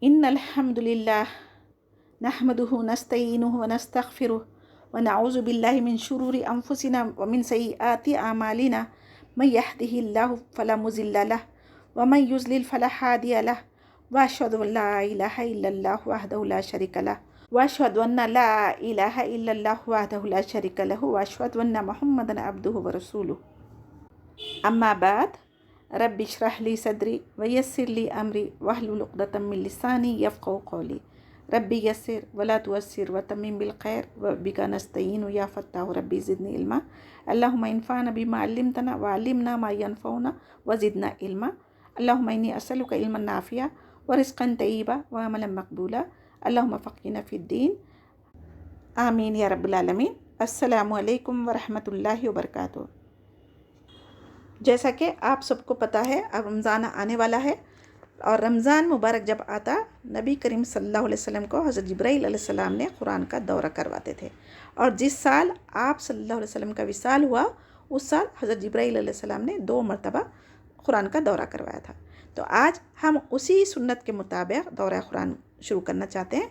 innal hamdulillah nahmaduhu nasta'inuhu wa nastaghfiruh wa na'udzu billahi min shururi anfusina wa min sayyiati a'malina man yahdihillahu fala mudilla lahu wa man yudlil fala hadiya lahu wa ashhadu an la ilaha illallah wahdahu la sharika lahu wa ashhadu anna la ilaha illallah wahdahu la sharika lahu wa ashhadu anna muhammadan abduhu wa rasuluh. Amma ba'd. رب اشرح لي صدري ويسر لي أمري واحلل عقدة من لساني يفقهوا قولي ربي يسر ولا تعسر وتمم بالخير وبك نستعين يا فتاح ربي زدني علما اللهم انفعنا بما علمتنا وعلمنا ما ينفعنا وزدنا علما اللهم إني أسألك علما نافعا ورزقا طيبا وعملا مقبولا اللهم فقهنا في الدين آمين يا رب العالمين. السلام علیکم ورحمۃ اللہ وبرکاتہ. جیسا کہ آپ سب کو پتہ ہے اب رمضان آنے والا ہے، اور رمضان مبارک جب آتا نبی کریم صلی اللہ علیہ وسلم کو حضرت جبرائیل علیہ السلام نے قرآن کا دورہ کرواتے تھے، اور جس سال آپ صلی اللہ علیہ وسلم کا وصال ہوا اس سال حضرت جبرائیل علیہ السلام نے 2 مرتبہ قرآن کا دورہ کروایا تھا. تو آج ہم اسی سنت کے مطابق دورہ قرآن شروع کرنا چاہتے ہیں.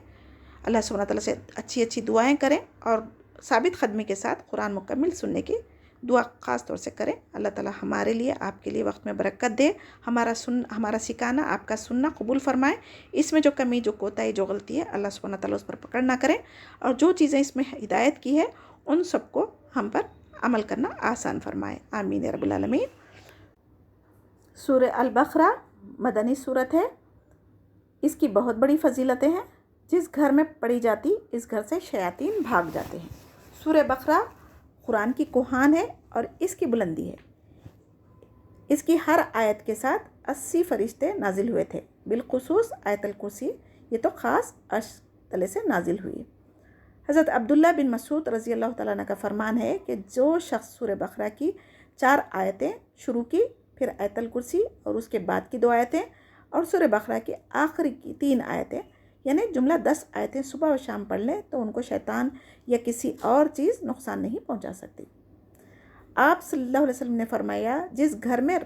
اللہ سبحانہ تعالیٰ سے اچھی دعائیں کریں اور ثابت قدمی کے ساتھ قرآن مکمل سننے کی دعا خاص طور سے کریں. اللہ تعالیٰ ہمارے لیے آپ کے لیے وقت میں برکت دے، ہمارا سکھانا آپ کا سننا قبول فرمائے. اس میں جو کمی، جو کوتاہی، جو غلطی ہے اللہ سبحانہ تعالیٰ اس پر پکڑ نہ کریں، اور جو چیزیں اس میں ہدایت کی ہے ان سب کو ہم پر عمل کرنا آسان فرمائے. آمین یا رب العالمین. سورہ البقرہ مدنی سورت ہے. اس کی بہت بڑی فضیلتیں ہیں. جس گھر میں پڑھی جاتی اس گھر سے شیاطین بھاگ جاتے ہیں. سورہ بقرہ قرآن کی کوہان ہے اور اس کی بلندی ہے. اس کی ہر آیت کے ساتھ 80 فرشتے نازل ہوئے تھے. بالخصوص آیت الکرسی یہ تو خاص عرش تلے سے نازل ہوئی. حضرت عبداللہ بن مسعود رضی اللہ تعالیٰ عنہ کا فرمان ہے کہ جو شخص سورہ بقرہ کی 4 آیتیں شروع کی، پھر آیت الکرسی اور اس کے بعد کی 2 آیتیں، اور سورہ بقرہ کی آخری کی 3 آیتیں، یعنی جملہ 10 آیتیں صبح و شام پڑھ لیں تو ان کو شیطان یا کسی اور چیز نقصان نہیں پہنچا سکتی. آپ صلی اللہ علیہ وسلم نے فرمایا جس گھر میں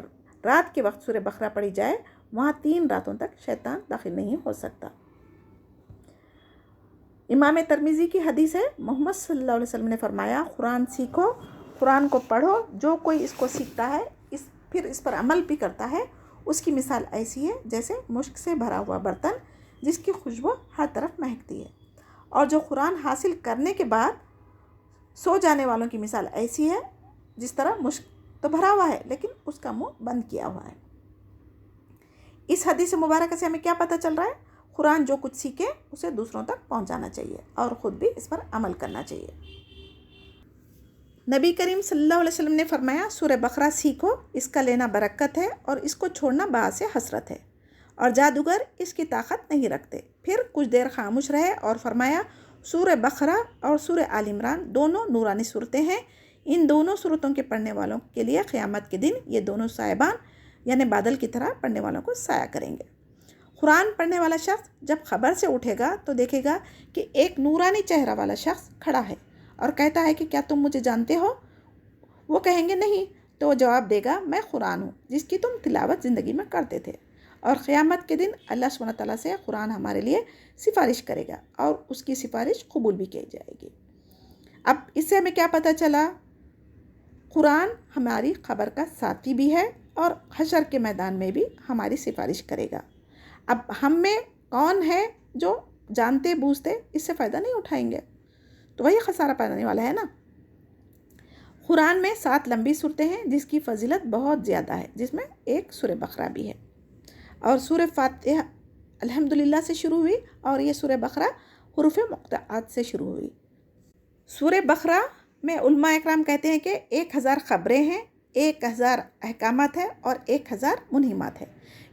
رات کے وقت سورہ بقرہ پڑھی جائے وہاں 3 راتوں تک شیطان داخل نہیں ہو سکتا. امام ترمذی کی حدیث ہے، محمد صلی اللہ علیہ وسلم نے فرمایا قرآن سیکھو، قرآن کو پڑھو. جو کوئی اس کو سیکھتا ہے پھر اس پر عمل بھی کرتا ہے، اس کی مثال ایسی ہے جیسے مشک سے بھرا ہوا برتن جس کی خوشبو ہر طرف مہکتی ہے. اور جو قرآن حاصل کرنے کے بعد سو جانے والوں کی مثال ایسی ہے جس طرح مشک تو بھرا ہوا ہے لیکن اس کا منہ بند کیا ہوا ہے. اس حدیث مبارکہ سے ہمیں کیا پتہ چل رہا ہے؟ قرآن جو کچھ سیکھے اسے دوسروں تک پہنچانا چاہیے اور خود بھی اس پر عمل کرنا چاہیے. نبی کریم صلی اللہ علیہ وسلم نے فرمایا سورہ بقرہ سیکھو، اس کا لینا برکت ہے اور اس کو چھوڑنا باعث حسرت ہے، اور جادوگر اس کی طاقت نہیں رکھتے. پھر کچھ دیر خاموش رہے اور فرمایا سورہ بقرہ اور سورہ آل عمران دونوں نورانی صورتیں ہیں. ان دونوں صورتوں کے پڑھنے والوں کے لیے قیامت کے دن یہ دونوں صاحبان یعنی بادل کی طرح پڑھنے والوں کو سایہ کریں گے. قرآن پڑھنے والا شخص جب خبر سے اٹھے گا تو دیکھے گا کہ ایک نورانی چہرہ والا شخص کھڑا ہے اور کہتا ہے کہ کیا تم مجھے جانتے ہو؟ وہ کہیں گے نہیں، تو وہ جواب دے گا میں قرآن ہوں جس کی تم تلاوت زندگی میں کرتے تھے. اور قیامت کے دن اللہ سبحانہ تعالیٰ سے قرآن ہمارے لیے سفارش کرے گا اور اس کی سفارش قبول بھی کی جائے گی. اب اس سے ہمیں کیا پتہ چلا؟ قرآن ہماری خبر کا ساتھی بھی ہے اور حشر کے میدان میں بھی ہماری سفارش کرے گا. اب ہم میں کون ہے جو جانتے بوجھتے اس سے فائدہ نہیں اٹھائیں گے؟ تو وہی خسارہ پانے والا ہے نا. قرآن میں 7 لمبی صورتیں ہیں جس کی فضیلت بہت زیادہ ہے، جس میں ایک سورہ بقرہ بھی ہے. اور سورہ فاتحہ الحمدللہ سے شروع ہوئی اور یہ سورہ بقرہ حروف مقطعات سے شروع ہوئی. سورہ بقرہ میں علماء اکرام کہتے ہیں کہ 1000 خبریں ہیں، 1000 احکامات ہیں اور 1000 منہمات ہیں.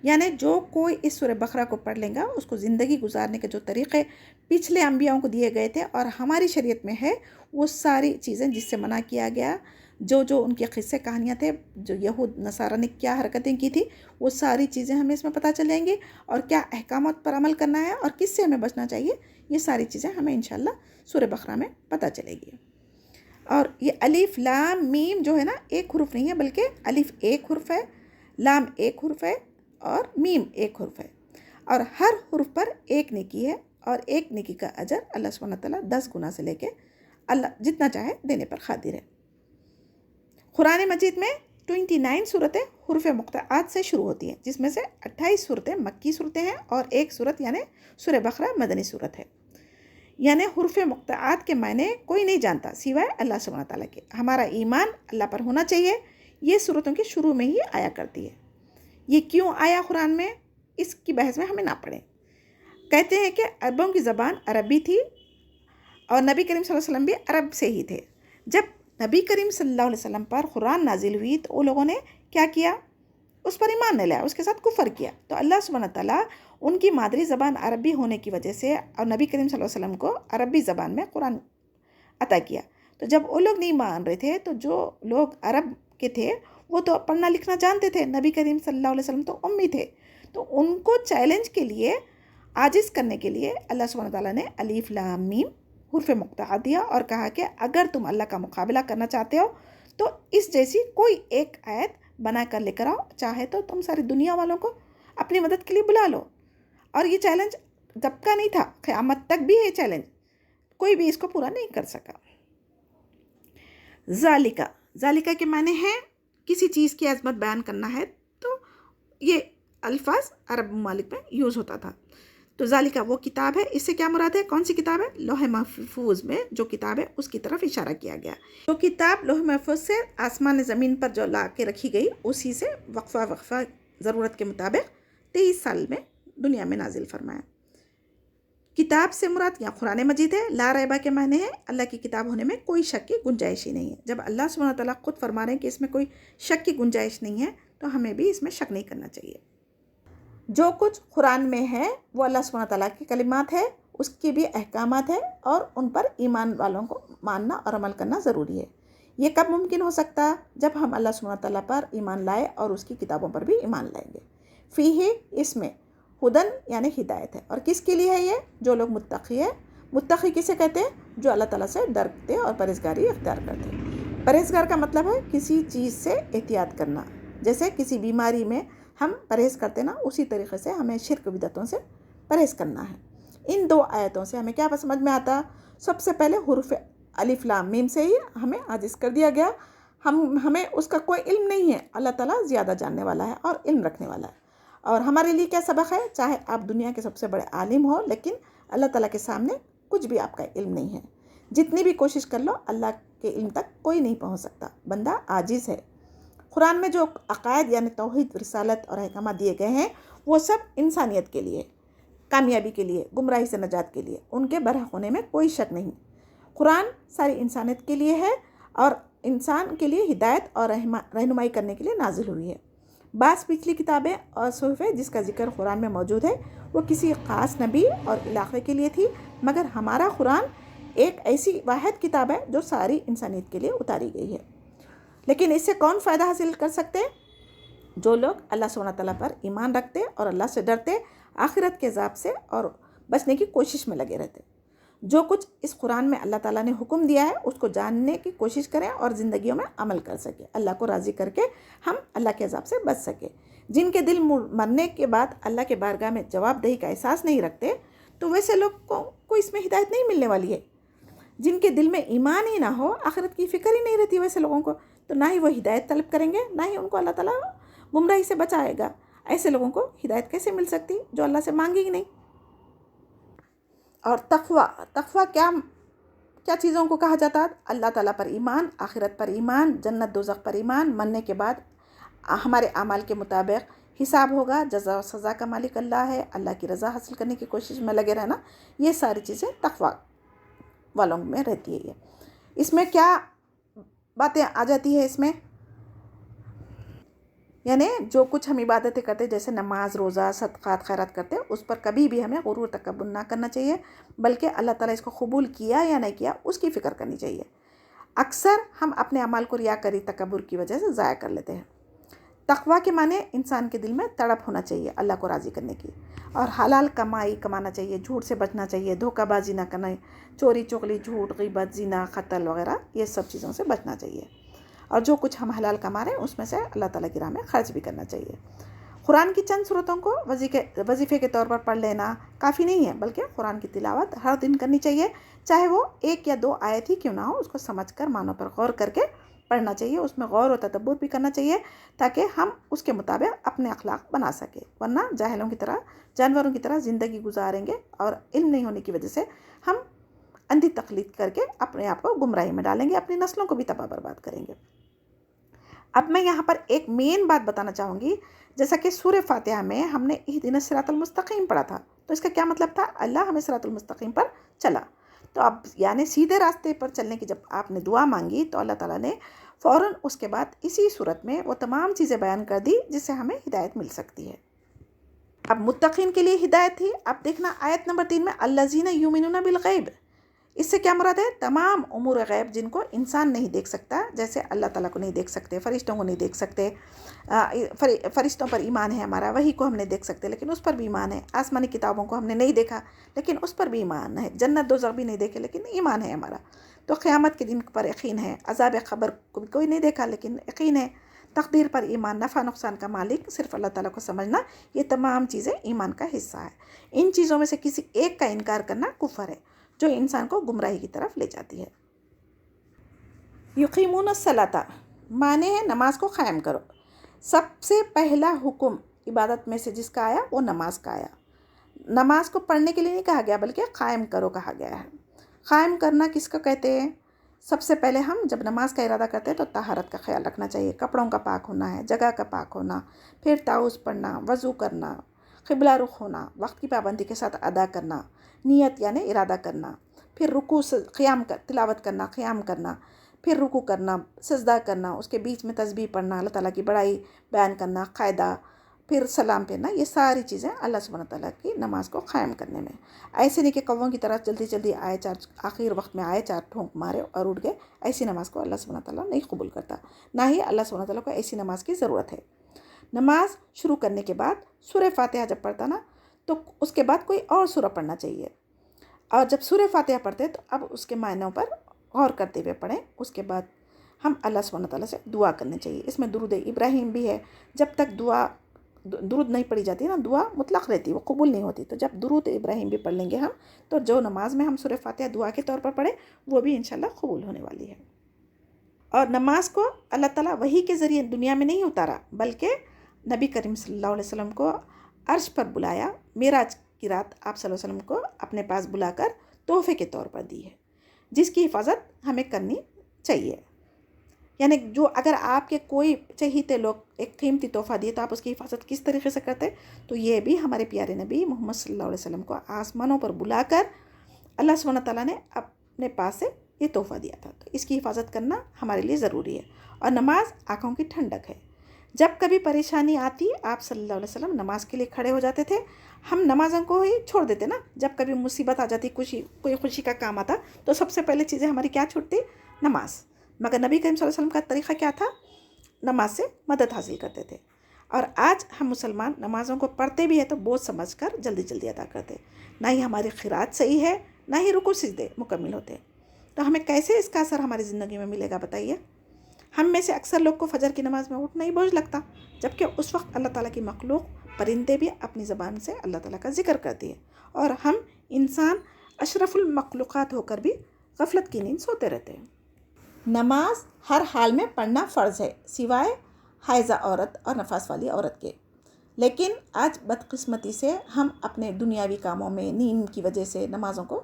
یعنی جو کوئی اس سورہ بقرہ کو پڑھ لیں گا اس کو زندگی گزارنے کے جو طریقے پچھلے انبیاءوں کو دیے گئے تھے اور ہماری شریعت میں ہے، وہ ساری چیزیں جس سے منع کیا گیا، جو ان کے قصے کہانیاں تھے، جو یہود نصارہ نے کیا حرکتیں کی تھی، وہ ساری چیزیں ہمیں اس میں پتہ چل جائیں گی، اور کیا احکامات پر عمل کرنا ہے اور کس سے ہمیں بچنا چاہیے، یہ ساری چیزیں ہمیں انشاءاللہ سورہ بقرہ میں پتہ چلے گی. اور یہ الف لام میم جو ہے نا، ایک حرف نہیں ہے بلکہ الف ایک حرف ہے، لام ایک حرف ہے اور میم ایک حرف ہے. اور ہر حرف پر ایک نیکی ہے اور ایک نیکی کا اجر اللہ سبحانہ تعالیٰ 10 گنا سے لے کے اللہ جتنا چاہے دینے پر قادر ہے۔ قرآن مجید میں 29 صورتیں حروف مقطعات سے شروع ہوتی ہیں، جس میں سے 28 صورتیں مکی صورتیں ہیں اور ایک صورت یعنی سورہ بقرہ مدنی صورت ہے۔ یعنی حروف مقطعات کے معنی کوئی نہیں جانتا سوائے اللہ سبحانہ تعالیٰ کے۔ ہمارا ایمان اللہ پر ہونا چاہیے۔ یہ صورتوں کے شروع میں ہی آیا کرتی ہے۔ یہ کیوں آیا قرآن میں، اس کی بحث میں ہمیں نہ پڑھیں۔ کہتے ہیں کہ عربوں کی زبان عربی تھی اور نبی کریم صلی اللہ علیہ وسلم بھی عرب سے ہی تھے۔ جب نبی کریم صلی اللہ علیہ وسلم پر قرآن نازل ہوئی تو وہ لوگوں نے کیا کیا، اس پر ایمان نہیں لایا، اس کے ساتھ کفر کیا۔ تو اللہ سبحانہ تعالیٰ ان کی مادری زبان عربی ہونے کی وجہ سے اور نبی کریم صلی اللہ علیہ وسلم کو عربی زبان میں قرآن عطا کیا۔ تو جب وہ لوگ نہیں مان رہے تھے تو جو لوگ عرب کے تھے وہ تو پڑھنا لکھنا جانتے تھے، نبی کریم صلی اللہ علیہ وسلم تو امی تھے، تو ان کو چیلنج کے لیے، عاجز کرنے کے لیے اللہ سبحانہ تعالیٰ نے الف لام میم حرف مقطعہ دیا اور کہا کہ اگر تم اللہ کا مقابلہ کرنا چاہتے ہو تو اس جیسی کوئی ایک آیت بنا کر لے کر آؤ، چاہے تو تم ساری دنیا والوں کو اپنی مدد کے لیے بلا لو۔ اور یہ چیلنج جب کا نہیں تھا، قیامت تک بھی یہ چیلنج کوئی بھی اس کو پورا نہیں کر سکا۔ ذالکہ کے معنی ہے کسی چیز کی عظمت بیان کرنا ہے، تو یہ الفاظ عرب ممالک میں یوز ہوتا تھا۔ تو ذالکہ وہ کتاب ہے، اس سے کیا مراد ہے، کون سی کتاب ہے؟ لوح محفوظ میں جو کتاب ہے اس کی طرف اشارہ کیا گیا۔ جو کتاب لوح محفوظ سے آسمان زمین پر جو لا کے رکھی گئی، اسی سے وقفہ ضرورت کے مطابق 23 سال میں دنیا میں نازل فرمایا۔ کتاب سے مراد یا قرآن مجید ہے۔ لا ریبہ کے معنی ہے اللہ کی کتاب ہونے میں کوئی شک کی گنجائش ہی نہیں ہے۔ جب اللہ سبحانہ تعالیٰ خود فرما رہے ہیں کہ اس میں کوئی شک کی گنجائش نہیں ہے تو ہمیں بھی اس میں شک نہیں کرنا چاہیے۔ جو کچھ قرآن میں ہے وہ اللہ سبحانہ تعالیٰ کی کلمات ہے، اس کی بھی احکامات ہے اور ان پر ایمان والوں کو ماننا اور عمل کرنا ضروری ہے۔ یہ کب ممکن ہو سکتا؟ جب ہم اللہ سبحانہ تعالیٰ پر ایمان لائے اور اس کی کتابوں پر بھی ایمان لائیں گے۔ فیہ، اس میں ہدن یعنی ہدایت ہے، اور کس کے لیے ہے یہ؟ جو لوگ متقی ہے۔ متقی کسے کہتے ہیں؟ جو اللہ تعالیٰ سے ڈرتے اور پرہیزگاری اختیار کرتے ہیں۔ پرہیزگار کا مطلب ہے کسی چیز سے احتیاط کرنا، جیسے کسی بیماری میں ہم پرہیز کرتے نا، اسی طریقے سے ہمیں شرک بدعتوں سے پرہیز کرنا ہے۔ ان 2 آیتوں سے ہمیں کیا سمجھ میں آتا؟ سب سے پہلے حروف الف لام میم سے ہی ہمیں عاجز کر دیا گیا، ہمیں اس کا کوئی علم نہیں ہے۔ اللہ تعالیٰ زیادہ جاننے والا ہے اور علم رکھنے والا ہے۔ اور ہمارے لیے کیا سبق ہے؟ چاہے آپ دنیا کے سب سے بڑے عالم ہو، لیکن اللہ تعالیٰ کے سامنے کچھ بھی آپ کا علم نہیں ہے۔ جتنی بھی کوشش کر لو، اللہ کے علم تک کوئی نہیں پہنچ سکتا، بندہ عاجز ہے۔ قرآن میں جو عقائد یعنی توحید، رسالت اور احکامات دیے گئے ہیں وہ سب انسانیت کے لیے، کامیابی کے لیے، گمراہی سے نجات کے لیے، ان کے برحق ہونے میں کوئی شک نہیں۔ قرآن ساری انسانیت کے لیے ہے اور انسان کے لیے ہدایت اور رہنمائی کرنے کے لیے نازل ہوئی ہے۔ بعض پچھلی کتابیں اور صحیفیں جس کا ذکر قرآن میں موجود ہے وہ کسی خاص نبی اور علاقے کے لیے تھی، مگر ہمارا قرآن ایک ایسی واحد کتاب ہے جو ساری انسانیت کے لیے اتاری گئی ہے۔ لیکن اس سے کون فائدہ حاصل کر سکتے؟ جو لوگ اللہ سبحانہ تعالیٰ پر ایمان رکھتے اور اللہ سے ڈرتے، آخرت کے عذاب سے اور بچنے کی کوشش میں لگے رہتے۔ جو کچھ اس قرآن میں اللہ تعالیٰ نے حکم دیا ہے اس کو جاننے کی کوشش کریں اور زندگیوں میں عمل کر سکیں، اللہ کو راضی کر کے ہم اللہ کے عذاب سے بچ سکیں۔ جن کے دل مرنے کے بعد اللہ کے بارگاہ میں جواب دہی کا احساس نہیں رکھتے تو ویسے لوگ کو اس میں ہدایت نہیں ملنے والی ہے۔ جن کے دل میں ایمان ہی نہ ہو، آخرت کی فکر ہی نہیں رہتی ویسے لوگوں کو، تو نہ ہی وہ ہدایت طلب کریں گے، نہ ہی ان کو اللہ تعالیٰ گمراہی سے بچائے گا۔ ایسے لوگوں کو ہدایت کیسے مل سکتی جو اللہ سے مانگی ہی نہیں؟ اور تقویٰ کیا چیزوں کو کہا جاتا ہے؟ اللہ تعالیٰ پر ایمان، آخرت پر ایمان، جنت دوزخ پر ایمان، مرنے کے بعد ہمارے اعمال کے مطابق حساب ہوگا، جزا و سزا کا مالک اللہ ہے، اللہ کی رضا حاصل کرنے کی کوشش میں لگے رہنا، یہ ساری چیزیں تقویٰ والوں میں رہتی ہے۔ اس میں کیا باتیں آ جاتی ہے؟ اس میں یعنی جو کچھ ہم عبادتیں کرتے جیسے نماز، روزہ، صدقات، خیرات کرتے، اس پر کبھی بھی ہمیں غرور تکبر نہ کرنا چاہیے، بلکہ اللہ تعالیٰ اس کو قبول کیا یا نہیں کیا اس کی فکر کرنی چاہیے۔ اکثر ہم اپنے اعمال کو ریاکاری، تکبر کی وجہ سے ضائع کر لیتے ہیں۔ تقویٰ کے معنی انسان کے دل میں تڑپ ہونا چاہیے اللہ کو راضی کرنے کی، اور حلال کمائی کمانا چاہیے، جھوٹ سے بچنا چاہیے، دھوکہ بازی نہ کرنا، چوری چغلی، جھوٹ، غیبت، زنا، قتل وغیرہ، یہ سب چیزوں سے بچنا چاہیے، اور جو کچھ ہم حلال کما رہے ہیں اس میں سے اللہ تعالیٰ کی راہ میں خرچ بھی کرنا چاہیے۔ قرآن کی چند صورتوں کو وظیفے کے طور پر پڑھ لینا کافی نہیں ہے، بلکہ قرآن کی تلاوت ہر دن کرنی چاہیے، چاہے وہ 1 یا 2 آیت ہی کیوں نہ ہو، اس کو سمجھ کر معنوں پر غور کر کے پڑھنا چاہیے، اس میں غور و تدبر بھی کرنا چاہیے تاکہ ہم اس کے مطابق اپنے اخلاق بنا سکیں، ورنہ جاہلوں کی طرح، جانوروں کی طرح زندگی گزاریں گے اور علم نہیں ہونے کی وجہ سے ہم اندھی تقلید کر کے اپنے آپ کو گمراہی میں ڈالیں گے، اپنی نسلوں کو بھی تباہ برباد کریں گے۔ اب میں یہاں پر ایک مین بات بتانا چاہوں گی، جیسا کہ سورہ فاتحہ میں ہم نے اہدنا الصراط المستقیم پڑھا تھا، تو اس کا کیا مطلب تھا؟ اللہ ہمیں صراط المستقیم پر چلا، تو اب یعنی سیدھے راستے پر چلنے کی جب آپ نے دعا مانگی تو اللہ تعالیٰ نے فوراً اس کے بعد اسی صورت میں وہ تمام چیزیں بیان کر دی جس سے ہمیں ہدایت مل سکتی ہے۔ اب متقین کے لیے ہدایت تھی، اب دیکھنا آیت نمبر 3 میں الذین یؤمنون بالغیب، اس سے کیا مراد ہے؟ تمام امور غیب جن کو انسان نہیں دیکھ سکتا، جیسے اللہ تعالیٰ کو نہیں دیکھ سکتے، فرشتوں کو نہیں دیکھ سکتے، فرشتوں پر ایمان ہے ہمارا، وحی کو ہم نہیں دیکھ سکتے لیکن اس پر بھی ایمان ہے، آسمانی کتابوں کو ہم نے نہیں دیکھا لیکن اس پر بھی ایمان ہے، جنت دوزخ بھی نہیں دیکھے لیکن ایمان ہے ہمارا، تو قیامت کے دن پر یقین ہے، عذاب قبر کو بھی کوئی نہیں دیکھا لیکن یقین ہے، تقدیر پر ایمان، نفع نقصان کا مالک صرف اللہ تعالیٰ کو سمجھنا، یہ تمام چیزیں ایمان کا حصہ ہے۔ ان چیزوں میں سے کسی ایک کا انکار کرنا کفر ہے جو انسان کو گمراہی کی طرف لے جاتی ہے۔ یقیمون الصلاۃ معنی ہے نماز کو قائم کرو، سب سے پہلا حکم عبادت میں سے جس کا آیا وہ نماز کا آیا، نماز کو پڑھنے کے لیے نہیں کہا گیا بلکہ قائم کرو کہا گیا ہے۔ قائم کرنا کس کو کہتے ہیں؟ سب سے پہلے ہم جب نماز کا ارادہ کرتے ہیں تو طہارت کا خیال رکھنا چاہیے، کپڑوں کا پاک ہونا ہے، جگہ کا پاک ہونا، پھر تعوذ پڑھنا، وضو کرنا، قبلہ رخ ہونا، وقت کی پابندی کے ساتھ ادا کرنا، نیت یعنی ارادہ کرنا، پھر رکوع سے قیام تلاوت کرنا، قیام کرنا، پھر رکوع کرنا، سجدہ کرنا، اس کے بیچ میں تسبیح پڑھنا، اللہ تعالیٰ کی بڑائی بیان کرنا، قاعدہ، پھر سلام پھیرنا، یہ ساری چیزیں اللہ سبحانہ تعالیٰ کی نماز کو قائم کرنے میں۔ ایسے نہیں کہ کووں کی طرح جلدی جلدی آئے چار آخر وقت میں آئے چار ٹھونک مارے اور اٹھ گئے، ایسی نماز کو اللہ سبحانہ تعالیٰ نہیں قبول کرتا، نہ ہی اللہ سبحانہ تعالیٰ کو ایسی نماز کی ضرورت ہے۔ نماز شروع کرنے کے بعد سورہ فاتحہ جب پڑھتا نا تو اس کے بعد کوئی اور سورہ پڑھنا چاہیے، اور جب سورہ فاتحہ پڑھتے تو اب اس کے معنوں پر غور کرتے ہوئے پڑھیں، اس کے بعد ہم اللہ سبحانہ تعالیٰ سے دعا کرنی چاہیے۔ اس میں درود ابراہیم بھی ہے، جب تک درود نہیں پڑھی جاتی نا، دعا مطلق رہتی، وہ قبول نہیں ہوتی، تو جب درود ابراہیم بھی پڑھ لیں گے ہم تو جو نماز میں ہم سورہ فاتحہ دعا کے طور پر پڑھیں وہ بھی انشاءاللہ قبول ہونے والی ہے۔ اور نماز کو اللہ تعالیٰ وحی کے ذریعے دنیا میں نہیں اتارا بلکہ نبی کریم صلی اللہ علیہ وسلم کو عرش پر بلایا، معراج کی رات آپ صلی اللہ علیہ وسلم کو اپنے پاس بلا کر تحفے کے طور پر دی ہے، جس کی حفاظت ہمیں کرنی چاہیے۔ یعنی جو اگر آپ کے کوئی چہیتے لوگ ایک قیمتی تحفہ دیے تو آپ اس کی حفاظت کس طریقے سے کرتے، تو یہ بھی ہمارے پیارے نبی محمد صلی اللہ علیہ وسلم کو آسمانوں پر بلا کر اللہ سبحانہ تعالیٰ نے اپنے پاس سے یہ تحفہ دیا تھا، تو اس کی حفاظت کرنا ہمارے لیے ضروری ہے۔ اور نماز آنکھوں کی ٹھنڈک ہے، جب کبھی پریشانی آتی آپ صلی اللہ علیہ وسلم نماز کے لیے کھڑے ہو جاتے تھے، ہم نمازوں کو ہی چھوڑ دیتے نا، جب کبھی مصیبت آ جاتی، کوئی خوشی کا کام آتا تو سب سے پہلے چیزیں ہماری کیا چھوٹتی؟ نماز، مگر نبی کریم صلی اللہ علیہ وسلم کا طریقہ کیا تھا؟ نماز سے مدد حاصل کرتے تھے۔ اور آج ہم مسلمان نمازوں کو پڑھتے بھی ہیں تو بوجھ سمجھ کر جلدی جلدی ادا کرتے، نہ ہی ہماری قرات صحیح ہے، نہ ہی رکوع سجدے مکمل ہوتے، تو ہمیں کیسے اس کا اثر ہماری زندگی میں ملے گا بتائیے؟ ہم میں سے اکثر لوگ کو فجر کی نماز میں اٹھنا ہی بوجھ لگتا، جبکہ اس وقت اللہ تعالیٰ کی مخلوق پرندے بھی اپنی زبان سے اللہ تعالیٰ کا ذکر کرتی ہے، اور ہم انسان اشرف المخلوقات ہو کر بھی غفلت کی نیند سوتے رہتے ہیں۔ نماز ہر حال میں پڑھنا فرض ہے سوائے حائضہ عورت اور نفاس والی عورت کے، لیکن آج بدقسمتی سے ہم اپنے دنیاوی کاموں میں نیند کی وجہ سے نمازوں کو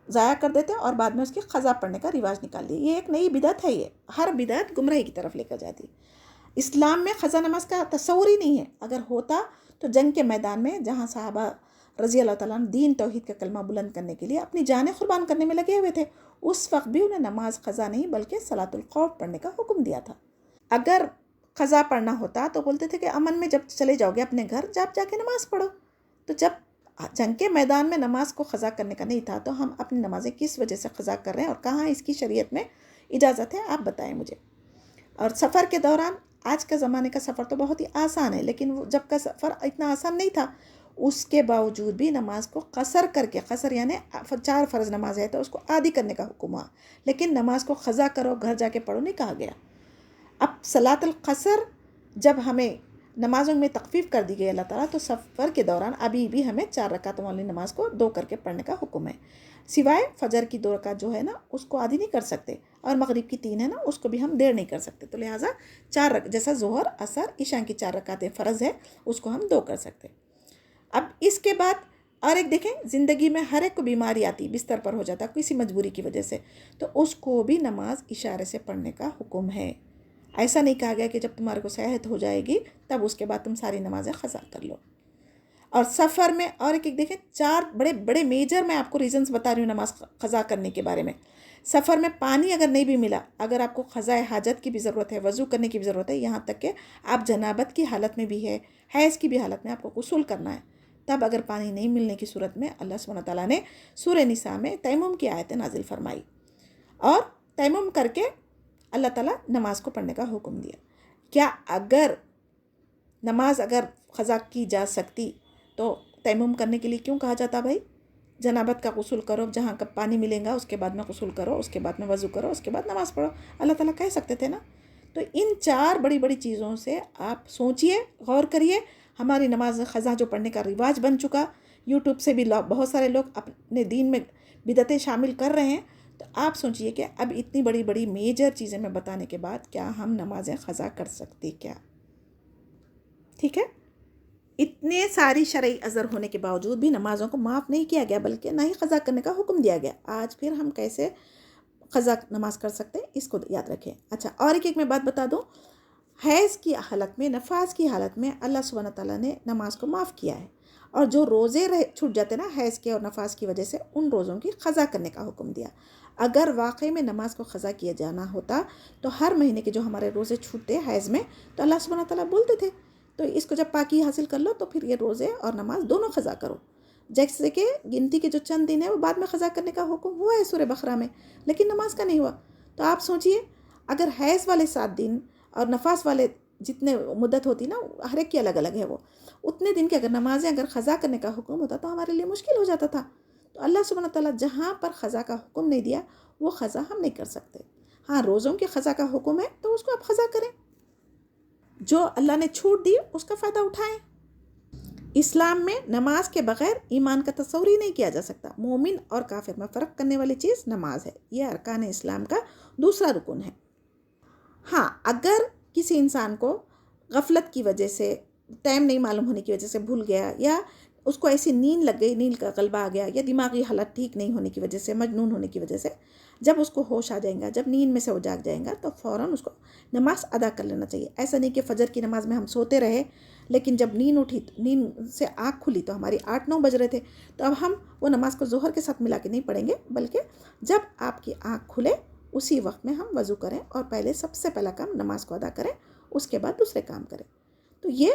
ضائع کر دیتے اور بعد میں اس کی قضا پڑھنے کا رواج نکال دیا۔ یہ ایک نئی بدعت ہے، یہ ہر بدعت گمراہی کی طرف لے کر جاتی۔ اسلام میں قضا نماز کا تصور ہی نہیں ہے، اگر ہوتا تو جنگ کے میدان میں جہاں صحابہ رضی اللہ تعالیٰ عنہ دین توحید کا کلمہ بلند کرنے کے لیے اپنی جانیں قربان کرنے میں لگے ہوئے تھے، اس وقت بھی انہیں نماز قضا نہیں بلکہ صلاۃ الخوف پڑھنے کا حکم دیا تھا۔ اگر قضا پڑھنا ہوتا تو بولتے تھے کہ امن میں جب چلے جاؤ گے اپنے گھر جا کے نماز پڑھو، تو جب جنگ کے میدان میں نماز کو قضا کرنے کا نہیں تھا تو ہم اپنی نمازیں کس وجہ سے قضا کر رہے ہیں اور کہاں اس کی شریعت میں اجازت ہے، آپ بتائیں مجھے۔ اور سفر کے دوران، آج کے زمانے کا سفر تو بہت ہی آسان ہے لیکن وہ جب کا سفر اتنا آسان نہیں تھا، اس کے باوجود بھی نماز کو قصر کر کے، قصر یعنی 4 فرض نماز ہے تو اس کو آدھی کرنے کا حکم ہوا، لیکن نماز کو قضا کرو گھر جا کے پڑھو نہیں کہا گیا۔ اب صلاۃ القصر جب ہمیں نمازوں میں تخفیف کر دی گئی اللہ تعالیٰ، تو سفر کے دوران ابھی بھی ہمیں 4 رکعتوں والی نماز کو 2 کر کے پڑھنے کا حکم ہے، سوائے فجر کی 2 رکعت جو ہے نا اس کو آدھی نہیں کر سکتے، اور مغرب کی 3 ہے نا اس کو بھی ہم دیر نہیں کر سکتے، تو لہٰذا 4 جیسا ظہر عصر عشاء کی 4 رکعتیں فرض ہے اس کو ہم 2 کر سکتے۔ اب اس کے بعد اور ایک دیکھیں، زندگی میں ہر ایک کو بیماری آتی، بستر پر ہو جاتا کسی مجبوری کی وجہ سے، تو اس کو بھی نماز اشارے سے پڑھنے کا حکم ہے۔ ایسا نہیں کہا گیا کہ جب تمہارے کو صحت ہو جائے گی تب اس کے بعد تم ساری نمازیں قضا کر لو۔ اور سفر میں اور ایک دیکھیں، 4 بڑے بڑے میجر میں آپ کو ریزنز بتا رہی ہوں نماز قضا کرنے کے بارے میں۔ سفر میں پانی اگر نہیں بھی ملا، اگر آپ کو قضاء حاجت کی بھی ضرورت ہے، وضو کرنے کی بھی ضرورت ہے، یہاں تک کہ آپ جنابت کی حالت میں بھی ہے، حیض کی بھی حالت میں آپ کو غسل کرنا ہے، تب اگر پانی نہیں ملنے کی صورت میں اللہ سبحانہ تعالیٰ نے سورہ نساء میں تیمم کی آیتیں نازل فرمائی، اور تیمم کر کے اللہ تعالیٰ نماز کو پڑھنے کا حکم دیا۔ کیا اگر نماز اگر قضا کی جا سکتی تو تیمم کرنے کے لیے کیوں کہا جاتا بھائی؟ جنابت کا غسل کرو، جہاں کب پانی ملے گا اس کے بعد میں غسل کرو، اس کے بعد میں وضو کرو، اس کے بعد نماز پڑھو، اللہ تعالیٰ کہہ سکتے تھے نا۔ تو ان 4 بڑی بڑی چیزوں سے آپ سوچئے، غور کریے۔ ہماری نماز قضا جو پڑھنے کا رواج بن چکا، یوٹیوب سے بھی بہت سارے لوگ اپنے دین میں بدعتیں شامل کر رہے ہیں، تو آپ سوچئے کہ اب اتنی بڑی بڑی میجر چیزیں میں بتانے کے بعد کیا ہم نمازیں قضا کر سکتے کیا؟ ٹھیک ہے، اتنے ساری شرعی عذر ہونے کے باوجود بھی نمازوں کو معاف نہیں کیا گیا، بلکہ نہ ہی قضا کرنے کا حکم دیا گیا۔ آج پھر ہم کیسے قضا نماز کر سکتے ہیں اس کو یاد رکھیں۔ اچھا، اور ایک میں بات بتا دوں، حیض کی حالت میں، نفاس کی حالت میں اللہ سبحانہ تعالیٰ نے نماز کو معاف کیا ہے، اور جو روزے چھوٹ جاتے نا حیض کے اور نفاس کی وجہ سے، ان روزوں کی قضا کرنے کا حکم دیا۔ اگر واقعی میں نماز کو قضا کیا جانا ہوتا تو ہر مہینے کے جو ہمارے روزے چھوٹتے حیض میں، تو اللہ سبحانہ تعالیٰ بولتے تھے تو اس کو جب پاکی حاصل کر لو تو پھر یہ روزے اور نماز دونوں قضا کرو۔ جیسے کہ گنتی کے جو چند دن ہیں وہ بعد میں قضا کرنے کا حکم ہوا ہے سورہ بقرہ میں، لیکن نماز کا نہیں ہوا۔ تو آپ سوچئے، اگر حیض والے 7 دن اور نفاس والے جتنے مدت ہوتی نا، ہر ایک کی الگ الگ ہے، وہ اتنے دن کے اگر نمازیں اگر قضا کرنے کا حکم ہوتا تو ہمارے لیے مشکل ہو جاتا تھا۔ تو اللہ سبحانہ تعالیٰ جہاں پر قضا کا حکم نہیں دیا وہ قضا ہم نہیں کر سکتے۔ ہاں، روزوں کے قضا کا حکم ہے تو اس کو آپ قضا کریں، جو اللہ نے چھوٹ دی اس کا فائدہ اٹھائیں۔ اسلام میں نماز کے بغیر ایمان کا تصور ہی نہیں کیا جا سکتا۔ مومن اور کافر میں فرق کرنے والی چیز نماز ہے، یہ ارکان اسلام کا دوسرا رکن ہے۔ ہاں، اگر کسی انسان کو غفلت کی وجہ سے، ٹائم نہیں معلوم ہونے کی وجہ سے بھول گیا، یا اس کو ایسی نیند لگ گئی، نیند کا غلبہ آ گیا، یا دماغی حالت ٹھیک نہیں ہونے کی وجہ سے، مجنون ہونے کی وجہ سے، جب اس کو ہوش آ جائیں گا، جب نیند میں سے وہ جاگ جائیں گا، تو فوراً اس کو نماز ادا کر لینا چاہیے۔ ایسا نہیں کہ فجر کی نماز میں ہم سوتے رہے، لیکن جب نیند اٹھی، نیند سے آنکھ کھلی تو ہماری 8-9 بج رہے تھے، تو اب ہم وہ نماز کو ظہر کے ساتھ ملا کے نہیں پڑھیں گے، بلکہ جب آپ کی آنکھ کھلے اسی وقت میں ہم وضو کریں، اور پہلے سب سے پہلا کام نماز کو ادا کریں، اس کے بعد دوسرے کام کریں۔ تو یہ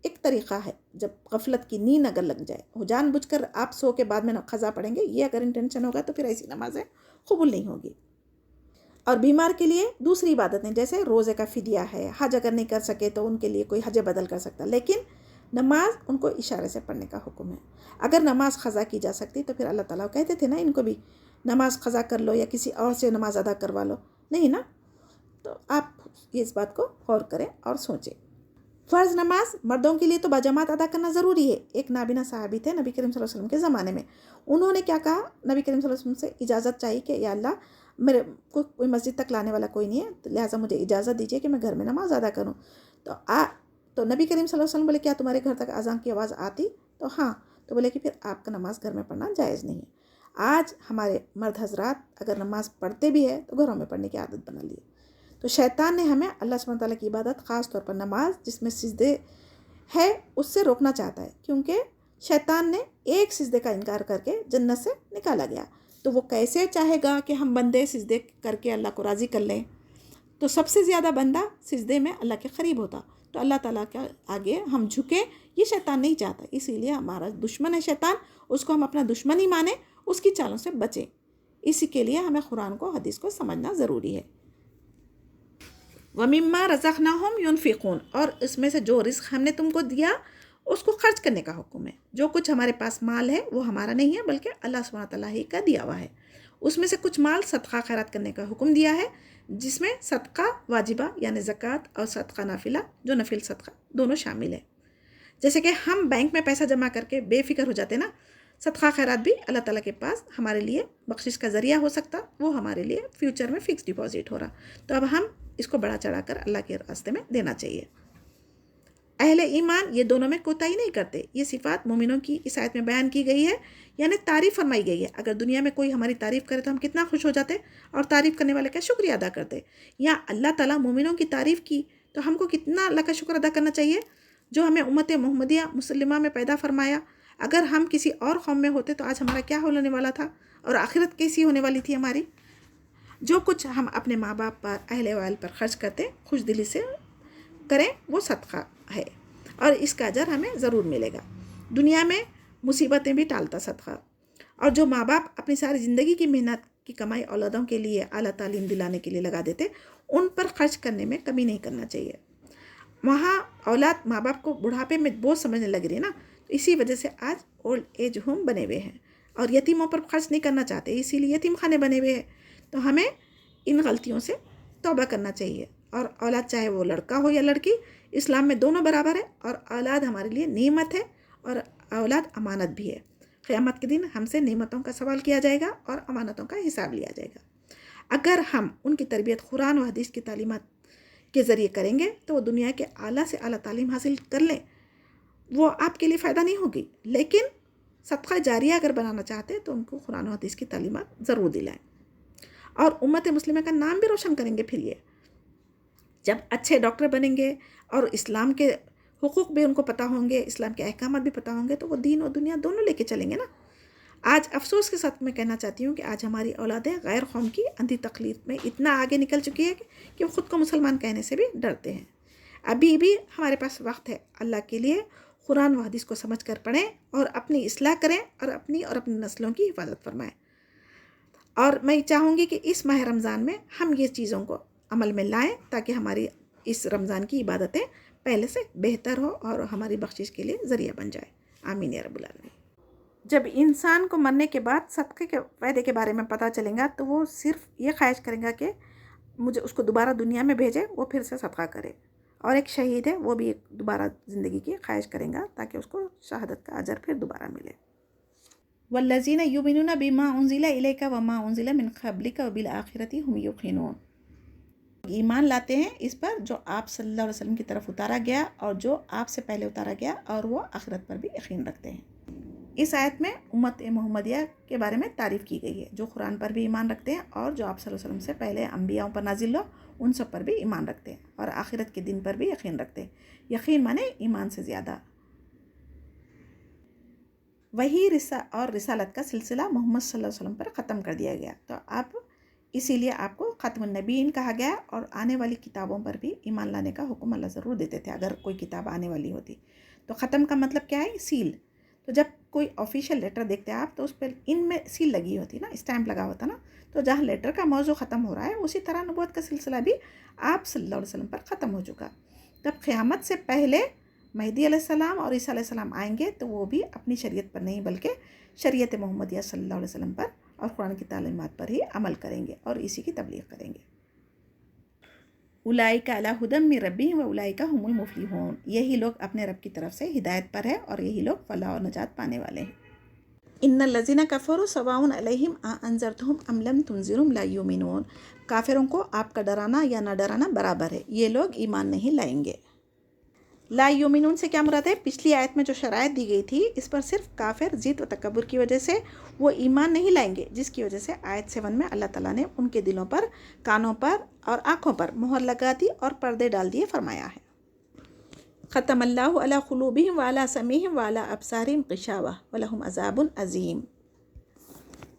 ایک طریقہ ہے، جب غفلت کی نیند اگر لگ جائے، جان بوجھ کر آپ سو کے بعد میں قضا پڑھیں گے، یہ اگر انٹینشن ہوگا تو پھر ایسی نمازیں قبول نہیں ہوگی۔ اور بیمار کے لیے دوسری عبادتیں جیسے روزے کا فدیہ ہے، حج اگر نہیں کر سکے تو ان کے لیے کوئی حج بدل کر سکتا، لیکن نماز ان کو اشارے سے پڑھنے کا حکم ہے۔ اگر نماز قضا کی جا سکتی تو پھر اللہ تعالیٰ کہتے تھے نا ان کو بھی نماز قضا کر لو یا کسی اور سے نماز ادا کروا لو، نہیں نا۔ تو آپ اس بات کو غور کریں اور سوچیں۔ فرض نماز مردوں کے لیے تو باجماعت ادا کرنا ضروری ہے۔ ایک نابینا صحابی تھے نبی کریم صلی اللہ علیہ وسلم کے زمانے میں، انہوں نے کیا کہا، نبی کریم صلی اللہ علیہ وسلم سے اجازت چاہیے کہ یا اللہ، میرے کو کوئی مسجد تک لانے والا کوئی نہیں ہے، لہٰذا مجھے اجازت دیجیے کہ میں گھر میں نماز ادا کروں۔ تو نبی کریم صلی اللہ علیہ وسلم بولے کیا تمہارے گھر تک اذان کی آواز آتی؟ تو ہاں، تو بولے کہ پھر آپ کا نماز گھر میں پڑھنا جائز نہیں ہے۔ آج ہمارے مرد حضرات اگر نماز پڑھتے بھی ہے تو گھروں میں پڑھنے کی عادت بنا لی ہے۔ تو شیطان نے ہمیں اللہ سبحانہ تعالیٰ کی عبادت، خاص طور پر نماز جس میں سجدے ہے، اس سے روکنا چاہتا ہے، کیونکہ شیطان نے ایک سجدے کا انکار کر کے جنت سے نکالا گیا۔ تو وہ کیسے چاہے گا کہ ہم بندے سجدے کر کے اللہ کو راضی کر لیں؟ تو سب سے زیادہ بندہ سجدے میں اللہ کے قریب ہوتا، تو اللہ تعالیٰ کے آگے ہم جھکیں، یہ شیطان نہیں چاہتا۔ اسی لیے ہمارا دشمن ہے شیطان، اس کو ہم اپنا دشمن ہی مانیں، اس کی چالوں سے بچیں۔ اسی کے لیے ہمیں قرآن کو، حدیث کو سمجھنا ضروری ہے۔ وَمِمَّا رَزَقْنَاهُمْ يُنْفِقُونَ، اور اس میں سے جو رزق ہم نے تم کو دیا اس کو خرچ کرنے کا حکم ہے۔ جو کچھ ہمارے پاس مال ہے وہ ہمارا نہیں ہے، بلکہ اللہ سبحانہ تعالیٰ ہی کا دیا ہوا ہے۔ اس میں سے کچھ مال صدقہ خیرات کرنے کا حکم دیا ہے، جس میں صدقہ واجبہ یعنی زکوٰۃ اور صدقہ نافلہ جو نفل صدقہ دونوں شامل ہے. جیسے کہ ہم بینک میں پیسہ جمع کر کے بے فکر ہو جاتے نا، صدقہ خیرات بھی اللہ تعالیٰ کے پاس ہمارے لیے بخشش کا ذریعہ ہو سکتا، وہ ہمارے لیے فیوچر میں فکس ڈپازٹ ہو رہا. تو اب ہم اس کو بڑھا چڑھا کر اللہ کے راستے میں دینا چاہیے. اہل ایمان یہ دونوں میں کوتاہی نہیں کرتے. یہ صفات مومنوں کی اس آیت میں بیان کی گئی ہے، یعنی تعریف فرمائی گئی ہے. اگر دنیا میں کوئی ہماری تعریف کرے تو ہم کتنا خوش ہو جاتے اور تعریف کرنے والے کا شکریہ ادا کرتے. یا اللہ تعالیٰ مومنوں کی تعریف کی تو ہم کو کتنا اللہ کا شکر ادا کرنا چاہیے جو ہمیں امت محمدیہ مسلمہ میں پیدا فرمایا. اگر ہم کسی اور قوم میں ہوتے تو آج ہمارا کیا ہونے والا تھا اور آخرت کیسی ہونے والی تھی ہماری. جو کچھ ہم اپنے ماں باپ پر اہل ویل پر خرچ کرتے خوش دلی سے کریں وہ صدقہ ہے اور اس کا اجر ہمیں ضرور ملے گا. دنیا میں مصیبتیں بھی ٹالتا صدقہ. اور جو ماں باپ اپنی ساری زندگی کی محنت کی کمائی اولادوں کے لیے اعلیٰ تعلیم دلانے کے لیے لگا دیتے، ان پر خرچ کرنے میں کمی نہیں کرنا چاہیے. وہاں اولاد ماں باپ کو بڑھاپے میں بوجھ سمجھنے لگ رہی ہے نا، تو اسی وجہ سے آج اولڈ ایج ہوم بنے ہوئے ہیں اور یتیموں پر خرچ نہیں کرنا چاہتے، اسی لیے یتیم خانے بنے ہوئے ہیں. تو ہمیں ان غلطیوں سے توبہ کرنا چاہیے. اور اولاد چاہے وہ لڑکا ہو یا لڑکی، اسلام میں دونوں برابر ہے اور اولاد ہمارے لیے نعمت ہے اور اولاد امانت بھی ہے. قیامت کے دن ہم سے نعمتوں کا سوال کیا جائے گا اور امانتوں کا حساب لیا جائے گا. اگر ہم ان کی تربیت قرآن و حدیث کی تعلیمات کے ذریعے کریں گے تو وہ دنیا کے اعلیٰ سے اعلیٰ تعلیم حاصل کر لیں، وہ آپ کے لیے فائدہ نہیں ہوگی. لیکن صدقہ جاریہ اگر بنانا چاہتے ہیں تو ان کو قرآن و حدیث کی تعلیمات ضرور دلائیں اور امت مسلمہ کا نام بھی روشن کریں گے. پھر یہ جب اچھے ڈاکٹر بنیں گے اور اسلام کے حقوق بھی ان کو پتہ ہوں گے، اسلام کے احکامات بھی پتہ ہوں گے، تو وہ دین اور دنیا دونوں لے کے چلیں گے نا. آج افسوس کے ساتھ میں کہنا چاہتی ہوں کہ آج ہماری اولادیں غیر قوم کی اندھی تقلید میں اتنا آگے نکل چکی ہے کہ وہ خود کو مسلمان کہنے سے بھی ڈرتے ہیں. ابھی بھی ہمارے پاس وقت ہے. اللہ کے لیے قرآن و حدیث کو سمجھ کر پڑھیں اور اپنی اصلاح کریں اور اپنی نسلوں کی حفاظت فرمائیں. اور میں چاہوں گی کہ اس ماہ رمضان میں ہم یہ چیزوں کو عمل میں لائیں تاکہ ہماری اس رمضان کی عبادتیں پہلے سے بہتر ہو اور ہماری بخشش کے لیے ذریعہ بن جائے. آمین یا رب العالمین. جب انسان کو مرنے کے بعد صدقے کے فائدے کے بارے میں پتہ چلے گا تو وہ صرف یہ خواہش کرے گا کہ مجھے اس کو دوبارہ دنیا میں بھیجے، وہ پھر سے صدقہ کرے. اور ایک شہید ہے وہ بھی ایک دوبارہ زندگی کی خواہش کرے گا تاکہ اس کو شہادت کا اجر پھر دوبارہ ملے. والذین یؤمنون بما انزل الیک وما انزل من قبلک وبالآخرۃ هم یوقنون. ایمان لاتے ہیں اس پر جو آپ صلی اللہ علیہ وسلم کی طرف اتارا گیا اور جو آپ سے پہلے اتارا گیا، اور وہ آخرت پر بھی یقین رکھتے ہیں. اس آیت میں امت محمدیہ کے بارے میں تعریف کی گئی ہے، جو قرآن پر بھی ایمان رکھتے ہیں اور جو آپ صلی اللہ علیہ وسلم سے پہلے انبیاء پر نازل ہو ان سب پر بھی ایمان رکھتے ہیں اور آخرت کے دن پر بھی یقین رکھتے ہیں. یقین مانے ایمان سے زیادہ. وہی اور رسالت کا سلسلہ محمد صلی اللہ علیہ وسلم پر ختم کر دیا گیا، تو اب اسی لیے آپ کو ختم النبیین کہا گیا. اور آنے والی کتابوں پر بھی ایمان لانے کا حکم اللہ ضرور دیتے تھے. اگر کوئی کتاب آنے والی ہوتی تو ختم کا مطلب کیا ہے؟ سیل. تو جب کوئی آفیشیل لیٹر دیکھتے ہیں آپ تو اس پر ان میں سیل لگی ہوتی نا، اسٹیمپ لگا ہوتا نا. تو جہاں لیٹر کا موضوع ختم ہو رہا ہے اسی طرح نبوت کا سلسلہ بھی آپ صلی اللہ علیہ وسلم پر ختم ہو چکا. تب قیامت سے پہلے مہدی علیہ السلام اور عیسیٰ علیہ السلام آئیں گے تو وہ بھی اپنی شریعت پر نہیں بلکہ شریعت محمدیہ صلی اللہ علیہ وسلم پر اور قرآن کی تعلیمات پر ہی عمل کریں گے اور اسی کی تبلیغ کریں گے. اولئک علی ھدی من ربہم واولئک ھم المفلحون. یہی لوگ اپنے رب کی طرف سے ہدایت پر ہے اور یہی لوگ فلاح و نجات پانے والے ہیں. ان الذین کفروا سواء علیہم اانذرتہم ام لم تنذرہم لا یؤمنون. کافروں کو آپ کا ڈرانا یا نہ ڈرانا برابر ہے، یہ لوگ ایمان نہیں لائیں گے. لا یؤمنون سے کیا مراد ہے؟ پچھلی آیت میں جو شرائط دی گئی تھی اس پر صرف کافر ضد و تکبر کی وجہ سے وہ ایمان نہیں لائیں گے، جس کی وجہ سے آیت 7 میں اللہ تعالیٰ نے ان کے دلوں پر، کانوں پر اور آنکھوں پر مہر لگا دی اور پردے ڈال دیے فرمایا ہے. ختم اللہ علی قلوبہم وعلی سمعہم وعلی ابصارہم غشاوہ ولہم عذاب عظیم.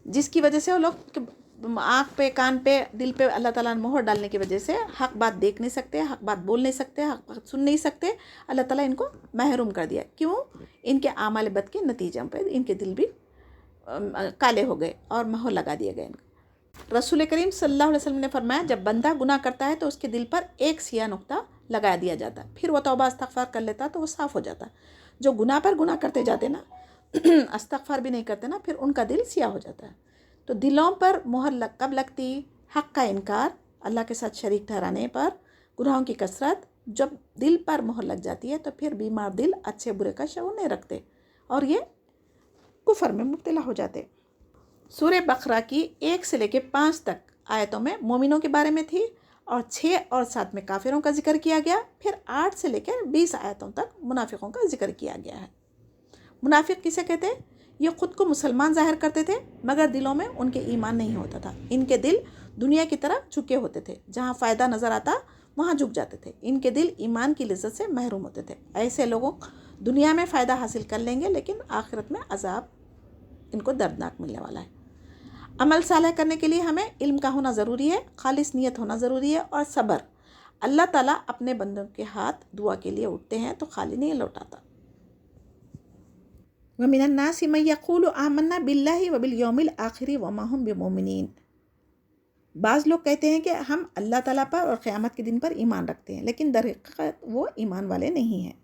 جس کی وجہ سے وہ لوگ آنکھ پہ، کان پہ، دل پہ اللہ تعالیٰ نے مہر ڈالنے کی وجہ سے حق بات دیکھ نہیں سکتے، حق بات بول نہیں سکتے، حق بات سن نہیں سکتے. اللہ تعالیٰ ان کو محروم کر دیا. کیوں؟ ان کے اعمال بد کے نتیجوں پہ ان کے دل بھی کالے ہو گئے اور مہر لگا دیا گیا ان کو. رسول کریم صلی اللہ علیہ وسلم نے فرمایا جب بندہ گناہ کرتا ہے تو اس کے دل پر ایک سیاہ نقطہ لگا دیا جاتا ہے، پھر وہ توبہ استغفار کر لیتا تو وہ صاف ہو جاتا. جو گناہ پر گناہ کرتے جاتے نا استغفار بھی نہیں کرتے نا، پھر ان کا دل سیاہ ہو جاتا ہے. تو دلوں پر مہر کب لگتی؟ حق کا انکار اللہ کے ساتھ شریک ٹھہرانے پر، گناہوں کی کثرت، جب دل پر مہر لگ جاتی ہے تو پھر بیمار دل اچھے برے کا شعور نہیں رکھتے اور یہ کفر میں مبتلا ہو جاتے۔ سورہ بقرہ کی 1 سے لے کے 5 تک آیتوں میں مومنوں کے بارے میں تھی، اور 6 اور 7 میں کافروں کا ذکر کیا گیا، پھر 8 سے لے کے 20 آیتوں تک منافقوں کا ذکر کیا گیا ہے۔ منافق کسے کہتے ہیں؟ یہ خود کو مسلمان ظاہر کرتے تھے مگر دلوں میں ان کے ایمان نہیں ہوتا تھا۔ ان کے دل دنیا کی طرف جھکے ہوتے تھے، جہاں فائدہ نظر آتا وہاں جھک جاتے تھے۔ ان کے دل ایمان کی لذت سے محروم ہوتے تھے۔ ایسے لوگوں دنیا میں فائدہ حاصل کر لیں گے لیکن آخرت میں عذاب ان کو دردناک ملنے والا ہے۔ عمل صالح کرنے کے لیے ہمیں علم کا ہونا ضروری ہے، خالص نیت ہونا ضروری ہے اور صبر۔ اللہ تعالیٰ اپنے بندوں کے ہاتھ دعا کے لیے اٹھتے ہیں تو خالی نہیں لوٹاتا۔ وَمِنَ النَّاسِ مَن يَقُولُ آمَنَّا بِاللَّهِ وَبِالْيَوْمِ الْآخِرِ وَمَا هُمْ بِمُؤْمِنِينَ۔ بعض لوگ کہتے ہیں کہ ہم اللہ تعالیٰ پر اور قیامت کے دن پر ایمان رکھتے ہیں، لیکن در حقیقت وہ ایمان والے نہیں ہیں۔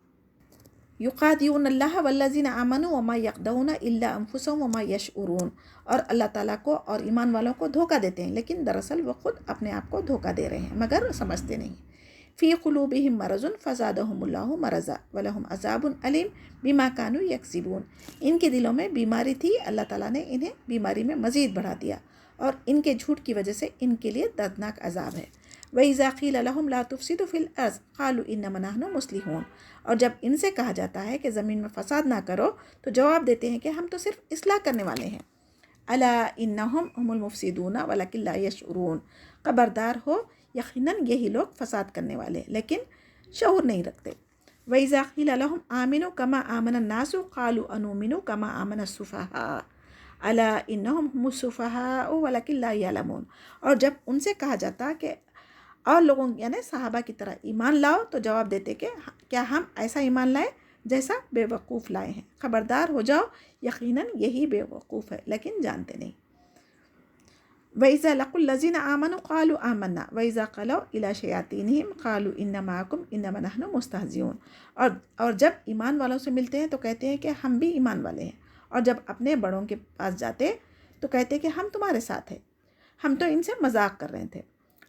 یخادعون اللہ والذین آمنوا وما یخدعون الا انفسهم وما یشعرون، اور اللہ تعالیٰ کو اور ایمان والوں کو دھوکہ دیتے ہیں لیکن دراصل وہ خود اپنے آپ کو دھوکہ دے رہے ہیں مگر سمجھتے نہیں۔ فی قلوبہم مرض فزادہم اللہ مرضا ولہم عذاب علیم بما کانوا یکذبون۔ ان کے دلوں میں بیماری تھی، اللہ تعالیٰ نے انہیں بیماری میں مزید بڑھا دیا اور ان کے جھوٹ کی وجہ سے ان کے لیے دردناک عذاب ہے۔ وَإِذَا قِيلَ لَهُمْ لَا تُفْسِدُوا فِي الْأَرْضِ قَالُوا إِنَّمَا نَحْنُ مُصْلِحُونَ، اور جب ان سے کہا جاتا ہے کہ زمین میں فساد نہ کرو تو جواب دیتے ہیں کہ ہم تو صرف اصلاح کرنے والے ہیں۔ أَلَا إِنَّهُمْ هُمُ الْمُفْسِدُونَ وَلَكِنْ لَا يَشْعُرُونَ، خبردار ہو یقیناً یہی لوگ فساد کرنے والے لیکن شعور نہیں رکھتے۔ وَإِذَا قِيلَ لَهُمْ آمِنُوا كَمَا آمَنَ النَّاسُ قَالُوا أَنُؤْمِنُ كَمَا آمَنَ السُّفَهَاءُ أَلَا إِنَّهُمْ هُمُ السُّفَهَاءُ وَلَكِنْ لَا يَعْلَمُونَ، اور جب ان سے کہا جاتا کہ اور لوگوں یعنی صحابہ کی طرح ایمان لاؤ تو جواب دیتے کہ کیا ہم ایسا ایمان لائیں جیسا بے وقوف لائے ہیں۔ خبردار ہو جاؤ یقیناً یہی بے وقوف ہے لیکن جانتے نہیں۔ وَإِذَا لَقُوا الَّذِينَ آمَنُوا قَالُوا آمَنَّا وَإِذَا خَلَوْا إِلَىٰ شَيَاطِينِهِمْ قَالُوا إِنَّا مَعَكُمْ إِنَّمَا نَحْنُ مُسْتَهْزِئُونَ، اور جب ایمان والوں سے ملتے ہیں تو کہتے ہیں کہ ہم بھی ایمان والے ہیں، اور جب اپنے بڑوں کے پاس جاتے تو کہتے کہ ہم تمہارے ساتھ ہیں، ہم تو ان سے مذاق کر رہے تھے۔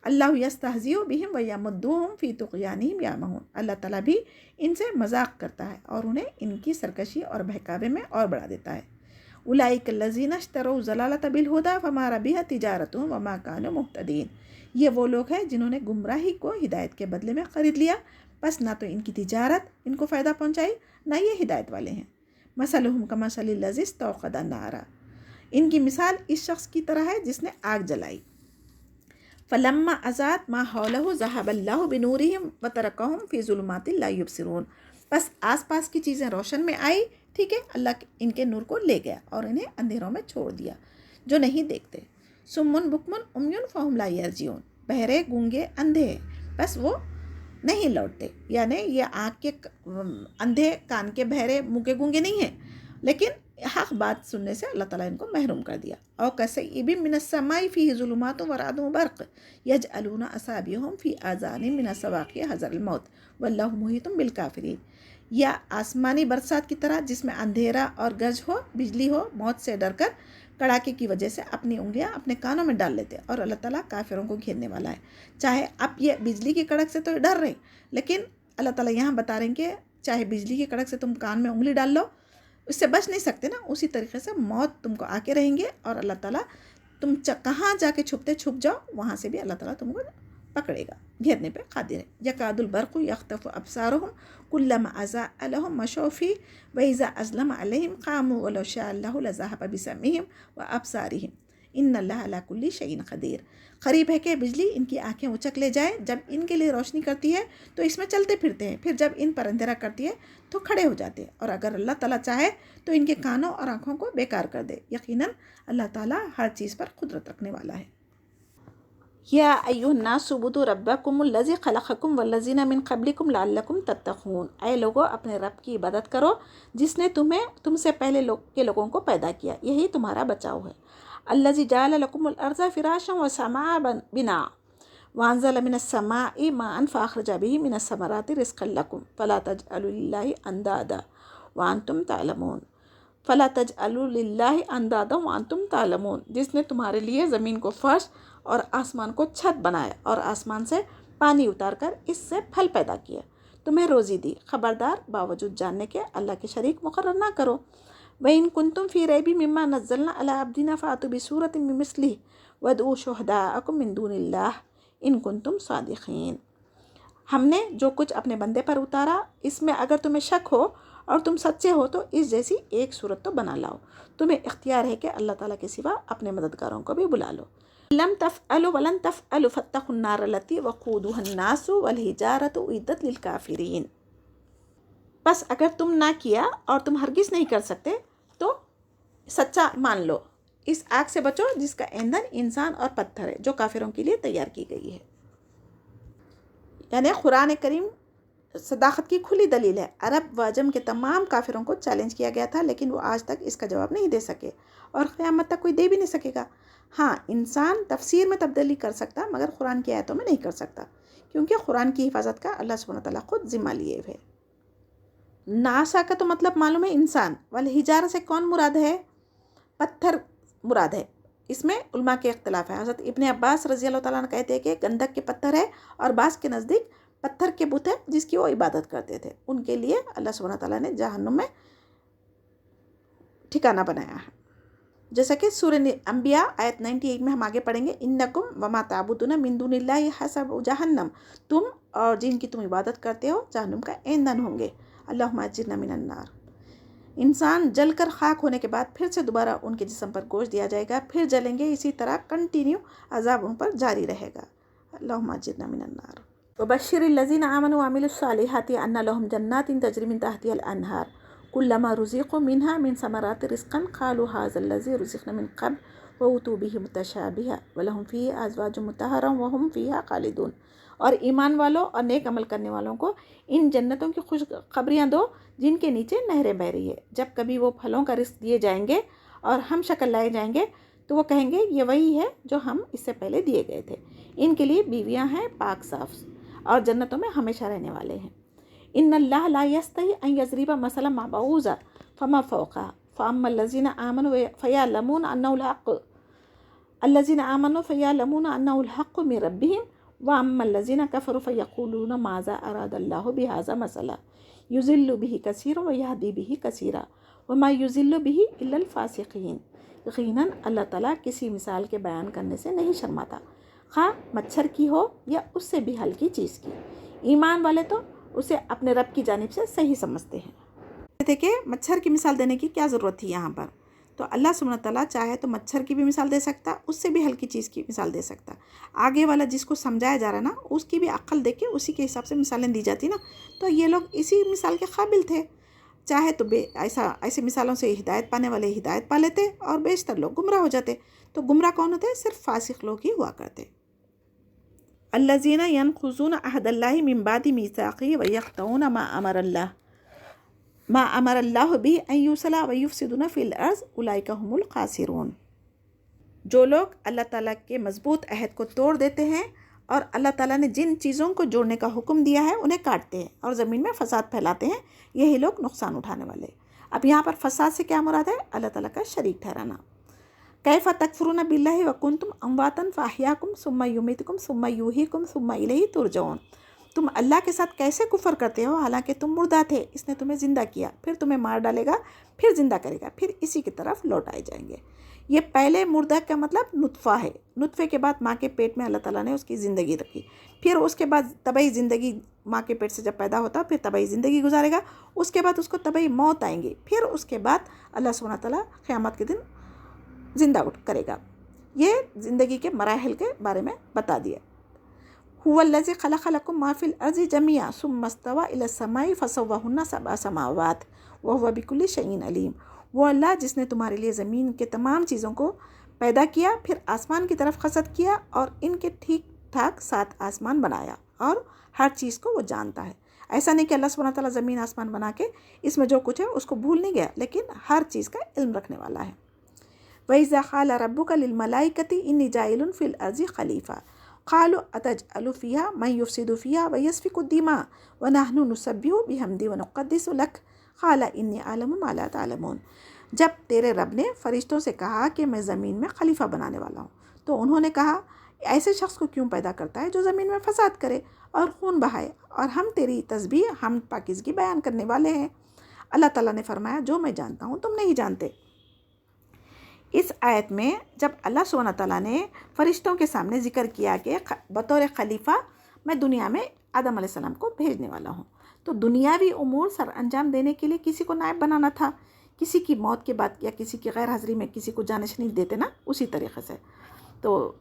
اللہ یستہزئ بہم ویمدہم فی طغیانہم یعمہون، اللہ تعالیٰ بھی ان سے مذاق کرتا ہے اور انہیں ان کی سرکشی اور بہکاوے میں اور بڑھا دیتا ہے۔ اولئک الذین اشتروا الضلالۃ بالہدی فما ربحت تجارتہم وما کانوا مہتدین، یہ وہ لوگ ہیں جنہوں نے گمراہی کو ہدایت کے بدلے میں خرید لیا، بس نہ تو ان کی تجارت ان کو فائدہ پہنچائی نہ یہ ہدایت والے ہیں۔ مثلہم کمثل الذی استوقد نارا، ان کی مثال اس شخص کی طرح ہے جس نے آگ جلائی۔ فلما اضاءت ما حولہ ذہب اللہ بنورہم وترکہم فی ظلمات لا یبصرون، بس آس پاس کی چیزیں روشن میں آئی، ٹھیک ہے، اللہ ان کے نور کو لے گیا اور انہیں اندھیروں میں چھوڑ دیا جو نہیں دیکھتے۔ صم بکم عمی فہم لا یرجعون، بہرے گونگے اندھے بس وہ نہیں لوٹتے، یعنی یہ آنکھ کے اندھے کان کے بہرے منہ کے گونگے نہیں ہیں لیکن حق بات سننے سے اللہ تعالیٰ ان کو محروم کر دیا۔ او کصیب من السماء فیہ ظلمات ورعد وبرق یجعلون اصابعهم فی آذانہم من الصواعق حذر الموت واللہ محیط بالکافرین، یا آسمانی برسات کی طرح جس میں اندھیرا اور گرج ہو، بجلی ہو، موت سے ڈر کر کڑاکے کی وجہ سے اپنی انگلیاں اپنے کانوں میں ڈال لیتے، اور اللہ تعالیٰ کافروں کو گھیرنے والا ہے۔ چاہے اب یہ بجلی کی کڑک سے تو ڈر رہے ہیں لیکن اللہ تعالیٰ یہاں بتا رہے ہیں کہ چاہے بجلی کی کڑک سے تم کان میں انگلی ڈال لو اس سے بچ نہیں سکتے نا، اسی طریقے سے موت تم کو آ کے رہیں گے، اور اللہ تعالیٰ تم کہاں جا کے چھپ جاؤ وہاں سے بھی اللہ تعالیٰ تم کو پکڑے گا، گھیرنے پہ قادر ہے۔ یکاد البرق یخطف ابصارہم کلما اضاء لہم مشوا فیہ واذا اظلم علیہم قاموا ولو شاء اللہ لذہب بسمعہم وابصارہم ان اللہ علی کل شیء قدیر۔ قریب ہے کہ بجلی ان کی آنکھیں اچک لے جائے، جب ان کے لیے روشنی کرتی ہے تو اس میں چلتے پھرتے ہیں، پھر جب ان پر اندھیرا کرتی ہے تو کھڑے ہو جاتے ہیں، اور اگر اللہ تعالیٰ چاہے تو ان کے کانوں اور آنکھوں کو بیکار کر دے، یقیناً اللہ تعالیٰ ہر چیز پر قدرت رکھنے والا ہے۔ یا ایھا الناس اعبدوا ربکم الذی خلقکم والذین من قبلکم لعلکم تتقون، اے لوگو اپنے رب کی عبادت کرو جس نے تم سے پہلے کے لوگوں کو پیدا کیا، یہی تمہارا بچاؤ ہے۔ الذی جعل لکم الارض فراشا والسماء بناء وانزل من السماء ماء فاخرج به من الثمرات رزقا لکم فلا تجعلوا للہ اندادا وانتم تعلمون فلا تجعلوا للہ اندادا وانتم تعلمون، جس نے تمہارے لیے زمین کو فرش اور آسمان کو چھت بنایا اور آسمان سے پانی اتار کر اس سے پھل پیدا کیا، تمہیں روزی دی، خبردار باوجود جاننے کے اللہ کے شریک مقرر نہ کرو۔ وَإِن كُنتُمْ فِي رَيْبٍ مِّمَّا نَزَّلْنَا عَلَىٰ عَبْدِنَا فَأْتُوا بِسُورَةٍ مِّن مِّثْلِهِ وَادْعُوا شُهَدَاءَكُم مِّن دُونِ اللَّهِ إِن كُنتُمْ صَادِقِينَ۔ ہم نے جو کچھ اپنے بندے پر اتارا اس میں اگر تمہیں شک ہو اور تم سچے ہو تو اس جیسی ایک صورت تو بنا لاؤ، تمہیں اختیار ہے کہ اللہ تعالیٰ کے سوا اپنے مددگاروں کو بھی بلا لو۔ لم تفعلوا ولن تفعلوا فاتقوا النار التي وقودها الناس والحجارة اعدت للكافرين۔ بس اگر تم نہ کیا اور تم ہرگز نہیں کر سکتے تو سچا مان لو، اس آگ سے بچو جس کا ایندھن انسان اور پتھر ہے جو کافروں کے لیے تیار کی گئی ہے۔ یعنی قرآن کریم صداقت کی کھلی دلیل ہے۔ عرب و عجم کے تمام کافروں کو چیلنج کیا گیا تھا لیکن وہ آج تک اس کا جواب نہیں دے سکے اور قیامت تک کوئی دے بھی نہیں سکے گا۔ ہاں، انسان تفسیر میں تبدیلی کر سکتا مگر قرآن کی آیتوں میں نہیں کر سکتا، کیونکہ قرآن کی حفاظت کا اللہ سبحانہ تعالیٰ خود ذمہ لیے ہوئے۔ ناسا کا تو مطلب معلوم ہے انسان، والحجارہ سے کون مراد ہے؟ پتھر مراد ہے۔ اس میں علماء کے اختلاف ہے۔ حضرت ابن عباس رضی اللہ تعالیٰ عنہ کہتے ہیں کہ گندک کے پتھر ہے اور بعض کے نزدیک پتھر کے بت ہے جس کی وہ عبادت کرتے تھے، ان کے لیے اللہ سبحانہ تعالیٰ نے جہنم میں ٹھکانہ بنایا ہے۔ جیسا کہ سورہ انبیاء آیت 98 میں ہم آگے پڑھیں گے، انکم وما تعبدون من دون اللہ حسب جہنم، تم اور جن کی تم عبادت کرتے ہو جہنم کا ایندھن ہوں گے، اللہم اجرنا من النار۔ انسان جل کر خاک ہونے کے بعد پھر سے دوبارہ ان کے جسم پر گوشت دیا جائے گا، پھر جلیں گے، اسی طرح کنٹینیو عذاب ان پر جاری رہے گا۔ اللہم اجرنا من النار۔ وبشر الذین آمنوا وعملوا الصالحات ان لهم جنات تجری من تحتها الانہار کلما رزقوا منها من ثمرات رزقا قالوا هذا الذی رزقنا من قبل وأتوا به متشابہا ولهم فیہ ازواج مطہرہ وهم فیہا خالدون۔ اور ایمان والوں اور نیک عمل کرنے والوں کو ان جنتوں کی خوشخبریاں دو جن کے نیچے نہریں بہہ رہی ہے، جب کبھی وہ پھلوں کا رزق دیے جائیں گے اور ہم شکل لائے جائیں گے تو وہ کہیں گے یہ وہی ہے جو ہم اس سے پہلے دیے گئے تھے۔ ان کے لیے بیویاں ہیں پاک صاف اور جنتوں میں ہمیشہ رہنے والے ہیں۔ ان اللہ لا یستحی ان یضرب مثلا ما بعوضۃ فما فوقها فاما الذین آمنوا فیعلمون انہ الحق من ربهم واما الذین کفروا فیقولون ماذا اراد اللہ بہذا مثلا یضل به کثیرا ویہدی به کثیرا وما یضل به الا الفاسقین۔ یقیناً اللہ تعالیٰ کسی مثال کے بیان کرنے سے نہیں شرماتا، خواہ مچھر کی ہو یا اس سے بھی ہلکی چیز کی۔ ایمان والے تو اسے اپنے رب کی جانب سے صحیح سمجھتے ہیں۔ کہتے کہ مچھر کی مثال دینے کی کیا ضرورت تھی یہاں پر؟ تو اللہ سبحانہ تعالیٰ چاہے تو مچھر کی بھی مثال دے سکتا، اس سے بھی ہلکی چیز کی مثال دے سکتا۔ آگے والا جس کو سمجھایا جا رہا نا اس کی بھی عقل دیکھ کے اسی کے حساب سے مثالیں دی جاتی نا، تو یہ لوگ اسی مثال کے قابل تھے۔ چاہے تو ایسے مثالوں سے ہدایت پانے والے ہدایت پا لیتے اور بیشتر لوگ گمراہ ہو جاتے۔ تو گمراہ کون ہوتے؟ صرف فاسق لوگ ہی ہوا کرتے۔ الذین ینقضون عہد اللہ من بعد میثاقہ ویقطعون ما امر اللہ بہ ان یوصل ویفسدون فی الارض اولئک ھم الخاسرون۔ جو لوگ اللہ تعالیٰ کے مضبوط عہد کو توڑ دیتے ہیں اور اللہ تعالیٰ نے جن چیزوں کو جوڑنے کا حکم دیا ہے انہیں کاٹتے ہیں اور زمین میں فساد پھیلاتے ہیں، یہی لوگ نقصان اٹھانے والے۔ اب یہاں پر فساد سے کیا مراد ہے؟ اللہ تعالیٰ کا شریک ٹھہرانا۔ کیف تکفرون باللہ وکنتم امواتا فاحیاکم ثم یمیتکم ثم یحییکم ثم الیہ ترجعون۔ تم اللہ کے ساتھ کیسے کفر کرتے ہو حالانکہ تم مردہ تھے، اس نے تمہیں زندہ کیا، پھر تمہیں مار ڈالے گا، پھر زندہ کرے گا، پھر اسی کی طرف لوٹائے جائیں گے۔ یہ پہلے مردہ کا مطلب نطفہ ہے، نطفے کے بعد ماں کے پیٹ میں اللہ تعالیٰ نے اس کی زندگی رکھی، پھر اس کے بعد طبعی زندگی ماں کے پیٹ سے جب پیدا ہوتا پھر طبعی زندگی گزارے گا، اس کے بعد اس کو طبعی موت آئیں گی، پھر اس کے بعد اللہ سبحانہ تعالیٰ قیامت کے دن زندہ کرے گا۔ یہ زندگی کے مراحل کے بارے میں بتا دیا۔ هو الذی خلق لکم ما فی الارض جمیعا ثم استوی الی السماء فسواہن سبع سماوات وہو بکل شیء علیم۔ وہ اللہ جس نے تمہارے لیے زمین کے تمام چیزوں کو پیدا کیا، پھر آسمان کی طرف قصد کیا اور ان کے ٹھیک ٹھاک 7 آسمان بنایا، اور ہر چیز کو وہ جانتا ہے۔ ایسا نہیں کہ اللہ سبحانہ تعالیٰ زمین آسمان بنا کے اس میں جو کچھ ہے اس کو بھول نہیں گیا، لیکن ہر چیز کا علم رکھنے والا ہے۔ وَإِذَا قَالَ رَبُّكَ لِلْمَلَائِكَةِ إِنِّي جَاعِلٌ فِي الْأَرْضِ خَلِيفَةً قَالُوا أَتَجْعَلُ فِيهَا مَن يُفْسِدُ فِيهَا وَيَسْفِكُ الدِّمَاءَ وَنَحْنُ نُسَبِّحُ بِحَمْدِكَ وَنُقَدِّسُ لَكَ قَالَ إِنِّي أَعْلَمُ مَا لَا تَعْلَمُونَ۔ جب تیرے رب نے فرشتوں سے کہا کہ میں زمین میں خلیفہ بنانے والا ہوں، تو انہوں نے کہا ایسے شخص کو کیوں پیدا کرتا ہے جو زمین میں فساد کرے اور خون بہائے، اور ہم تیری تسبیح، ہم پاکیزگی بیان کرنے والے ہیں۔ اللہ تعالیٰ نے فرمایا جو میں جانتا ہوں تم نہیں جانتے۔ اس آیت میں جب اللہ سبحانہ تعالیٰ نے فرشتوں کے سامنے ذکر کیا کہ بطور خلیفہ میں دنیا میں آدم علیہ السلام کو بھیجنے والا ہوں، تو دنیاوی امور سر انجام دینے کے لیے کسی کو نائب بنانا تھا، کسی کی موت کے بعد یا کسی کی غیر حاضری میں کسی کو جانشینی دیتے نا، اسی طریقے سے تو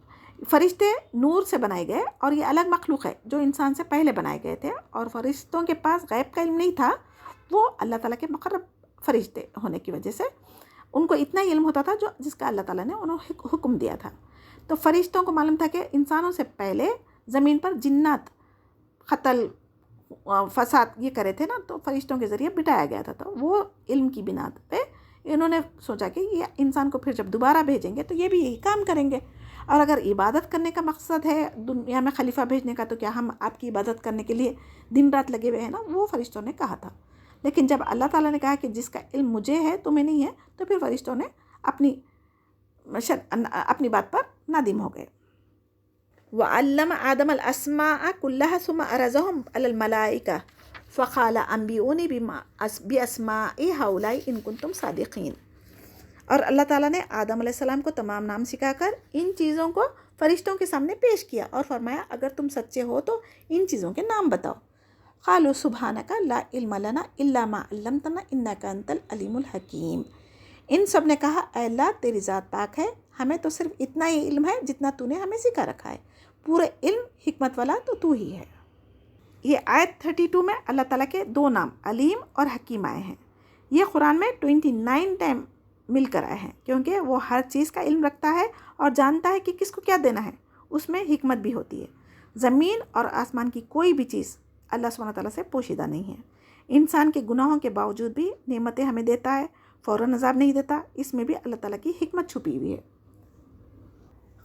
فرشتے نور سے بنائے گئے، اور یہ الگ مخلوق ہے جو انسان سے پہلے بنائے گئے تھے، اور فرشتوں کے پاس غیب کا علم نہیں تھا، وہ اللہ تعالیٰ کے مقرب فرشتے ہونے کی وجہ سے ان کو اتنا علم ہوتا تھا جس کا اللہ تعالیٰ نے انہیں حکم دیا تھا۔ تو فرشتوں کو معلوم تھا کہ انسانوں سے پہلے زمین پر جنات قتل فساد یہ کرے تھے نا، تو فرشتوں کے ذریعے بٹایا گیا تھا، تو وہ علم کی بنا پہ انہوں نے سوچا کہ یہ انسان کو پھر جب دوبارہ بھیجیں گے تو یہ بھی یہی کام کریں گے، اور اگر عبادت کرنے کا مقصد ہے دنیا میں خلیفہ بھیجنے کا، تو کیا ہم آپ کی عبادت کرنے کے لیے دن رات لگے ہوئے ہیں نا، وہ فرشتوں نے کہا تھا۔ لیکن جب اللہ تعالیٰ نے کہا کہ جس کا علم مجھے ہے تمہیں نہیں ہے، تو پھر فرشتوں نے اپنی بات پر نادم ہو گئے۔ وَعَلَّمَ آدَمَ الْأَسْمَاءَ كُلَّهَا ثُمَّ عَرَضَهُمْ عَلَى الْمَلَائِكَةِ فَقَالَ أَنْبِئُونِي بِأَسْمَاءِ هَؤُلَاءِ إِن كُنتُمْ صَادِقِينَ۔ اور اللہ تعالیٰ نے آدم علیہ السلام کو تمام نام سکھا کر ان چیزوں کو فرشتوں کے سامنے پیش کیا، اور فرمایا اگر تم سچے ہو تو ان چیزوں کے نام بتاؤ۔ قالوا سبحانك لا علم لنا الا ما علمتنا انك انت العلیم الحکیم۔ ان سب نے کہا اے اللہ تیری ذات پاک ہے، ہمیں تو صرف اتنا ہی علم ہے جتنا تو نے ہمیں سکھا رکھا ہے، پورے علم حکمت والا تو ہی ہے۔ یہ آیت 32 میں اللہ تعالیٰ کے دو نام علیم اور حکیم آئے ہیں۔ یہ قرآن میں 29 ٹائم مل کر آئے ہیں، کیونکہ وہ ہر چیز کا علم رکھتا ہے اور جانتا ہے کہ کس کو کیا دینا ہے، اس میں حکمت بھی ہوتی ہے۔ زمین اور آسمان کی کوئی بھی چیز اللہ سبحانہ تعالیٰ سے پوشیدہ نہیں ہے۔ انسان کے گناہوں کے باوجود بھی نعمتیں ہمیں دیتا ہے، فوراً عذاب نہیں دیتا، اس میں بھی اللہ تعالیٰ کی حکمت چھپی ہوئی ہے۔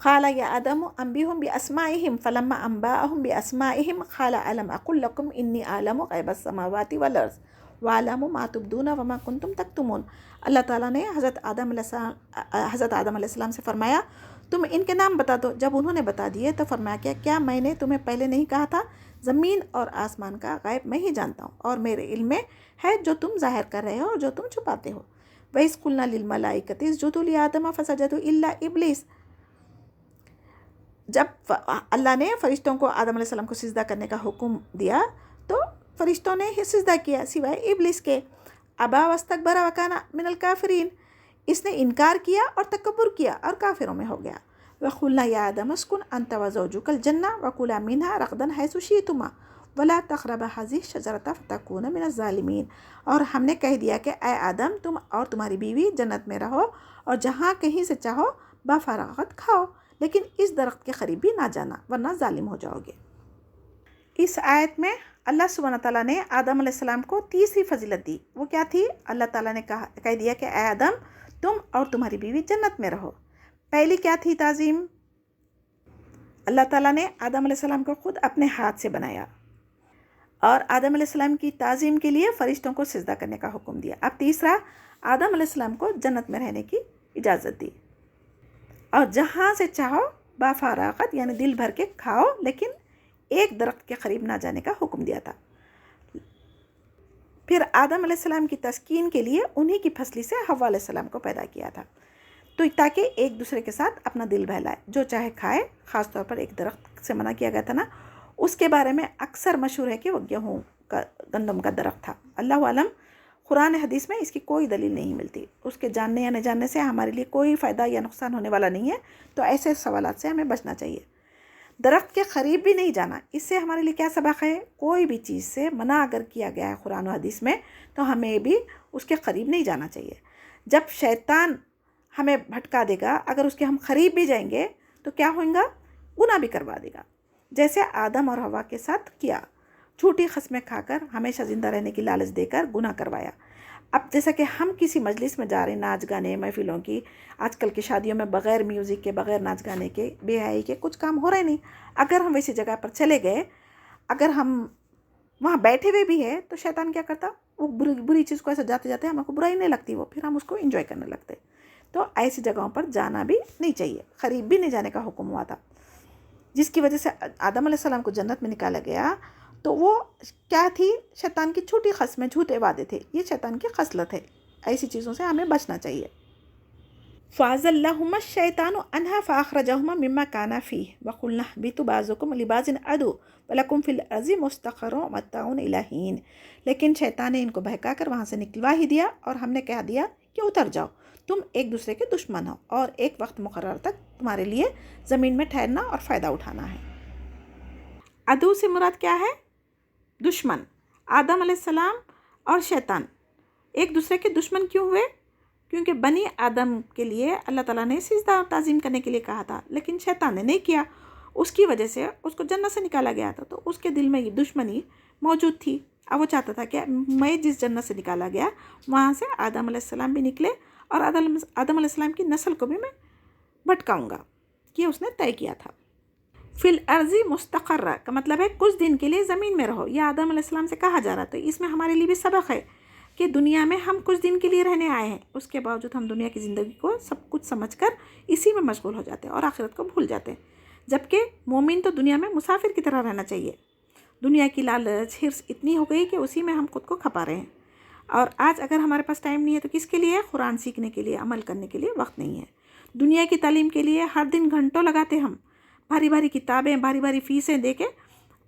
قال یا آدم انبئهم باسمائهم فلما انبأهم باسمائهم قال الم اقل لكم انی اعلم غیب السماوات والارض واعلم ما تبدون وما کنتم تکتمون۔ اللہ تعالیٰ نے حضرت آدم علیہ السلام سے فرمایا تم ان کے نام بتا دو۔ جب انہوں نے بتا دیے تو فرمایا کہ کیا میں نے تمہیں پہلے نہیں کہا تھا زمین اور آسمان کا غیب میں ہی جانتا ہوں، اور میرے علم میں ہے جو تم ظاہر کر رہے ہو اور جو تم چھپاتے ہو۔ وَإِذْ قُلْنَا لِلْمَلَائِكَةِ اسْجُدُوا لِآدَمَ فَسَجَدُوا إِلَّا إِبْلِيسَ۔ جب اللہ نے فرشتوں کو آدم علیہ السلام کو سجدہ کرنے کا حکم دیا تو فرشتوں نے ہی سجدہ کیا سوائے ابلیس کے۔ ابا واستکبر وکان من الکافرین، اس نے انکار کیا اور تکبر کیا اور کافروں میں ہو گیا۔ وَقُلْنَا يَا آدَمُ اسْكُنْ أَنْتَ وَزَوْجُكَ الْجَنَّةَ وَكُلَا مِنْهَا رَغْدًا حَيْثُ شِئْتُمَا وَلَا تَقْرَبَا هَٰذِهِ الشَّجَرَةَ فَتَكُونَا مِنَ الظَّالِمِينَ۔ اور ہم نے کہہ دیا کہ اے آدم تم اور تمہاری بیوی جنت میں رہو اور جہاں کہیں سے چاہو بفراغت کھاؤ، لیکن اس درخت کے قریب بھی نہ جانا ورنہ ظالم ہو جاؤ گے۔ اس آیت میں اللہ سبحانہ تعالیٰ نے آدم علیہ السلام کو تیسری فضیلت دی۔ وہ کیا تھی؟ اللہ تعالیٰ نے کہہ دیا کہ اے آدم تم اور تمہاری بیوی جنت میں رہو۔ پہلی کیا تھی تعظیم؟ اللہ تعالیٰ نے آدم علیہ السلام کو خود اپنے ہاتھ سے بنایا، اور آدم علیہ السلام کی تعظیم کے لیے فرشتوں کو سجدہ کرنے کا حکم دیا۔ اب تیسرا، آدم علیہ السلام کو جنت میں رہنے کی اجازت دی، اور جہاں سے چاہو بافراغت یعنی دل بھر کے کھاؤ، لیکن ایک درخت کے قریب نہ جانے کا حکم دیا تھا۔ پھر آدم علیہ السلام کی تسکین کے لیے انہی کی پھسلی سے حوا علیہ السلام کو پیدا کیا تھا، تو تاکہ ایک دوسرے کے ساتھ اپنا دل بہلائے، جو چاہے کھائے۔ خاص طور پر ایک درخت سے منع کیا گیا تھا نا، اس کے بارے میں اکثر مشہور ہے کہ وہ گندم کا درخت تھا۔ اللہ عالم، قرآن حدیث میں اس کی کوئی دلیل نہیں ملتی، اس کے جاننے یا نہ جاننے سے ہمارے لیے کوئی فائدہ یا نقصان ہونے والا نہیں ہے، تو ایسے سوالات سے ہمیں بچنا چاہیے۔ درخت کے قریب بھی نہیں جانا، اس سے ہمارے لیے کیا سبق ہے؟ کوئی بھی چیز سے منع اگر کیا گیا ہے قرآن و حدیث میں تو ہمیں بھی اس کے قریب نہیں جانا چاہیے۔ جب شیطان ہمیں بھٹکا دے گا، اگر اس کے ہم قریب بھی جائیں گے تو کیا ہوگا؟ گناہ بھی کروا دے گا، جیسے آدم اور حوا کے ساتھ کیا، جھوٹی قسمیں کھا کر ہمیشہ زندہ رہنے کی لالچ دے کر گناہ کروایا۔ اب جیسا کہ ہم کسی مجلس میں جا رہے ہیں، ناچ گانے محفلوں کی، آج کل کی شادیوں میں بغیر میوزک کے، بغیر ناچ گانے کے، بے حیائی کے کچھ کام ہو رہے نہیں۔ اگر ہم ویسی جگہ پر چلے گئے، اگر ہم وہاں بیٹھے ہوئے بھی ہیں، تو شیطان کیا کرتا؟ وہ بری چیز کو ایسے جاتے جاتے ہم کو برائی نہیں لگتی، وہ پھر ہم اس کو انجوائے کرنے لگتے۔ تو ایسی جگہوں پر جانا بھی نہیں چاہیے، قریب بھی نہیں جانے کا حکم ہوا تھا۔ جس کی وجہ سے آدم علیہ السلام کو جنت میں نکالا گیا، تو وہ کیا تھی؟ شیطان کی چھوٹی خصمیں، جھوٹے وعدے تھے. یہ شیطان کی خصلت ہے. ایسی چیزوں سے ہمیں بچنا چاہیے. فَأَزَلَّهُمَا الشَّيْطَانُ عَنْهَا فَأَخْرَجَهُمَا مِمَّا كَانَا فِيهِ وَقُلْنَا اهْبِطُوا بَعْضُكُمْ لِبَعْضٍ عَدُوٌّ وَلَكُمْ فِي الْأَرْضِ مُسْتَقَرٌّ وَمَتَاعٌ إِلَىٰ حِينٍ. لیکن شیطان نے ان کو بہکا کر وہاں سے نکلوا ہی دیا اور ہم نے کہہ دیا کہ اتر جاؤ، تم ایک دوسرے کے دشمن ہو اور ایک وقت مقرر تک تمہارے لیے زمین میں ٹھہرنا اور فائدہ اٹھانا ہے. عدو سے مراد کیا ہے؟ دشمن. آدم علیہ السلام اور شیطان ایک دوسرے کے دشمن کیوں ہوئے؟ کیونکہ بنی آدم کے لیے اللہ تعالیٰ نے سجدہ اور تعظیم کرنے کے لیے کہا تھا، لیکن شیطان نے نہیں کیا. اس کی وجہ سے اس کو جنت سے نکالا گیا تھا، تو اس کے دل میں یہ دشمنی موجود تھی. اب وہ چاہتا تھا کہ میں جس جنت سے نکالا گیا وہاں سے آدم علیہ السلام بھی نکلے اور آدم علیہ السلام کی نسل کو بھی میں بھٹکاؤں گا. یہ اس نے طے کیا تھا. فی الارض مستقرہ کا مطلب ہے کچھ دن کے لیے زمین میں رہو. یہ آدم علیہ السلام سے کہا جا رہا. تو اس میں ہمارے لیے بھی سبق ہے کہ دنیا میں ہم کچھ دن کے لیے رہنے آئے ہیں، اس کے باوجود ہم دنیا کی زندگی کو سب کچھ سمجھ کر اسی میں مشغول ہو جاتے ہیں اور آخرت کو بھول جاتے ہیں. جبکہ مومن تو دنیا میں مسافر کی طرح رہنا چاہیے. دنیا کی لالچ حرص اتنی ہو گئی کہ اسی میں ہم خود کو کھپا رہے ہیں. اور آج اگر ہمارے پاس ٹائم نہیں ہے تو کس کے لیے؟ قرآن سیکھنے کے لیے، عمل کرنے کے لیے وقت نہیں ہے. دنیا کی تعلیم کے لیے ہر دن گھنٹوں لگاتے ہم، بھاری بھاری کتابیں، بھاری بھاری فیسیں دے کے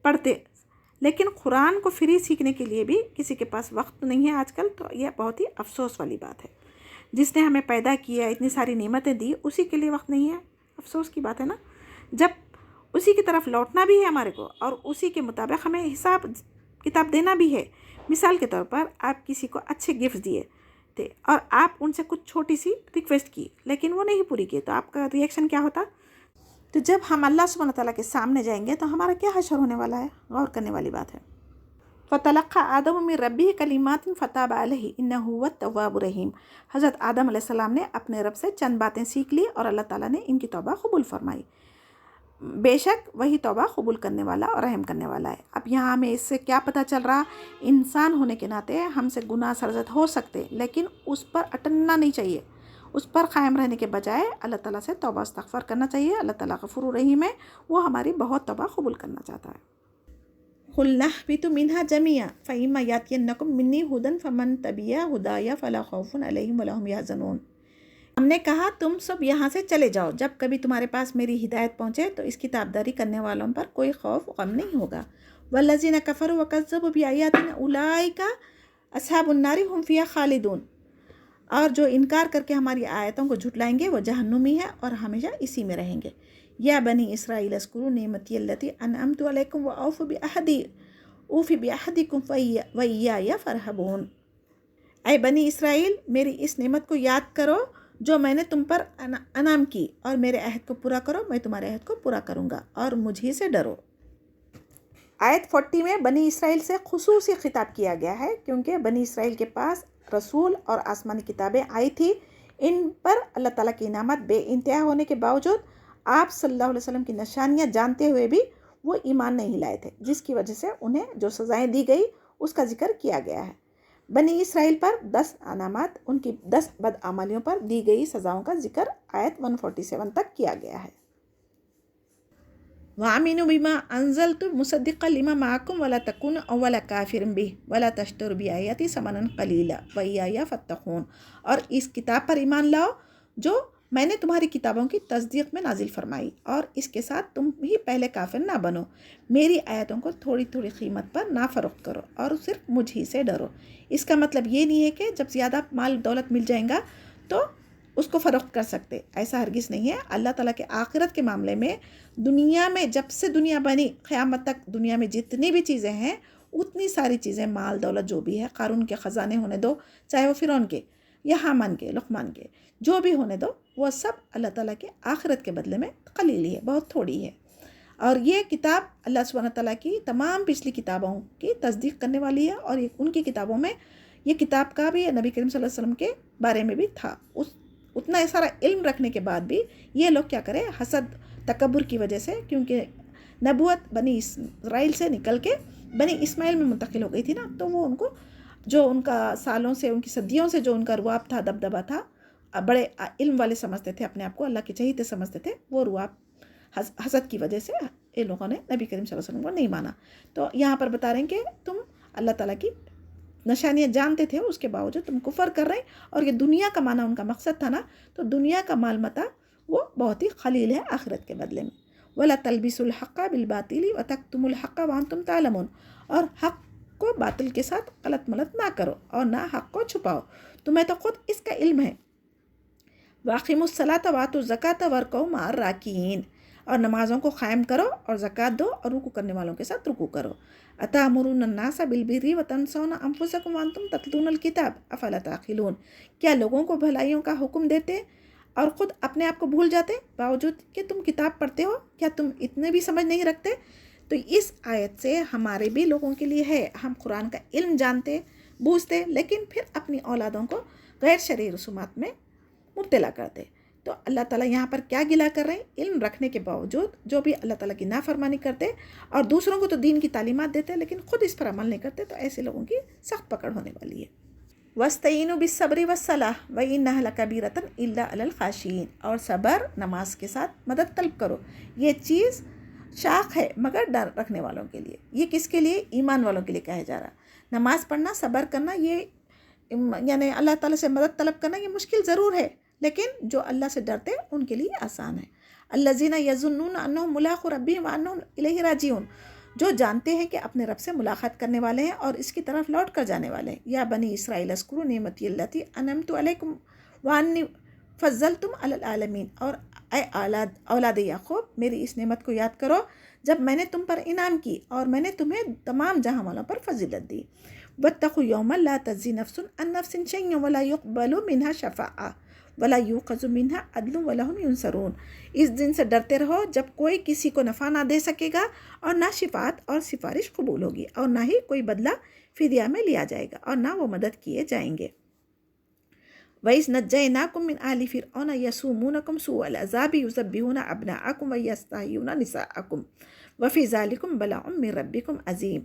پڑھتے، لیکن قرآن کو فری سیکھنے کے لیے بھی کسی کے پاس وقت نہیں ہے آج کل. تو یہ بہت ہی افسوس والی بات ہے. جس نے ہمیں پیدا کیا، اتنی ساری نعمتیں دی، اسی کے لیے وقت نہیں ہے. افسوس کی بات ہے نا. جب اسی کی طرف لوٹنا بھی ہے ہمارے کو اور اسی کے مطابق ہمیں حساب کتاب دینا بھی ہے. مثال کے طور پر آپ کسی کو اچھے گفٹ دیے تھے اور آپ ان سے کچھ چھوٹی سی ریکویسٹ کی لیکن وہ نہیں پوری کی، تو آپ کا ریئیکشن کیا ہوتا؟ تو جب ہم اللہ سبحانہ تعالیٰ کے سامنے جائیں گے تو ہمارا کیا حشر ہونے والا ہے؟ غور کرنے والی بات ہے. فَتَلَقَّىٰ آدَمُ مِن رَبِّهِ كَلِمَاتٍ فَتَابَ عَلَيْهِ إِنَّهُ هُوَ التَّوَّابُ الرَّحِيمُ. حضرت آدم علیہ السلام نے اپنے رب سے چند باتیں سیکھ لی اور اللہ تعالیٰ نے ان کی توبہ قبول فرمائی. بے شک وہی توبہ قبول کرنے والا اور رحم کرنے والا ہے. اب یہاں ہمیں اس سے کیا پتہ چل رہا؟ انسان ہونے کے ناطے ہم سے گناہ سرزد ہو سکتے، لیکن اس پر اٹلنا نہیں چاہیے. اس پر قائم رہنے کے بجائے اللہ تعالیٰ سے توبہ استغفار کرنا چاہیے. اللہ تعالیٰ غفور رحیم ہے، وہ ہماری بہت توبہ قبول کرنا چاہتا ہے. قُلْنَا اهْبِطُوا مِنْهَا جَمِيعًا فَإِمَّا يَأْتِيَنَّكُم مِّنِّي هُدًى فَمَن تَبِعَ هُدَايَ فَلَا خَوْفٌ عَلَيْهِمْ وَلَا هُمْ يَحْزَنُونَ. ہم نے کہا تم سب یہاں سے چلے جاؤ، جب کبھی تمہارے پاس میری ہدایت پہنچے تو اس کی تابداری کرنے والوں پر کوئی خوف غم نہیں ہوگا. وَالَّذِينَ كَفَرُوا وَكَذَّبُوا بِآيَاتِنَا أُولَٰئِكَ أَصْحَابُ النَّارِ هُمْ فِيهَا خَالِدُونَ. اور جو انکار کر کے ہماری آیتوں کو جھٹلائیں گے وہ جہنمی ہے اور ہمیشہ اسی میں رہیں گے. یا بنی اسرائیل اذکروا نعمتی التی انعمت علیکم واوفوا بعہدی اوفی بعہدکم وایای فارہبون. اے بنی اسرائیل، میری اس نعمت کو یاد کرو جو میں نے تم پر انعام کی، اور میرے عہد کو پورا کرو، میں تمہارے عہد کو پورا کروں گا اور مجھ سے ڈرو. آیت 40 میں بنی اسرائیل سے خصوصی خطاب کیا گیا ہے کیونکہ بنی اسرائیل کے پاس رسول اور آسمانی کتابیں آئی تھی. ان پر اللہ تعالیٰ کی انعامت بے انتہا ہونے کے باوجود آپ صلی اللہ علیہ وسلم کی نشانیاں جانتے ہوئے بھی وہ ایمان نہیں لائے تھے، جس کی وجہ سے انہیں جو سزائیں دی گئی اس کا ذکر کیا گیا ہے. بنی اسرائیل پر 10 انعامات، ان کی 10 بدعمالیوں پر دی گئی سزاؤں کا ذکر آیت 147 تک کیا گیا ہے. وَآمِنُوا بِمَا أَنزَلْتُ مُصَدِّقًا لِمَا مَعَكُمْ وَلَا تَكُونُوا أَوَّلَ كَافِرٍ بِهِ وَلَا تَشْتَرُوا بِآيَاتِي ثَمَنًا قَلِيلًا وَإِيَّايَ فَاتَّقُونِ. اور اس کتاب پر ایمان لاؤ جو میں نے تمہاری کتابوں کی تصدیق میں نازل فرمائی، اور اس کے ساتھ تم بھی پہلے کافر نہ بنو. میری آیتوں کو تھوڑی تھوڑی قیمت پر نہ فروخت کرو اور صرف مجھ ہی سے ڈرو. اس کا مطلب یہ نہیں ہے کہ جب زیادہ مال دولت مل جائیں گا تو اس کو فروخت کر سکتے، ایسا ہرگز نہیں ہے. اللہ تعالیٰ کے آخرت کے معاملے میں دنیا میں جب سے دنیا بنی قیامت تک دنیا میں جتنی بھی چیزیں ہیں اتنی ساری چیزیں، مال دولت جو بھی ہے، قارون کے خزانے ہونے دو، چاہے وہ فرعون کے یا حامان کے، لقمان کے، جو بھی ہونے دو، وہ سب اللہ تعالیٰ کے آخرت کے بدلے میں قلیل ہے، بہت تھوڑی ہے. اور یہ کتاب اللہ سبحانہ تعالیٰ کی تمام پچھلی کتابوں کی تصدیق کرنے والی ہے، اور ان کی کتابوں میں یہ کتاب کا بھی نبی کریم صلی اللہ علیہ وسلم کے بارے میں بھی تھا. اتنا سارا علم رکھنے کے بعد بھی یہ لوگ کیا کریں؟ حسد، تکبر کی وجہ سے، کیونکہ نبوت بنی اسرائیل سے نکل کے بنی اسماعیل میں منتقل ہو گئی تھی نا، تو وہ ان کو جو ان کا سالوں سے، ان کی صدیوں سے جو ان کا رواب تھا، دبدبا تھا، بڑے علم والے سمجھتے تھے اپنے آپ کو، اللہ کے چہیتے سمجھتے تھے، وہ رواب حسد کی وجہ سے ان لوگوں نے نبی کریم صلی اللہ علیہ وسلم کو نہیں مانا. تو یہاں پر بتا رہے ہیں کہ تم اللہ تعالیٰ کی نشانیاں جانتے تھے، اس کے باوجود تم کفر کر رہے ہیں. اور یہ دنیا کمانا ان کا مقصد تھا نا، تو دنیا کا مال متاع وہ بہت ہی قلیل ہے آخرت کے بدلے میں. وَلَا تَلْبِسُوا الْحَقَّ بِالْبَاطِلِ وَتَكْتُمُوا الْحَقَّ وَأَنْتُمْ تَعْلَمُونَ. اور حق کو باطل کے ساتھ غلط ملت نہ کرو اور نہ حق کو چھپاؤ، تمہیں تو خود اس کا علم ہے. وَأَقِیمُوا الصَّلَاةَ وَآتُوا الزَّکَاةَ وَارْکَعُوا مَعَ الرَّاکِعِینَ. اور نمازوں کو قائم کرو اور زکوٰۃ دو اور رکوع کرنے والوں کے ساتھ رکوع کرو. أَتَأْمُرُونَ النَّاسَ بِالْبِرِّ وَتَنْسَوْنَ أَنفُسَکُمْ وَأَنْتُمْ تَتْلُونَ الْکِتَابَ أَفَلَا تَعْقِلُونَ. کیا لوگوں کو بھلائیوں کا حکم دیتے اور خود اپنے آپ کو بھول جاتے باوجود کہ تم کتاب پڑھتے ہو؟ کیا تم اتنے بھی سمجھ نہیں رکھتے؟ تو اس آیت سے ہمارے بھی لوگوں کے لیے ہے، ہم قرآن کا علم جانتے بوجھتے لیکن پھر اپنی اولادوں کو غیر شرعی رسومات میں مبتلا کرتے. تو اللہ تعالیٰ یہاں پر کیا گلا کر رہے ہیں؟ علم رکھنے کے باوجود جو بھی اللہ تعالیٰ کی نافرمانی کرتے اور دوسروں کو تو دین کی تعلیمات دیتے لیکن خود اس پر عمل نہیں کرتے، تو ایسے لوگوں کی سخت پکڑ ہونے والی ہے. وَاسْتَعِینُوا بِالصَّبْرِ وَالصَّلَاةِ وَإِنَّهَا لَكَبِیرَةٌ إِلَّا عَلَى الْخَاشِعِینَ. اور صبر نماز کے ساتھ مدد طلب کرو، یہ چیز شاق ہے مگر ڈر رکھنے والوں کے لیے. یہ کس کے لیے؟ ایمان والوں کے لیے کہا جا رہا. نماز پڑھنا، صبر کرنا، یہ یعنی اللہ تعالیٰ سے مدد طلب کرنا، یہ مشکل ضرور ہے لیکن جو اللہ سے ڈرتے ان کے لیے آسان ہے. الذین یظنون انہم ملاقو ربہم وانہم الیہ راجعون. جو جانتے ہیں کہ اپنے رب سے ملاقات کرنے والے ہیں اور اس کی طرف لوٹ کر جانے والے ہیں. یا بنی اسرائیل اذکروا نعمتی التی انعمت علیکم وانی فضلتم علی العالمین. اور اے اولاد یعقوب، میری اس نعمت کو یاد کرو جب میں نے تم پر انعام کی اور میں نے تمہیں تمام جہاں والوں پر فضیلت دی. واتقوا یوما لا تجزی نفس عن نفس شیئا ولا یقبل منها شفاعۃ ولا یؤخذ منها عدل ولا هم ينصرون. اس دن سے ڈرتے رہو جب کوئی کسی کو نفع نہ دے سکے گا اور نہ شفاعت اور سفارش قبول ہوگی اور نہ ہی کوئی بدلہ فدیہ میں لیا جائے گا اور نہ وہ مدد کیے جائیں گے. وَإِذْ نَجَّيْنَاكُمْ مِنْ آلِ فِرْعَوْنَ يَسُومُونَكُمْ سُوءَ الْعَذَابِ يُذَبِّحُونَ أَبْنَاءَكُمْ وَيَسْتَحْيُونَ نِسَاءَكُمْ وَفِي ذَلِكُمْ بَلَاءٌ مِّن رَبِّكُمْ عَظِيمٌ.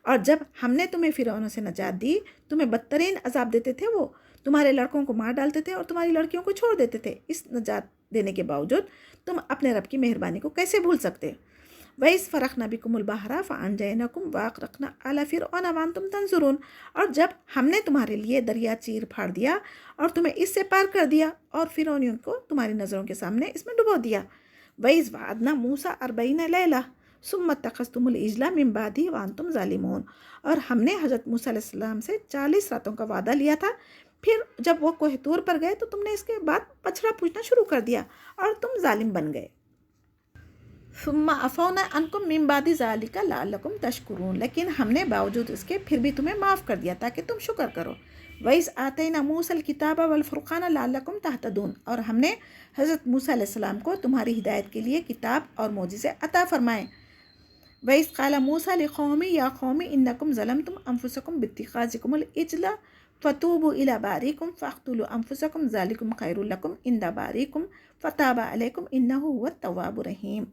اور جب ہم نے تمہیں فرعون سے نجات دی، تمہیں بدترین عذاب دیتے تھے، وہ تمہارے لڑکوں کو مار ڈالتے تھے اور تمہاری لڑکیوں کو چھوڑ دیتے تھے. اس نجات دینے کے باوجود تم اپنے رب کی مہربانی کو کیسے بھول سکتے؟ وَإِذْ فَرَقْنَا بِكُمُ الْبَحْرَ فَأَنْجَيْنَاكُمْ وَأَغْرَقْنَا آلَ فِرْعَوْنَ وَأَنْتُمْ تَنظُرُونَ. اور جب ہم نے تمہارے لیے دریا چیر پھاڑ دیا اور تمہیں اس سے پار کر دیا اور فرعونیوں کو تمہاری نظروں کے سامنے اس میں ڈبو دیا. وَإِذْ وَعَدْنَا مُوسَىٰ 40 لَيْلَةً ثُمَّ اتَّخَذْتُمُ الْعِجْلَ مِن بَعْدِهِ وَأَنْتُمْ ظَالِمُونَ. اور ہم نے حضرت موسیٰ علیہ السلام سے 40 راتوں کا وعدہ لیا تھا، پھر جب وہ کوہ طور پر گئے تو تم نے اس کے بعد بچڑا پوجنا شروع کر دیا اور تم ظالم بن گئے. ثم عفونا عنکم من بعد ذلک لعلکم تشکرون. لیکن ہم نے باوجود اس کے پھر بھی تمہیں معاف کر دیا تاکہ تم شکر کرو. وَإِذْ آتَيْنَا مُوسَى الْكِتَابَ وَالْفُرْقَانَ لَعَلَّكُمْ تَهْتَدُونَ. اور ہم نے حضرت موسیٰ علیہ السلام کو تمہاری ہدایت کے لیے کتاب اور معجزے عطا فرمائے. وَإِذْ قَالَ مُوسَىٰ لِقَوْمِهِ يَا قَوْمِ إِنَّكُمْ ظَلَمْتُمْ أَنفُسَكُمْ بِاتِّخَاذِكُمُ الْعِجْلَ فَتُوبُوا إِلَىٰ بَارِئِكُمْ فَاقْتُلُوا أَنفُسَكُمْ ذَٰلِكُمْ خَيْرٌ لَكُمْ عِندَ بَارِئِكُمْ فَتَابَ عَلَيْكُمْ إِنَّهُ هُوَ التَّوَّابُ الرَّحِيمُ.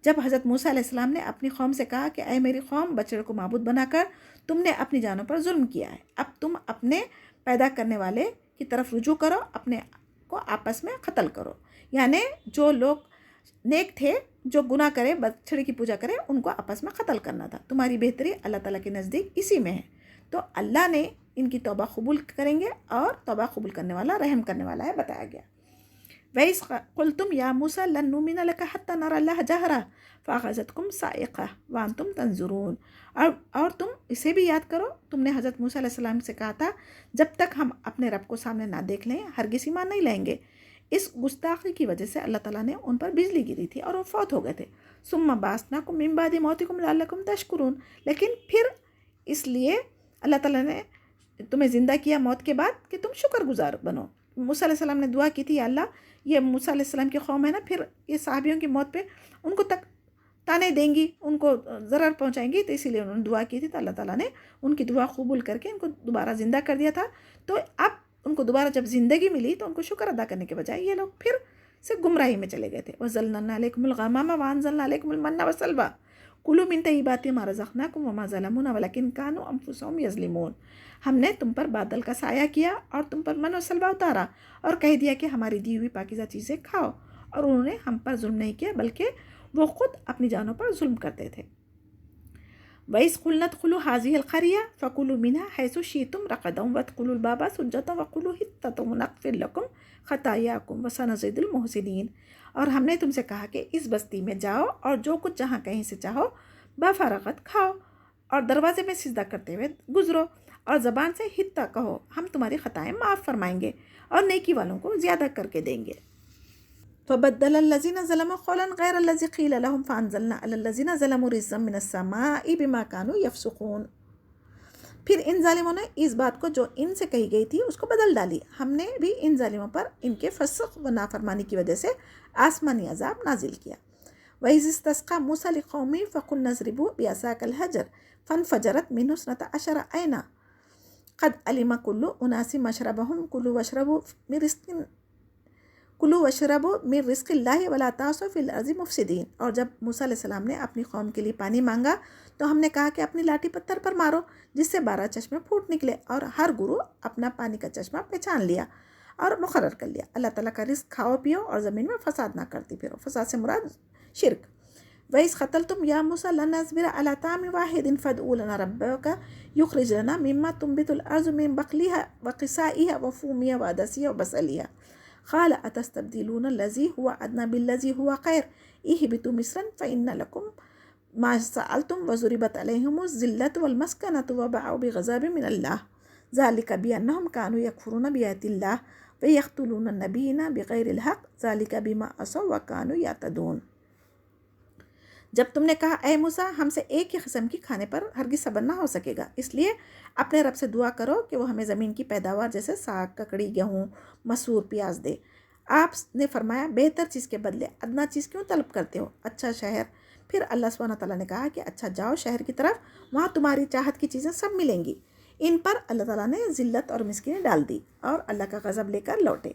جب حضرت موسیٰ علیہ السلام نے اپنی قوم سے کہا کہ اے میری قوم، بچڑے کو معبود بنا کر تم نے اپنی جانوں پر ظلم کیا ہے، اب تم اپنے پیدا کرنے والے کی طرف رجوع کرو، اپنے کو آپس میں قتل کرو. یعنی جو لوگ نیک تھے جو گناہ کرے، بچڑے کی پوجا کرے، ان کو آپس میں قتل کرنا تھا. تمہاری بہتری اللہ تعالیٰ کے نزدیک اسی میں ہے. تو اللہ نے ان کی توبہ قبول کریں گے اور توبہ قبول کرنے والا رحم کرنے والا ہے، بتایا گیا. وَإِذْ قُلْتُمْ يَا مُوسَىٰ لَن نُّؤْمِنَ لَكَ حَتَّىٰ نَرَى اللَّهَ جَهْرَةً فَأَخَذَتْكُمْ الصَّاعِقَةُ وَأَنْتُمْ تَنظُرُونَ. اور تم اسے بھی یاد کرو، تم نے حضرت موسیٰ علیہ السلام سے کہا تھا جب تک ہم اپنے رب کو سامنے نہ دیکھ لیں ہرگز ایمان نہیں لائیں گے. اس گستاخی کی وجہ سے اللہ تعالیٰ نے ان پر بجلی گری تھی اور وہ فوت ہو گئے تھے. ثُمَّ بَعَثْنَاكُم مِّن بَعْدِ مَوْتِكُمْ لَعَلَّكُمْ تَشْكُرُونَ. لیکن پھر اس لیے اللہ تعالیٰ نے تمہیں زندہ کیا موت کے بعد کہ تم شکر گزار بنو. موسیٰ علیہ السلام نے دعا کی تھی، یا اللہ یہ موسیٰ علیہ السلام کی قوم ہے نا، پھر یہ صحابیوں کی موت پہ ان کو تک تانے دیں گی، ان کو ضرر پہنچائیں گی، تو اسی لیے انہوں نے دعا کی تھی. تو اللہ تعالیٰ نے ان کی دعا قبول کر کے ان کو دوبارہ زندہ کر دیا تھا. تو اب ان کو دوبارہ جب زندگی ملی تو ان کو شکر ادا کرنے کے بجائے یہ لوگ پھر سے گمراہی میں چلے گئے تھے. وَظَلَّلْنَا عَلَيْكُمُ الْغَمَامَ وَأَنزَلْنَا عَلَيْكُمُ الْمَنَّ وَالسَّلْوَىٰ كُلُوا مِن طَيِّبَاتِ مَا رَزَقْنَاكُمْ وَمَا ظَلَمُونَا وَلَٰكِن كَانُوا أَنفُسَهُمْ يَظْلِمُونَ. ہم نے تم پر بادل کا سایہ کیا اور تم پر من و سلوہ اتارا اور کہہ دیا کہ ہماری دی ہوئی پاکیزہ چیزیں کھاؤ اور انہوں نے ہم پر ظلم نہیں کیا بلکہ وہ خود اپنی جانوں پر ظلم کرتے تھے۔ وَإِذْ قُلْنَا ادْخُلُوا هَٰذِهِ الْقَرْيَةَ فَكُلُوا مِنْهَا حَيْثُ شِئْتُمْ رَغَدًا وَادْخُلُوا الْبَابَ سُجَّدًا وَقُولُوا حِطَّةٌ نَغْفِرْ لَكُمْ خَطَايَاكُمْ وَسَنَزِيدُ الْمُحْسِنِينَ۔ اور ہم نے تم سے کہا کہ اس بستی میں جاؤ اور جو کچھ جہاں کہیں سے چاہو بفراغت کھاؤ اور دروازے میں سجدہ کرتے ہوئے گزرو اور زبان سے حطہ کہو، ہم تمہاری خطائیں معاف فرمائیں گے اور نیکی والوں کو زیادہ کر کے دیں گے۔ فبدل الذين ظلموا قولا غير الذي قيل لهم فانزلنا على الذين ظلموا رجزا من السماء بما كانوا يفسقون۔ پھر ان ظالموں نے اس بات کو جو ان سے کہی گئی تھی اس کو بدل ڈالی، ہم نے بھی ان ظالموں پر ان کے فسق و نافرمانی کی وجہ سے آسمانی عذاب نازل کیا۔ وَإِذِ اسْتَسْقَىٰ مُوسَىٰ لِقَوْمِهِ فَقُلْنَا اضْرِبُوا بِعَصَاكَ الْحَجَرَ فَانْفَجَرَتْ مِنْهُ اثْنَتَا عَشَرَ عَيْنًا قَدْ عَلِمَ كُلُّ أُنَاسٍ مَشْرَبَهُمْ کلوا واشربوا من رزق اللہ ولا تعصوا فی الارض مفسدین۔ اور جب موسیٰ علیہ السلام نے اپنی قوم کے لیے پانی مانگا تو ہم نے کہا کہ اپنی لاٹھی پتھر پر مارو جس سے 12 چشمے پھوٹ نکلے، اور ہر گروہ اپنا پانی کا چشمہ پہچان لیا اور مقرر کر لیا۔ اللہ تعالیٰ کا رزق کھاؤ پیو اور زمین میں فساد نہ کرتی پھرو۔ فساد سے مراد شرک۔ وَإِذْ قَتَلْتُمْ يَا مُوسَىٰ لَن نَّصْبِرَ عَلَىٰ طَعَامٍ وَاحِدٍ فَادْعُ لَنَا رَبَّكَ يُخْرِجْ لَنَا مِمَّا تُنبِتُ الْأَرْضُ مِن بَقْلِهَا وَقِثَائِهَا وَفُومِهَا وَعَدَسِهَا وَبَصَلِهَا قال أتستبدلون الذي هو أدنى بالذي هو خير اهبطوا مصرا فإن لكم ما سألتم وضربت عليهم الذلة والمسكنة وباءوا بغضب من الله ذلك بأنهم كانوا يكفرون بآيات الله ويقتلون النبيين بغير الحق ذلك بما عصوا وكانوا يعتدون۔ جب تم نے کہا اے موسیٰ ہم سے ایک ہی قسم کی کھانے پر ہرگز صبر نہ ہو سکے گا، اس لیے اپنے رب سے دعا کرو کہ وہ ہمیں زمین کی پیداوار جیسے ساگ، ککڑی، گیہوں، مسور، پیاز دے۔ آپ نے فرمایا بہتر چیز کے بدلے ادنا چیز کیوں طلب کرتے ہو؟ اچھا شہر۔ پھر اللہ سبحانہ تعالیٰ نے کہا کہ اچھا جاؤ شہر کی طرف، وہاں تمہاری چاہت کی چیزیں سب ملیں گی۔ ان پر اللہ تعالیٰ نے ذلت اور مسکینی ڈال دی اور اللہ کا غضب لے کر لوٹے۔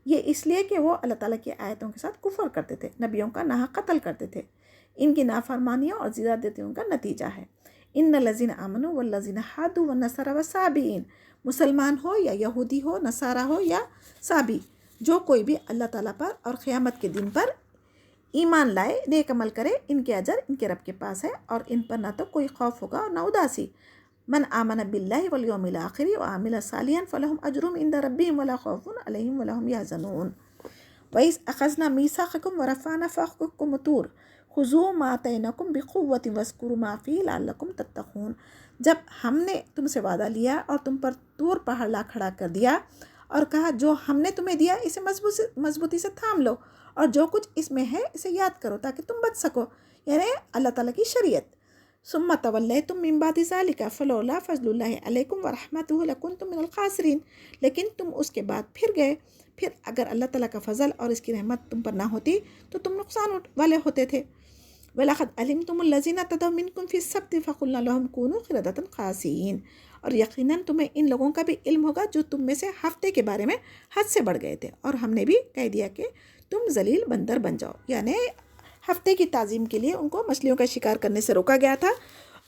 یہ اس لیے کہ وہ اللہ تعالیٰ کی آیتوں کے ساتھ کفر کرتے تھے، نبیوں کا ناحق قتل کرتے تھے۔ ان کی نافرمانیوں اور زیادتیوں کا نتیجہ ہے۔ ان الذین آمنوا والذین ہادوا والنصارى والصابئین، مسلمان ہو یا یہودی ہو، نصارہ ہو یا صابی، جو کوئی بھی اللہ تعالیٰ پر اور قیامت کے دن پر ایمان لائے، نیک عمل کرے، ان کے اجر ان کے رب کے پاس ہے اور ان پر نہ تو کوئی خوف ہوگا اور نہ اداسی۔ من آمن باللہ والیوم الآخر وعمل صالحا فلہم اجرہم عند ربہم ولا خوف علیہم ولا ہم یحزنون۔ وَإِذْ أَخَذْنَا مِيثَاقَكُمْ وَرَفَعْنَا فَوْقَكُمُ الطُّورَ خُذُوا مَا آتَيْنَاكُمْ بِقُوَّةٍ وَاذْكُرُوا مَا فِيهِ لَعَلَّكُمْ تَتَّقُونَ۔ جب ہم نے تم سے وعدہ لیا اور تم پر طور پہاڑ لا کھڑا کر دیا اور کہا جو ہم نے تمہیں دیا اسے مضبوطی سے تھام لو اور جو کچھ اس میں ہے اسے یاد کرو تاکہ تم بچ سکو، یعنی اللہ تعالیٰ کی شریعت۔ ثم تولیتم من بعد ذلک فلولا فضل اللہ علیکم ورحمتہ لکنتم من الخاسرین۔ لیکن تم اس کے بعد پھر گئے، پھر اگر اللہ تعالیٰ کا فضل اور اس کی رحمت تم پر نہ ہوتی تو تم نقصان والے ہوتے تھے۔ وَلَقَدْ عَلِمْتُمُ الَّذِينَ اعْتَدَوْا مِنْكُمْ فِي السَّبْتِ فَقُلْنَا لَهُمْ كُونُوا قِرَدَةً خَاسِئِينَ۔ اور یقیناً تمہیں ان لوگوں کا بھی علم ہوگا جو تم میں سے ہفتے کے بارے میں حد سے بڑھ گئے تھے، اور ہم نے بھی کہہ دیا کہ تم ذلیل بندر بن جاؤ، یعنی ہفتے کی تعظیم کے لیے ان کو مچھلیوں کا شکار کرنے سے روکا گیا تھا،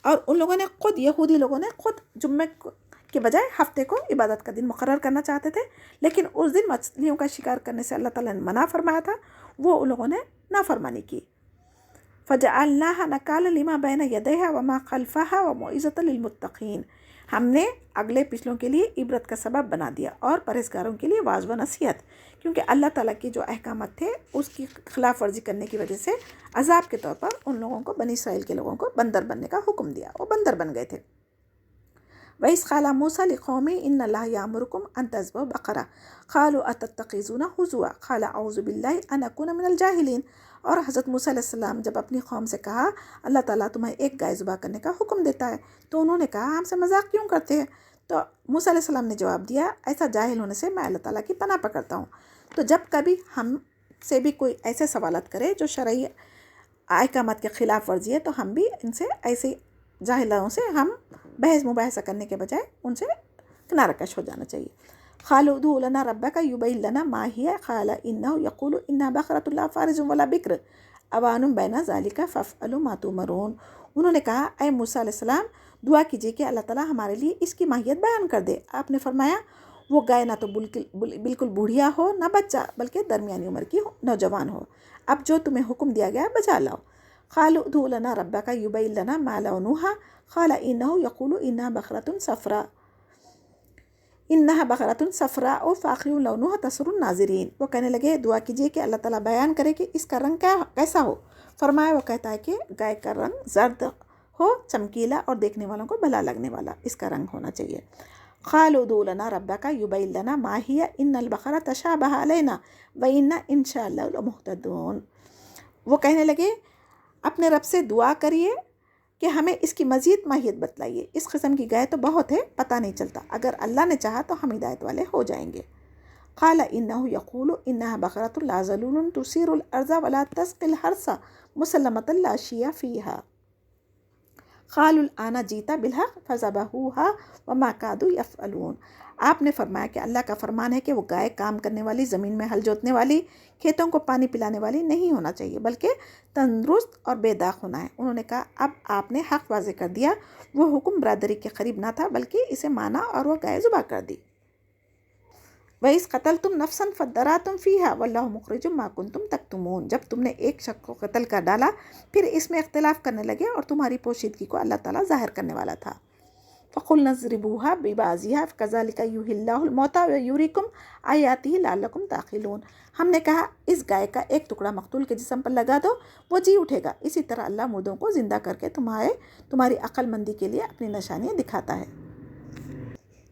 اور ان لوگوں نے خود، یہودی لوگوں نے خود جمعے کے بجائے ہفتے کو عبادت کا دن مقرر کرنا چاہتے تھے، لیکن اس دن مچھلیوں کا شکار کرنے سے اللہ تعالیٰ نے منع فرمایا تھا، وہ ان لوگوں نے نافرمانی کی۔ فَجَعَلْنَاهَا نَكَالًا لِمَا بَيْنَ يَدَيْهَا وَمَا خَلْفَهَا وَمَوْعِظَةً لِلْمُتَّقِينَ۔ ہم نے اگلے پچھلوں کے لیے عبرت کا سبب بنا دیا اور پرہیزگاروں کے لیے واعظ و نصیحت، کیونکہ اللہ تعالیٰ کے جو احکامات تھے اس کی خلاف ورزی کرنے کی وجہ سے عذاب کے طور پر ان لوگوں کو، بنی اسرائیل کے لوگوں کو بندر بننے کا حکم دیا، وہ بندر بن گئے تھے۔ وَإِذْ قَالَ مُوسَىٰ لِقَوْمِهِ إِنَّ اللَّهَ يَأْمُرُكُمْ أَن تَذْبَحُوا بَقَرَةً قَالُوا أَتَتَّخِذُونَا هُزُوًا قَالَ أَعُوذُ بِاللَّهِ أَنْ أَكُونَ مِنَ الْجَاهِلِينَ۔ اور حضرت موسیٰ علیہ السلام جب اپنی قوم سے کہا اللہ تعالیٰ تمہیں ایک گائے ذبح کرنے کا حکم دیتا ہے تو انہوں نے کہا ہم سے مذاق کیوں کرتے ہیں؟ تو موسیٰ علیہ السلام نے جواب دیا ایسا جاہل ہونے سے میں اللہ تعالیٰ کی پناہ پکڑتا ہوں۔ تو جب کبھی ہم سے بھی کوئی ایسے سوالات کرے جو شرعی احکامات کے خلاف ورزی ہے تو ہم بھی ان سے ایسے جاہلوں سے ہم بحث مباحثہ کرنے کے بجائے ان سے کنارہ کش ہو جانا چاہیے۔ قالوا ادع لنا ربك يبين لنا ما هي قال انه يقول انها بقرة لا فارض ولا بكر اوان بين ذلك فافعلوا ما تؤمرون۔ انہوں نے کہا اے موسیٰ علیہ السلام دعا کیجیے کہ اللہ تعالیٰ ہمارے لیے اس کی ماہیت بیان کر دے۔ آپ نے فرمایا وہ گائے نہ تو بالکل بوڑھیا ہو نہ بچہ بلکہ درمیانی عمر کی نوجوان ہو۔ اب جو تمہیں حکم دیا گیا بجا لاؤ۔ قالوا ادع لنا ربک یبین لنا ما لونها قال انه یقول انها بقرۃ صفراء فاقع لونها تسر الناظرین۔ وہ کہنے لگے دعا کیجیے کہ اللہ تعالیٰ بیان کرے کہ اس کا رنگ کیسا ہو۔ فرمایا وہ کہتا ہے کہ گائے کا رنگ زرد ہو، چمکیلا اور دیکھنے والوں کو بھلا لگنے والا اس کا رنگ ہونا چاہیے۔ قالوا ادع لنا ربک یبین لنا ما ہی ان البقرۃ تشابہ علینا وانا ان شاء اللہ لمہتدون۔ وہ کہنے لگے اپنے رب سے دعا کریے کہ ہمیں اس کی مزید ماہیت بتلائیے، اس قسم کی گائے تو بہت ہے، پتہ نہیں چلتا، اگر اللہ نے چاہا تو ہم ہدایت والے ہو جائیں گے۔ قال انه يقول انها بقرۃ لا ذلول تثير الارض ولا تسقي الحرث مسلمة لا شيء فيها قالوا الآن جئت بالحق فذبحوها وما كادوا يفعلون۔ آپ نے فرمایا کہ اللہ کا فرمان ہے کہ وہ گائے کام کرنے والی، زمین میں ہل جوتنے والی، کھیتوں کو پانی پلانے والی نہیں ہونا چاہیے بلکہ تندرست اور بے داغ ہونا ہے۔ انہوں نے کہا اب آپ نے حق واضح کر دیا، وہ حکم برادری کے قریب نہ تھا بلکہ اسے مانا اور وہ گائے ذبح کر دی۔ وَإِذْ قَتَلْتُمْ نَفْسًا فَادَّارَأْتُمْ فِيهَا وَاللَّهُ مُخْرِجٌ مَا كُنْتُمْ تَكْتُمُونَ۔ جب تم نے ایک شخص کو قتل کر ڈالا پھر اس میں اختلاف کرنے لگے اور تمہاری پوشیدگی کو اللہ تعالیٰ ظاہر کرنے والا تھا۔ فَقُلْنَا اضْرِبُوهَا بِبَعْضِهَا فَكَذَلِكَ يُحْيِي اللَّهُ الْمَوْتَىٰ وَيُرِيكُمْ آيَاتِهِ لَعَلَّكُمْ تَعْقِلُونَ۔ ہم نے کہا اس گائے کا ایک ٹکڑا مقتول کے جسم پر لگا دو، وہ جی اٹھے گا، اسی طرح اللہ مردوں کو زندہ کر کے تمہاری عقل مندی کے لیے اپنی نشانیاں دکھاتا ہے۔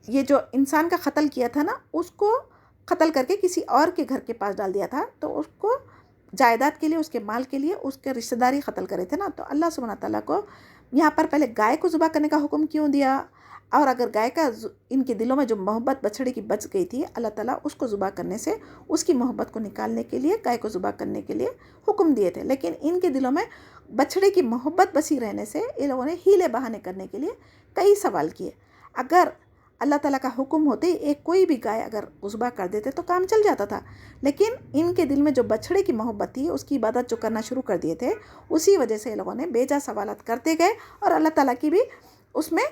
یہ جو انسان کا قتل کیا تھا نا، اس کو قتل کر کے کسی اور کے گھر کے پاس ڈال دیا تھا، تو اس کو جائیداد کے لیے، اس کے مال کے لیے اس کے رشتہ داری قتل کرے تھے نا، تو اللہ سبحانہ تعالیٰ کو یہاں پر پہلے گائے کو ذبح کرنے کا حکم کیوں دیا؟ اور اگر گائے کا ان کے دلوں میں جو محبت بچھڑے کی بچ گئی تھی، اللہ تعالیٰ اس کو ذبح کرنے سے اس کی محبت کو نکالنے کے لیے گائے کو ذبح کرنے کے لیے حکم دیے تھے، لیکن ان کے دلوں میں بچھڑے کی محبت بسی رہنے سے ان لوگوں نے ہیلے بہانے کرنے کے لیے کئی سوال کیے۔ اگر اللہ تعالیٰ کا حکم ہوتے ایک کوئی بھی گائے اگر ذبح کر دیتے تو کام چل جاتا تھا، لیکن ان کے دل میں جو بچھڑے کی محبت تھی، اس کی عبادت جو کرنا شروع کر دیے تھے، اسی وجہ سے لوگوں نے بیجا سوالات کرتے گئے اور اللہ تعالیٰ کی بھی اس میں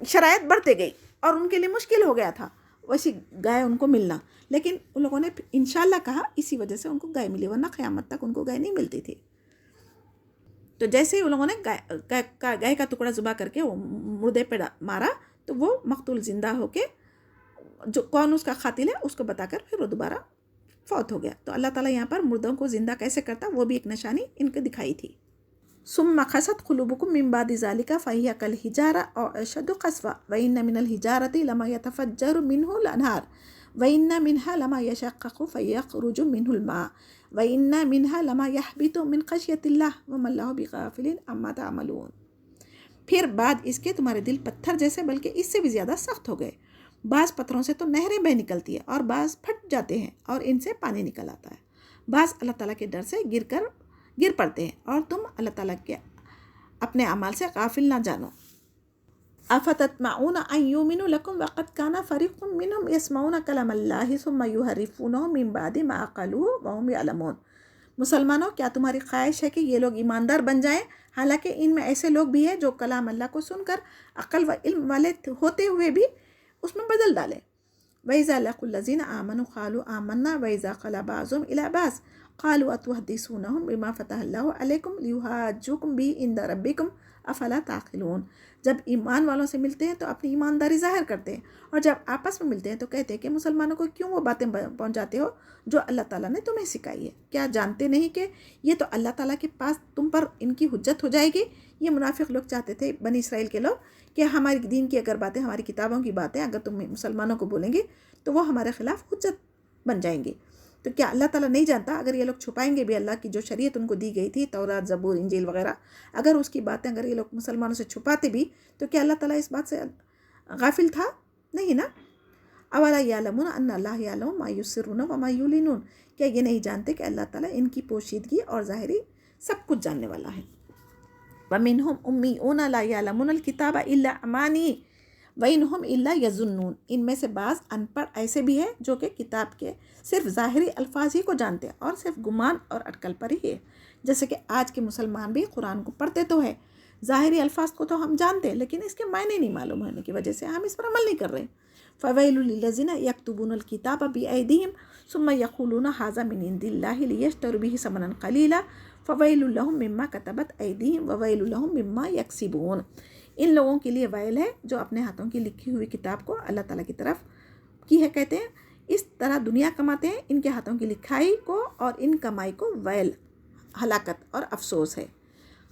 شرائط بڑھتے گئی اور ان کے لیے مشکل ہو گیا تھا ویسی گائے ان کو ملنا، لیکن ان لوگوں نے انشاءاللہ کہا، اسی وجہ سے ان کو گائے ملی، ورنہ قیامت تک ان کو گائے نہیں ملتی تھی۔ تو جیسے ہی ان لوگوں نے گائے کا ٹکڑا ذبح کر کے وہ مردے پہ مارا تو وہ مقتول زندہ ہو کے جو کون اس کا قاتل ہے اس کو بتا کر پھر وہ دوبارہ فوت ہو گیا۔ تو اللہ تعالیٰ یہاں پر مردوں کو زندہ کیسے کرتا وہ بھی ایک نشانی ان کو دکھائی تھی۔ ثم قست قلوبكم من بعد ذلك فهي كالحجارة أو أشد قسوة وإن من الحجارة لما يتفجر منه الأنهار وإن منها لما يشقق فيخرج منه الماء وإن منها لما يهبط من خشية الله وما الله بغافل عما تعملون۔ پھر بعد اس کے تمہارے دل پتھر جیسے بلکہ اس سے بھی زیادہ سخت ہو گئے، بعض پتھروں سے تو نہریں بہہ نکلتی ہے اور بعض پھٹ جاتے ہیں اور ان سے پانی نکل آتا ہے، بعض اللہ تعالیٰ کے ڈر سے گر پڑتے ہیں اور تم اللہ تعالیٰ کے اپنے اعمال سے غافل نہ جانو۔ افتطمعون ان یؤمنوا لکم وقد کان فریق منهم یسمعون کلام اللہ ثم یحرفونہ من بعد ما عقلوہ وهم یعلمون۔ مسلمانوں، کیا تمہاری خواہش ہے کہ یہ لوگ ایماندار بن جائیں حالانکہ ان میں ایسے لوگ بھی ہیں جو کلام اللہ کو سن کر عقل و علم والے ہوتے ہوئے بھی اس میں بدل ڈالیں۔ وَإِذَا لَقُوا الَّذِينَ آمَنُوا قَالُوا آمَنَّا وَإِذَا خَلَا بَعْضُهُمْ إِلَىٰ بَعْضٍ قَالُوا أَتُحَدِّثُونَهُم بِمَا فَتَحَ اللَّهُ عَلَيْكُمْ لِيُحَاجُّوكُم بِهِ عِندَ رَبِّكُمْ أَفَلَا تَعْقِلُونَ۔ جب ایمان والوں سے ملتے ہیں تو اپنی ایمانداری ظاہر کرتے ہیں، اور جب آپس میں ملتے ہیں تو کہتے ہیں کہ مسلمانوں کو کیوں وہ باتیں پہنچاتے ہو جو اللہ تعالیٰ نے تمہیں سکھائی ہے؟ کیا جانتے نہیں کہ یہ تو اللہ تعالیٰ کے پاس تم پر ان کی حجت ہو جائے گی؟ یہ منافق لوگ چاہتے تھے، بنی اسرائیل کے لوگ، کہ ہماری دین کی اگر باتیں، ہماری کتابوں کی باتیں اگر تم مسلمانوں کو بولیں گے تو وہ ہمارے خلاف حجت بن جائیں گے۔ تو کیا اللہ تعالیٰ نہیں جانتا اگر یہ لوگ چھپائیں گے بھی اللہ کی جو شریعت ان کو دی گئی تھی، تورات، زبور، انجیل وغیرہ، اگر اس کی باتیں اگر یہ لوگ مسلمانوں سے چھپاتے بھی تو کیا اللہ تعالیٰ اس بات سے غافل تھا؟ نہیں نا۔ اولا یعلمون ان اللہ یعلم ما یسرون وما یعلنون۔ کیا یہ نہیں جانتے کہ اللہ تعالیٰ ان کی پوشیدگی اور ظاہری سب کچھ جاننے والا ہے۔ وَمِنْهُمْ أُمِّيُّونَ لَا يَعْلَمُونَ الْكِتَابَ إِلَّا أَمَانِيَّ وَإِنْهُمْ إِلَّا يَظُنُّونَ۔ ان میں سے بعض ان پڑھ ایسے بھی ہیں جو کہ کتاب کے صرف ظاہری الفاظ ہی کو جانتے ہیں اور صرف گمان اور اٹکل پر ہی ہے۔ جیسے کہ آج کے مسلمان بھی قرآن کو پڑھتے تو ہے، ظاہری الفاظ کو تو ہم جانتے ہیں لیکن اس کے معنی نہیں معلوم ہونے کی وجہ سے ہم اس پر عمل نہیں کر رہے۔ فویل للذین یکتبون الکتاب بایدیہم ثم یقولون ھذا من عند اللہ لیشتروا بہ ثمنا قلیلا فویل لہم مما کتبت ایدیہم وویل لہم مما یکسبون۔ ان لوگوں کے لیے ویل ہے جو اپنے ہاتھوں کی لکھی ہوئی کتاب کو اللہ تعالیٰ کی طرف کی ہے کہتے ہیں، اس طرح دنیا کماتے ہیں، ان کے ہاتھوں کی لکھائی کو اور ان کمائی کو ویل، ہلاکت اور افسوس ہے۔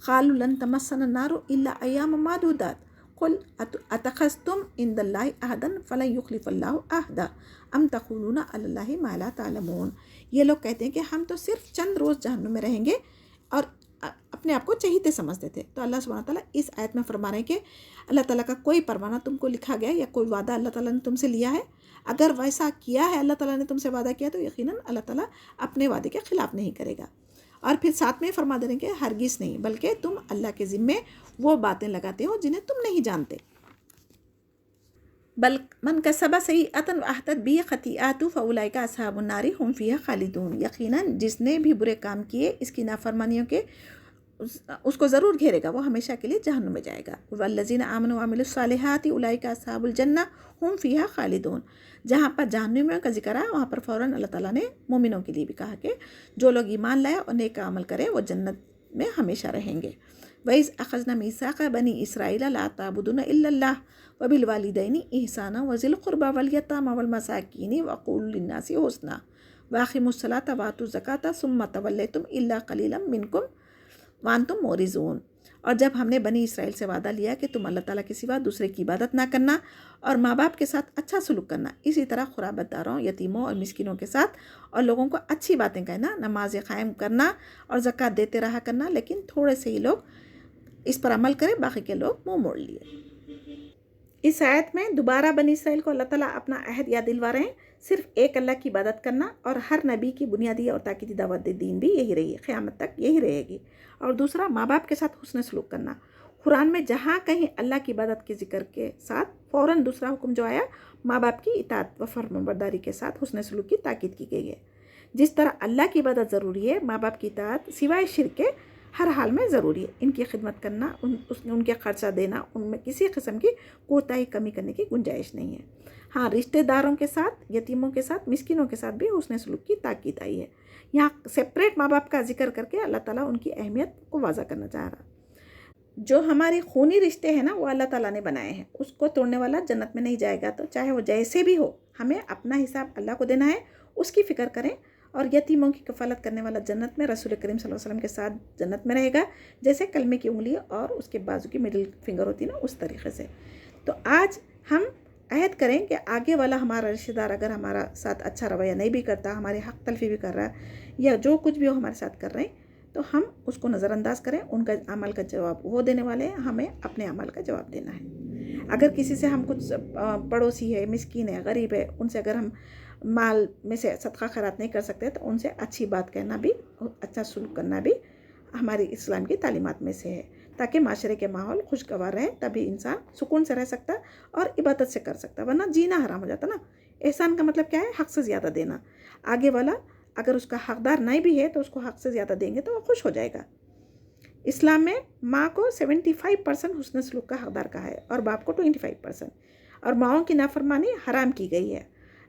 قالوا لن تمسنا النار الا ایاما معدودات قل اتخذتم عند اللہ عہدا فلن یخلف اللہ عہدا ام تقولون علی اللہ ما لا تعلمون۔ یہ لوگ کہتے ہیں کہ ہم تو صرف چند روز جہنم میں رہیں گے اور اپنے آپ کو چہیتے سمجھتے تھے۔ تو اللہ سبحانہ تعالیٰ اس آیت میں فرما رہے ہیں کہ اللہ تعالیٰ کا کوئی پروانہ تم کو لکھا گیا یا کوئی وعدہ اللہ تعالیٰ نے تم سے لیا ہے؟ اگر ویسا کیا ہے اللہ تعالیٰ نے تم سے وعدہ کیا تو یقیناً اللہ تعالیٰ اپنے وعدے کے خلاف نہیں کرے گا۔ اور پھر ساتھ میں فرما دے رہے ہیں کہ ہرگز نہیں، بلکہ تم اللہ کے ذمے وہ باتیں لگاتے ہو جنہیں تم نہیں جانتے۔ بل من کسب سیئۃ واحاطت بہ خطیئاتہ فاولئک اصحاب النار ھم فیہا خالدون۔ یقیناً جس نے بھی برے کام کیے اس کی نافرمانیوں کے اس کو ضرور گھیرے گا، وہ ہمیشہ کے لیے جہنم میں جائے گا۔ والذین آمنوا وعملوا الصالحات اولئک اصحاب الجنہ ھم فیہا خالدون۔ جہاں پر جہنمیوں کا ذکر ہے وہاں پر فوراً اللہ تعالیٰ نے مومنوں کے لیے بھی کہا کہ جو لوگ ایمان لائے اور نیک عمل کرے وہ جنت میں ہمیشہ رہیں گے۔ وَإِذْ أَخَذْنَا مِيثَاقَ بَنِي إِسْرَائِيلَ لَا تَعْبُدُونَ إِلَّا اللَّهَ وَبِالْوَالِدَيْنِ إِحْسَانًا وَذِي الْقُرْبَى وَالْيَتَامَى وَالْمَسَاكِينِ وَقُولُوا لِلنَّاسِ حُسْنًا وَأَقِيمُوا الصَّلَاةَ وَآتُوا الزَّكَاةَ ثُمَّ تَوَلَّيْتُمْ إِلَّا قَلِيلًا مِنْكُمْ وَأَنْتُمْ مُعْرِضُونَ۔ اور جب ہم نے بنی اسرائیل سے وعدہ لیا کہ تم اللہ تعالیٰ کے سوا دوسرے کی عبادت نہ کرنا اور ماں باپ کے ساتھ اچھا سلوک کرنا، اسی طرح قرابت داروں، یتیموں اور مسکینوں کے ساتھ اور لوگوں کو اچھی باتیں کہنا، نماز قائم کرنا اور زکوٰۃ دیتے رہا کرنا، لیکن تھوڑے سے ہی لوگ اس پر عمل کریں، باقی کے لوگ منہ موڑ لیے۔ اس آیت میں دوبارہ بنی اسرائیل کو اللہ تعالیٰ اپنا عہد یاد دلوا رہے ہیں، صرف ایک اللہ کی عبادت کرنا، اور ہر نبی کی بنیادی اور تاکیدی دعوت دین بھی یہی رہی ہے، قیامت تک یہی رہے گی۔ اور دوسرا ماں باپ کے ساتھ حسن سلوک کرنا۔ قرآن میں جہاں کہیں اللہ کی عبادت کے ذکر کے ساتھ فوراً دوسرا حکم جو آیا، ماں باپ کی اطاعت و فرمانبرداری کے ساتھ حسن سلوک کی تاکید کی گئی ہے۔ جس طرح اللہ کی عبادت ضروری ہے، ماں باپ کی اطاعت سوائے شرک کے ہر حال میں ضروری ہے۔ ان کی خدمت کرنا، ان کے خرچہ دینا، ان میں کسی قسم کی کوتاہی کمی کرنے کی گنجائش نہیں ہے۔ ہاں، رشتہ داروں کے ساتھ، یتیموں کے ساتھ، مسکینوں کے ساتھ بھی حسن سلوک کی تاکید آئی ہے۔ یہاں سپریٹ ماں باپ کا ذکر کر کے اللہ تعالیٰ ان کی اہمیت کو واضح کرنا چاہ رہا۔ جو ہمارے خونی رشتے ہیں نا وہ اللہ تعالیٰ نے بنائے ہیں، اس کو توڑنے والا جنت میں نہیں جائے گا۔ تو چاہے وہ جیسے بھی ہو، ہمیں اپنا حساب اللہ کو دینا ہے، اس کی فکر کریں۔ اور یتیموں کی کفالت کرنے والا جنت میں رسول کریم صلی اللہ علیہ وسلم کے ساتھ جنت میں رہے گا، جیسے کلمے کی انگلی اور اس کے بازو کی مڈل فنگر ہوتی ہے نا، اس طریقے سے۔ تو آج ہم عہد کریں کہ آگے والا ہمارا رشتہ دار اگر ہمارا ساتھ اچھا رویہ نہیں بھی کرتا، ہمارے حق تلفی بھی کر رہا ہے، یا جو کچھ بھی وہ ہمارے ساتھ کر رہے ہیں، تو ہم اس کو نظر انداز کریں۔ ان کا عمل کا جواب وہ دینے والے ہیں، ہمیں اپنے عمل کا جواب دینا ہے۔ اگر کسی سے ہم کچھ پڑوسی ہے، مسکین ہے، غریب ہے، ان سے اگر ہم مال میں سے صدقہ خیرات نہیں کر سکتے تو ان سے اچھی بات کہنا بھی، اچھا سلوک کرنا بھی ہماری اسلام کی تعلیمات میں سے ہے، تاکہ معاشرے کے ماحول خوشگوار رہے، تبھی انسان سکون سے رہ سکتا اور عبادت سے کر سکتا، ورنہ جینا حرام ہو جاتا نا۔ احسان کا مطلب کیا ہے؟ حق سے زیادہ دینا۔ آگے والا اگر اس کا حقدار نہیں بھی ہے تو اس کو حق سے زیادہ دیں گے تو وہ خوش ہو جائے گا۔ اسلام میں ماں کو 75% حسن سلوک کا حقدار کہا ہے اور باپ کو 25%، اور ماؤں کی نافرمانی حرام کی گئی ہے۔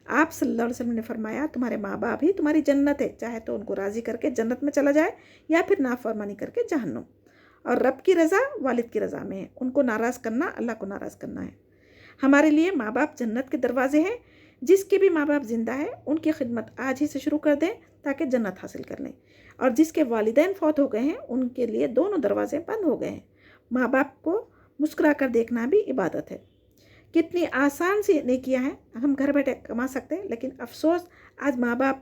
آپ صلی اللہ علیہ وسلم نے فرمایا تمہارے ماں باپ ہی تمہاری جنت ہے، چاہے تو ان کو راضی کر کے جنت میں چلا جائے یا پھر نافرمانی کر کے جہنم۔ اور رب کی رضا والد کی رضا میں ہے، ان کو ناراض کرنا اللہ کو ناراض کرنا ہے۔ ہمارے لیے ماں باپ جنت کے دروازے ہیں۔ جس کے بھی ماں باپ زندہ ہے ان کی خدمت آج ہی سے شروع کر دیں تاکہ جنت حاصل کر لیں، اور جس کے والدین فوت ہو گئے ہیں ان کے لیے دونوں دروازے بند ہو گئے ہیں۔ ماں باپ کو مسکرا کر دیکھنا بھی عبادت ہے۔ کتنی آسان سی نیکیاں ہیں، ہم گھر بیٹھے کما سکتے ہیں، لیکن افسوس آج ماں باپ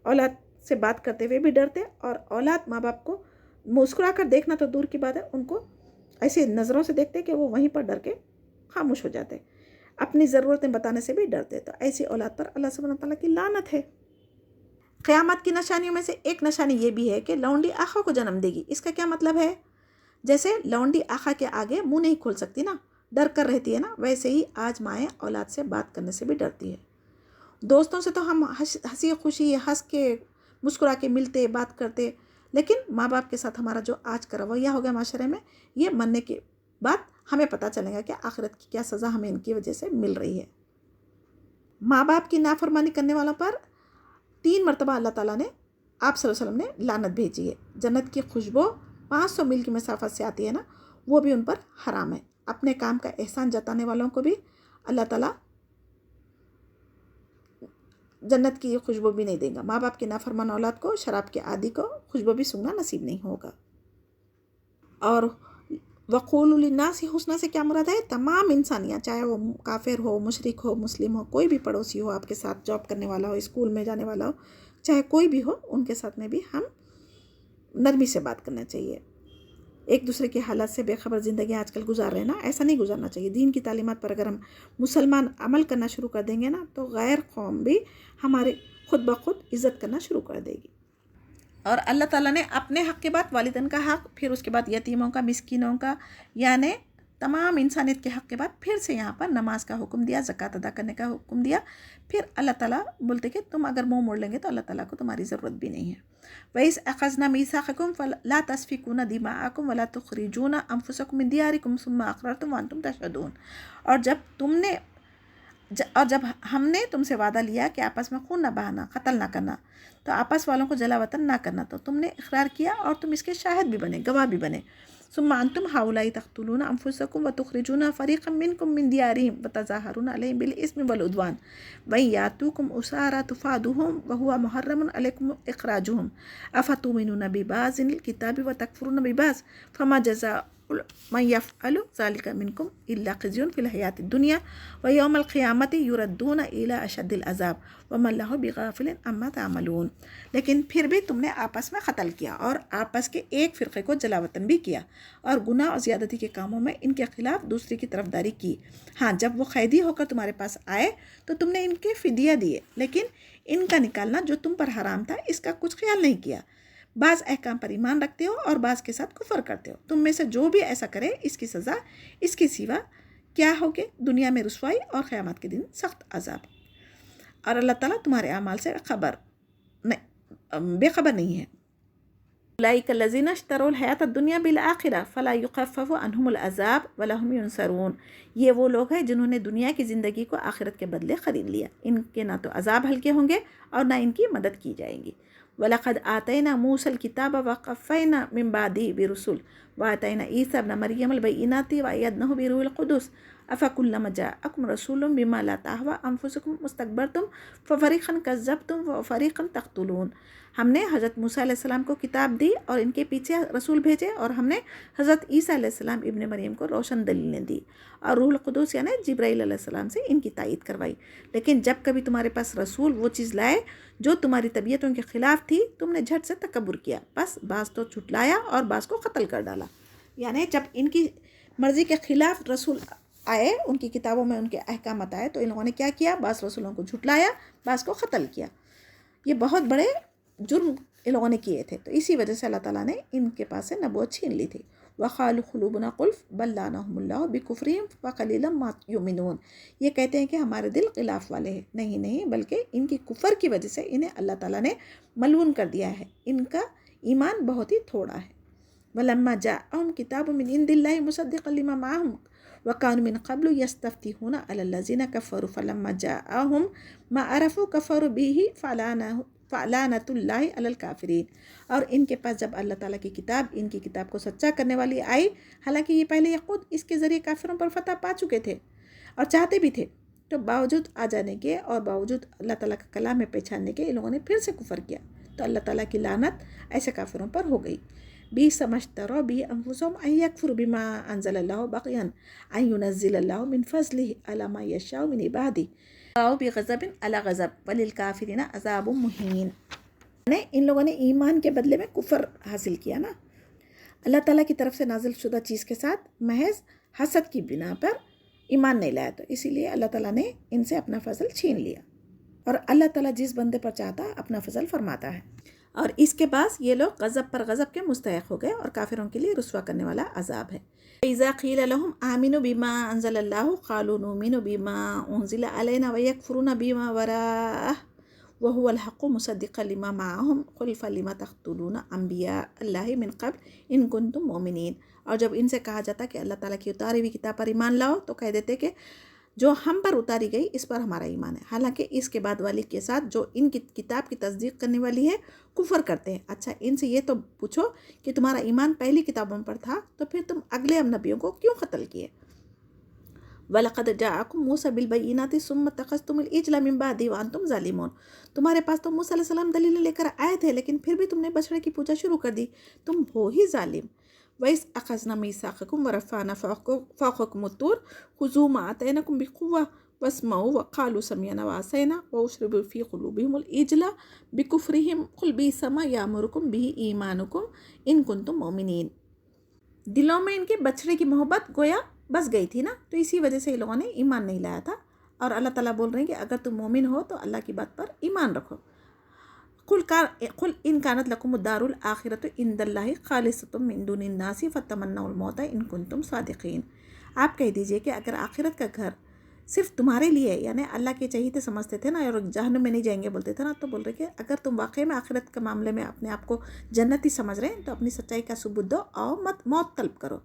اولاد سے بات کرتے ہوئے بھی ڈرتے، اور اولاد ماں باپ کو مسکرا کر دیکھنا تو دور کی بات ہے، ان کو ایسی نظروں سے دیکھتے کہ وہ وہیں پر ڈر کے خاموش ہو جاتے، اپنی ضرورتیں بتانے سے بھی ڈرتے۔ تو ایسی اولاد پر اللہ سبحانہ تعالیٰ کی لعنت ہے۔ قیامت کی نشانیوں میں سے ایک نشانی یہ بھی ہے کہ لونڈی آقا کو جنم دے گی۔ اس کا کیا مطلب ہے؟ جیسے لونڈی آقا کے آگے منہ نہیں کھول سکتی نا، ڈر کر رہتی ہے نا، ویسے ہی آج مائیں اولاد سے بات کرنے سے بھی ڈرتی ہے۔ دوستوں سے تو ہم ہنسی خوشی ہنس کے مسکرا کے ملتے بات کرتے، لیکن ماں باپ کے ساتھ ہمارا جو آج کا رویہ ہو گیا معاشرے میں، یہ مننے کے بعد ہمیں پتہ چلے گا کہ آخرت کی کیا سزا ہمیں ان کی وجہ سے مل رہی ہے۔ ماں باپ کی نافرمانی کرنے والوں پر 3 مرتبہ اللہ تعالیٰ نے آپ صلی اللہ علیہ وسلم نے لعنت بھیجی ہے. جنت کی خوشبو 500 میل کی مسافت سے آتی ہے نا، وہ بھی ان پر حرام ہے. اپنے کام کا احسان جتانے والوں کو بھی اللہ تعالیٰ جنت کی خوشبو بھی نہیں دے گا. ماں باپ کی نافرمان اولاد کو، شراب کے عادی کو خوشبو بھی سونگھنا نصیب نہیں ہوگا. اور وقول للناس حسنا سے کیا مراد ہے؟ تمام انسانیاں، چاہے وہ کافر ہو، مشرک ہو، مسلم ہو، کوئی بھی پڑوسی ہو آپ کے ساتھ جاب کرنے والا ہو، اسکول میں جانے والا ہو، چاہے کوئی بھی ہو، ان کے ساتھ میں بھی ہم نرمی سے بات کرنا چاہیے. ایک دوسرے کی حالت سے بے خبر زندگی آج کل گزار رہے ہیں نا، ایسا نہیں گزارنا چاہیے. دین کی تعلیمات پر اگر ہم مسلمان عمل کرنا شروع کر دیں گے نا، تو غیر قوم بھی ہمارے خود بخود عزت کرنا شروع کر دے گی. اور اللہ تعالیٰ نے اپنے حق کے بعد والدین کا حق، پھر اس کے بعد یتیموں کا، مسکینوں کا، یعنی تمام انسانیت کے حق کے بعد پھر سے یہاں پر نماز کا حکم دیا، زکوٰۃ ادا کرنے کا حکم دیا. پھر اللہ تعالیٰ بولتے کہ تم اگر منہ موڑ لیں گے تو اللہ تعالیٰ کو تمہاری ضرورت بھی نہیں ہے. وَإِذْ أَخَذْنَا مِيثَاقَكُمْ فَلَا تَسْفِكُونَ دِمَاءَكُمْ وَلَا تُخْرِجُونَ أَنفُسَكُمْ مِنْ دِيَارِكُمْ ثُمَّ أَقْرَرْتُمْ وَأَنْتُمْ تَشْهَدُونَ. اور جب ہم نے تم سے وعدہ لیا کہ آپس میں خون نہ بہانا، قتل نہ کرنا، تو آپس والوں کو جلا وطن نہ کرنا، تو تم نے اقرار کیا اور تم اس کے شاہد بھی بنے، گواہ بھی بنے. ثم انتم هؤلاء تقتلون انفسكم وتخرجون فريقا منكم من ديارهم وتظاهرون عليهم بالاسم والعدوان وإن يأتوكم أسارى تفادوهم وهو محرم عليكم إخراجهم أفتؤمنون ببعض الكتاب وتكفرون ببعض فما جزاء من يفعل ذلك منكم إلا خزي في الحياة الدنيا ويوم القيامة يردون إلى أشد العذاب وما الله بغافل عما تعملون. لیکن پھر بھی تم نے آپس میں قتل کیا اور آپس کے ایک فرقے کو جلا وطن بھی کیا اور گناہ اور زیادتی کے کاموں میں ان کے خلاف دوسری کی طرفداری کی. ہاں، جب وہ قیدی ہو کر تمہارے پاس آئے تو تم نے ان کے فدیہ دیے، لیکن ان کا نکالنا جو تم پر حرام تھا اس کا کچھ خیال نہیں کیا. بعض احکام پر ایمان رکھتے ہو اور بعض کے ساتھ کفر کرتے ہو. تم میں سے جو بھی ایسا کرے اس کی سزا اس کے سوا کیا ہوگی؟ دنیا میں رسوائی اور قیامت کے دن سخت عذاب. اور اللہ تعالیٰ تمہارے اعمال سے بے خبر نہیں ہے. اولئک الذین اشتروا الحیاۃ الدنیا بالآخرہ فلا یخفف عنہم العذاب ولا هم ینصرون. یہ وہ لوگ ہیں جنہوں نے دنیا کی زندگی کو آخرت کے بدلے خرید لیا. ان کے نہ تو عذاب ہلکے ہوں گے اور نہ ان کی مدد کی جائیں گی. وَلَقَدْ آتَيْنَا مُوسَى الْكِتَابَ وَقَفَّيْنَا مِن بَعْدِهِ بِرُسُلٍ وَآتَيْنَا عِيسَى ابْنَ مَرْيَمَ الْبَيِّنَاتِ وَأَيَّدْنَاهُ بِرُوحِ الْقُدُسِ أَفَكُلَّمَا جَاءَكُمْ رَسُولٌ بِمَا لَا تَهْوَىٰ أَنفُسُكُمْ اسْتَكْبَرْتُمْ فَفَرِيقًا كَذَّبْتُمْ وَفَرِيقًا تَقْتُلُونَ. ہم نے حضرت موسیٰ علیہ السلام کو کتاب دی اور ان کے پیچھے رسول بھیجے، اور ہم نے حضرت عیسیٰ علیہ السلام ابن مریم کو روشن دلیلیں دی اور روح القدس یعنی جبرائیل علیہ السلام سے ان کی تائید کروائی. لیکن جب کبھی تمہارے پاس رسول وہ چیز لائے جو تمہاری طبیعتوں کے خلاف تھی، تم نے جھٹ سے تکبر کیا، بس بعض تو جھٹلایا اور بعض کو قتل کر ڈالا. یعنی جب ان کی مرضی کے خلاف رسول آئے، ان کی کتابوں میں ان کے احکامات آئے، تو ان لوگوں نے کیا کیا؟ بعض رسولوں کو جھٹلایا، بعض کو قتل کیا. یہ بہت بڑے جرم ان لوگوں نے کیے تھے، تو اسی وجہ سے اللہ تعالیٰ نے ان کے پاس سے نبوت چھین لی تھی. وَقَالُوا قُلُوبُنَا غُلْفٌ بَل لَّعَنَهُمُ اللَّهُ بِكُفْرِهِمْ فَقَلِيلًا مَا يُؤْمِنُونَ. یہ کہتے ہیں کہ ہمارے دل غلاف والے ہیں. نہیں، بلکہ ان کی کفر کی وجہ سے انہیں اللہ تعالیٰ نے ملعون کر دیا ہے، ان کا ایمان بہت ہی تھوڑا ہے. وَلَمَّا جَاءَهُمْ كِتَابٌ مِّنْ عِندِ اللَّهِ مُصَدِّقًا لِّمَا مَعَهُمْ وَكَانُوا مِن قَبْلُ يَسْتَفْتِحُونَ عَلَى الَّذِينَ كَفَرُوا فَلَمَّا جَاءَهُمْ مَا عَرَفُوا كَفَرُوا بِهِ فَلَعْنَةُ اللَّهِ عَلَى الْكَافِرِينَ. اور ان کے پاس جب اللہ تعالیٰ کی کتاب، ان کی کتاب کو سچا کرنے والی آئی، حالانکہ یہ پہلے خود اس کے ذریعے کافروں پر فتح پا چکے تھے اور چاہتے بھی تھے، تو باوجود آ جانے کے اور باوجود اللہ تعالیٰ کا کلام میں پہچاننے کے ان لوگوں نے پھر سے کفر کیا. تو اللہ تعالیٰ کی لعنت ایسے کافروں پر ہو گئی. بِئْسَ مَا اشْتَرَوْا بِهِ أَنفُسَهُمْ أَن يَكْفُرُوا بِمَا أَنزَلَ اللَّهُ بَغْيًا أَن يُنَزِّلَ اللَّهُ مِن فَضْلِهِ عَلَىٰ مَن يَشَاءُ مِنْ عِبَادِهِ وَبَاءُوا بِغَضَبٍ عَلَىٰ غَضَبٍ وَلِلْكَافِرِينَ عَذَابٌ مُّهِينٌ. ان لوگوں نے ایمان کے بدلے میں کفر حاصل کیا نا، اللہ تعالیٰ کی طرف سے نازل شدہ چیز کے ساتھ محض حسد کی بنا پر ایمان نہیں لایا، تو اسی لیے اللہ تعالیٰ نے ان سے اپنا فضل چھین لیا. اور اللہ تعالیٰ جس بندے پر چاہتا اپنا فضل فرماتا ہے. اور اس کے بعد یہ لوگ غضب پر غضب کے مستحق ہو گئے اور کافروں کے لیے رسوا کرنے والا عذاب ہے. وَإِذَا قِيلَ لَهُمْ آمِنُوا بِمَا أَنزَلَ اللَّهُ قَالُوا نُؤْمِنُ بِمَا أُنزِلَ عَلَيْنَا وَيَكْفُرُونَ بِمَا وَرَاءَهُ وَهُوَ الْحَقُّ مُصَدِّقًا لِمَا مَعَهُمْ قُلْ فَلِمَ تَقْتُلُونَ أَنبِيَاءَ اللَّهِ مِن قَبْلِ إِن كُنتُم مُؤْمِنِينَ. اور جب ان سے کہا جاتا کہ اللہ تعالیٰ کی اتاری ہوئی کتاب پر ایمان لاؤ، تو کہہ دیتے کہ جو ہم پر اتاری گئی اس پر ہمارا ایمان ہے، حالانکہ اس کے بعد والی کے ساتھ جو ان کی کتاب کی تصدیق کرنے والی ہے کفر کرتے ہیں۔ اچھا ان سے یہ تو پوچھو کہ تمہارا ایمان پہلی کتابوں پر تھا تو پھر تم اگلے نبیوں کو کیوں قتل کیے؟ وَلَقَدْ جَاءَكُمْ مُوسَىٰ بِالْبَيِّنَاتِ ثُمَّ اتَّخَذْتُمُ الْعِجْلَ مِن بَعْدِهِ وَأَنْتُمْ ظَالِمُونَ۔ تمہارے پاس تو موسیٰ علیہ السلام دلیلیں لے کر آئے تھے، لیکن پھر بھی تم نے بچڑے کی پوجا شروع کر دی، تم ہو ہی ظالم۔ وَإِذْ أَخَذْنَا مِيثَاقَكُمْ وَرَفَعْنَا فَوْقَكُمُ الطُّورَ خُذُوا مَا آتَيْنَاكُمْ بِقُوَّةٍ وَاسْمَعُوا وَقَالُوا سَمِعْنَا وَعَصَيْنَا وَأُشْرِبُوا فِي قُلُوبِهِمُ الْعِجْلَ بِكُفْرِهِمْ قُلْ بِئْسَ مَا يَأْمُرُكُمْ بِهِ إِيمَانُكُمْ إِن كُنتُم مُؤْمِنِينَ۔ دلوں میں ان کے بچڑے کی محبت گویا بس گئی تھی نا، تو اسی وجہ سے ان لوگوں نے ایمان نہیں لایا تھا، اور اللہ تعالیٰ بول رہے ہیں کہ اگر تم مومن ہو تو اللہ کی بات پر ایمان رکھو۔ قل ان كانت لكم الدار الآخرة عند الله خالصة من دون الناس فتمنوا الموت ان كنتم صادقين۔ آپ کہہ دیجئے کہ اگر آخرت کا گھر صرف تمہارے لیے، یعنی اللہ کے چہیتے سمجھتے تھے نا اور جہنم میں نہیں جائیں گے بولتے تھے نا، تو بول رہے کہ اگر تم واقعی میں آخرت کے معاملے میں اپنے آپ کو جنتی سمجھ رہے ہیں تو اپنی سچائی کا ثبوت دو اور موت طلب کرو۔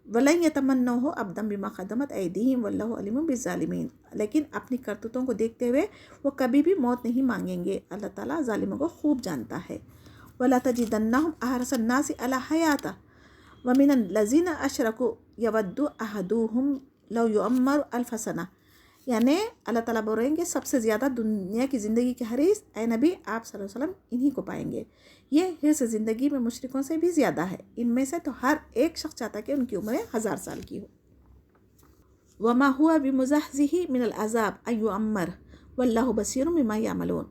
وَلَن يَتَمَنَّوهُ أَبَدًا بِمَا قَدَّمَتْ أَيْدِيهِمْ وَاللَّهُ عَلِيمٌ بِالظَّالِمِينَ، لیکن اپنی کرتوتوں کو دیکھتے ہوئے وہ کبھی بھی موت نہیں مانگیں گے، اللہ تعالیٰ ظالموں کو خوب جانتا ہے۔ وَلَا تَجِدَنَّهُمْ أَحْرَصَ النَّاسِ عَلَىٰ حَيَاةً وَمِنَ الَّذِينَ أَشْرَكُوا يَوَدُّ أَحَدُهُمْ لَوْ يُعَمَّرُ أَلْفَ سَنَةٍ، یعنی اللہ تعالیٰ بول رہے ہیں کہ سب سے زیادہ دنیا کی زندگی کے حریص اے نبی آپ صلی اللہ علیہ وسلم انہی کو پائیں گے۔ یہ حرص زندگی میں مشرکوں سے بھی زیادہ ہے، ان میں سے تو ہر ایک شخص چاہتا ہے کہ ان کی عمریں 1000 سال کی ہو۔ وَمَا هُوَ بِمُزَحْزِحِهِ مِنَ الْعَذَابِ أَن يُعَمَّرَ وَاللَّهُ بَصِيرٌ بِمَا يَعْمَلُونَ۔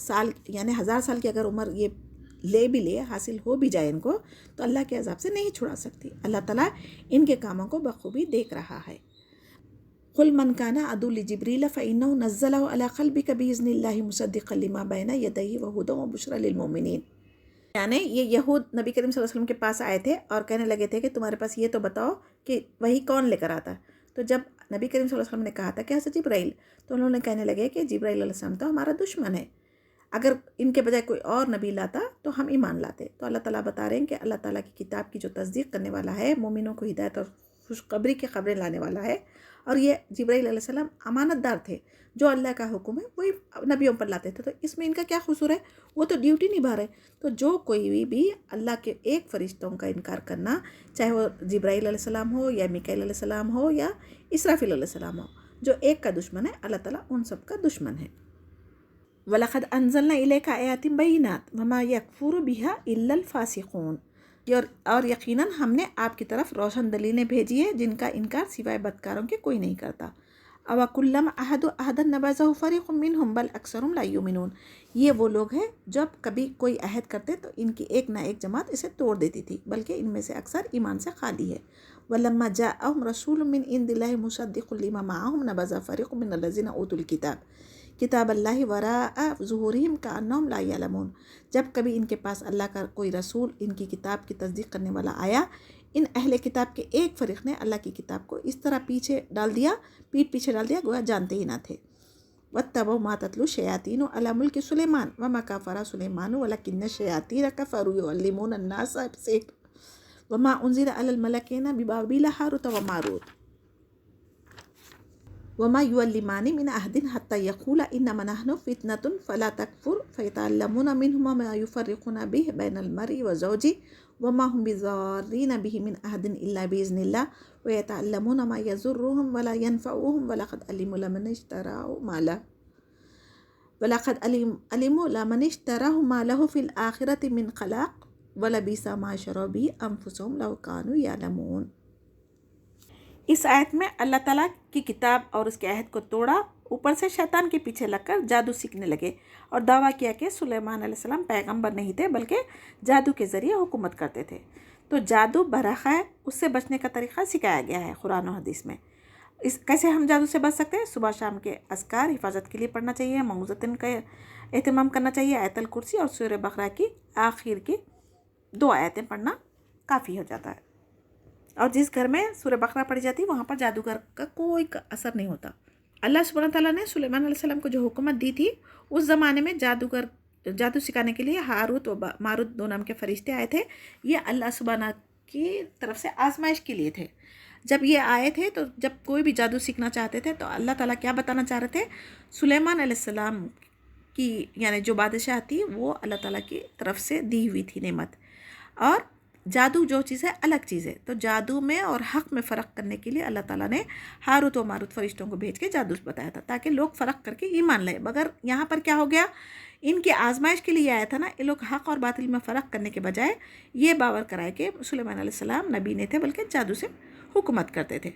سال یعنی 1000 سال کی اگر عمر یہ لے بھی حاصل ہو بھی جائے ان کو، تو اللہ کے عذاب سے نہیں چھڑا سکتی، اللہ تعالیٰ ان کے کاموں کو بخوبی دیکھ رہا ہے۔ قُلْ مَنْ كَانَ عَدُوًّا لِجِبْرِيلَ فَإِنَّهُ نَزَّلَهُ عَلَىٰ قَلْبِكَ بِإِذْنِ اللَّهِ مُصَدِّقًا لِمَا بَيْنَ يَدَيْهِ وَهُدًى وَبُشْرًى لِلْمُؤْمِنِينَ۔ یعنی یہ یہود نبی کریم صلی اللہ علیہ وسلم کے پاس آئے تھے اور کہنے لگے تھے کہ تمہارے پاس یہ تو بتاؤ کہ وہی کون لے کر آتا۔ تو جب نبی کریم صلی اللہ علیہ وسلم نے کہا تھا کہ حضرت جبرائیل، تو انہوں نے کہنے لگے کہ جبرائیل علیہ السلام تو ہمارا دشمن ہے، اگر ان کے بجائے کوئی اور نبی لاتا تو ہم ایمان لاتے۔ تو اللہ تعالیٰ بتا رہے ہیں کہ اللہ تعالیٰ کی کتاب کی جو تصدیق کرنے والا ہے، مومنوں کو ہدایت اور خوشخبری کی خبریں لانے والا ہے، اور یہ جبرائیل علیہ السلام امانت دار تھے، جو اللہ کا حکم ہے وہی نبیوں پر لاتے تھے، تو اس میں ان کا کیا قصور ہے؟ وہ تو ڈیوٹی نبھا رہے۔ تو جو کوئی بھی اللہ کے ایک فرشتوں کا انکار کرنا، چاہے وہ جبرائیل علیہ السلام ہو یا میکائیل علیہ السلام ہو یا اسرافیل علیہ السلام ہو، جو ایک کا دشمن ہے، اللہ تعالیٰ ان سب کا دشمن ہے۔ وَلَقَدْ أَنزَلْنَا إِلَيْكَ آيَاتٍ بَيِّنَاتٍ وَمَا يَكْفُرُ بِهَا إِلَّا الْفَاسِقُونَ، اور یقیناً ہم نے آپ کی طرف روشن دلیلیں بھیجی ہیں جن کا انکار سوائے بدکاروں کے کوئی نہیں کرتا۔ أَوَكُلَّمَا عَاهَدُوا عَهْدًا نَبَذَهُ فَرِيقٌ مِّنْهُمْ بَلْ أَكْثَرُهُمْ لَا يُؤْمِنُونَ، یہ وہ لوگ ہیں جب کبھی کوئی عہد کرتے تو ان کی ایک نہ ایک جماعت اسے توڑ دیتی تھی، بلکہ ان میں سے اکثر ایمان سے خالی ہے۔ وَلَمَّا جَاءَهُمْ رَسُولٌ مِّنْ عِندِ اللَّهِ مُصَدِّقٌ لِّمَا مَعَهُمْ نَبَذَ فَرِيقٌ مِّنَ الَّذِينَ أُوتُوا الْكِتَابَ کتاب اللہ وراء ظہورہم کأنہم لا یعلمون، جب کبھی ان کے پاس اللہ کا کوئی رسول ان کی کتاب کی تصدیق کرنے والا آیا، ان اہل کتاب کے ایک فریق نے اللہ کی کتاب کو اس طرح پیٹ پیچھے ڈال دیا گویا جانتے ہی نہ تھے۔ واتبعوا ما تتلو الشیاطین علی ملک سلیمان وما کفر سلیمان ولکن الشیاطین کفروا یعلمون الناس السحر وما انزل علی الملکین ببابل ہاروت وماروت وما يعلمان من أحد حتى يقولا إنما نحن فتنة فلا تكفر فيتعلمون منهما ما يفرقون به بين المرء وزوجه وما هم بضارين به من أحد إلا بإذن الله ويتعلمون ما يضرهم ولا ينفعهم ولقد علموا لمن اشتراه ما له في الآخرة من خلاق ولبئس ما شروا به أنفسهم لو كانوا يعلمون۔ اس آیت میں اللہ تعالیٰ کی کتاب اور اس کے عہد کو توڑا، اوپر سے شیطان کے پیچھے لگ کر جادو سیکھنے لگے اور دعویٰ کیا کہ سلیمان علیہ السلام پیغمبر نہیں تھے بلکہ جادو کے ذریعے حکومت کرتے تھے۔ تو جادو برحق ہے، اس سے بچنے کا طریقہ سکھایا گیا ہے قرآن و حدیث میں۔ کیسے ہم جادو سے بچ سکتے ہیں؟ صبح شام کے اذکار حفاظت کے لیے پڑھنا چاہیے، معوذتین کا اہتمام کرنا چاہیے، آیت الکرسی اور سورہ بقرہ کی آخر کی 2 آیتیں پڑھنا کافی ہو جاتا ہے۔ اور جس گھر میں سورہ بقرہ پڑھی جاتی ہے وہاں پر جادوگر کا کوئی اثر نہیں ہوتا۔ اللہ سبحانہ تعالیٰ نے سلیمان علیہ السلام کو جو حکومت دی تھی، اس زمانے میں جادو سکھانے کے لیے ہاروت و ماروت 2 نام کے فرشتے آئے تھے۔ یہ اللہ سبحانہ کی طرف سے آزمائش کے لیے تھے۔ جب یہ آئے تھے تو جب کوئی بھی جادو سیکھنا چاہتے تھے تو اللہ تعالیٰ کیا بتانا چاہ رہے تھے؟ سلیمان علیہ السلام کی یعنی جو بادشاہ تھی وہ اللہ تعالیٰ کی طرف سے دی ہوئی تھی نعمت، اور جادو جو چیز ہے الگ چیز ہے. تو جادو میں اور حق میں فرق کرنے کے لیے اللہ تعالیٰ نے ہاروت و ماروت فرشتوں کو بھیج کے جادو بتایا تھا تاکہ لوگ فرق کر کے ایمان لائے. مگر یہاں پر کیا ہو گیا، ان کی آزمائش کے لیے آیا تھا نا، یہ لوگ حق اور باطل میں فرق کرنے کے بجائے یہ باور کرائے کہ سلیمان علیہ السلام نبی نہیں تھے بلکہ جادو سے حکومت کرتے تھے.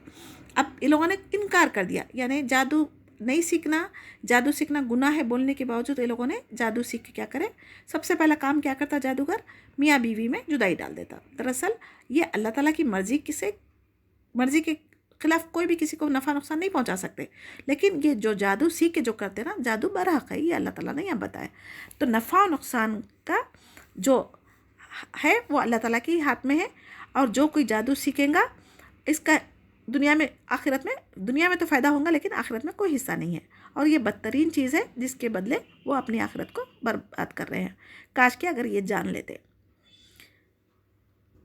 اب ان لوگوں نے انکار کر دیا، یعنی جادو نہیں سیکھنا، جادو سیکھنا گناہ ہے بولنے کے باوجود یہ لوگوں نے جادو سیکھ کے کیا کرے، سب سے پہلا کام کیا کرتا جادوگر، میاں بیوی میں جدائی ڈال دیتا. دراصل یہ اللہ تعالیٰ کی مرضی کے خلاف کوئی بھی کسی کو نفع نقصان نہیں پہنچا سکتے، لیکن یہ جو جادو سیکھ کے جو کرتے نا، جادو برحق ہے، یہ اللہ تعالیٰ نے یہاں بتایا. تو نفع و نقصان کا جو ہے وہ اللہ تعالیٰ کے ہاتھ میں ہے، اور جو کوئی جادو سیکھیں گا اس کا دنیا میں تو فائدہ ہوگا لیکن آخرت میں کوئی حصہ نہیں ہے، اور یہ بدترین چیز ہے جس کے بدلے وہ اپنی آخرت کو برباد کر رہے ہیں. کاش کہ اگر یہ جان لیتے.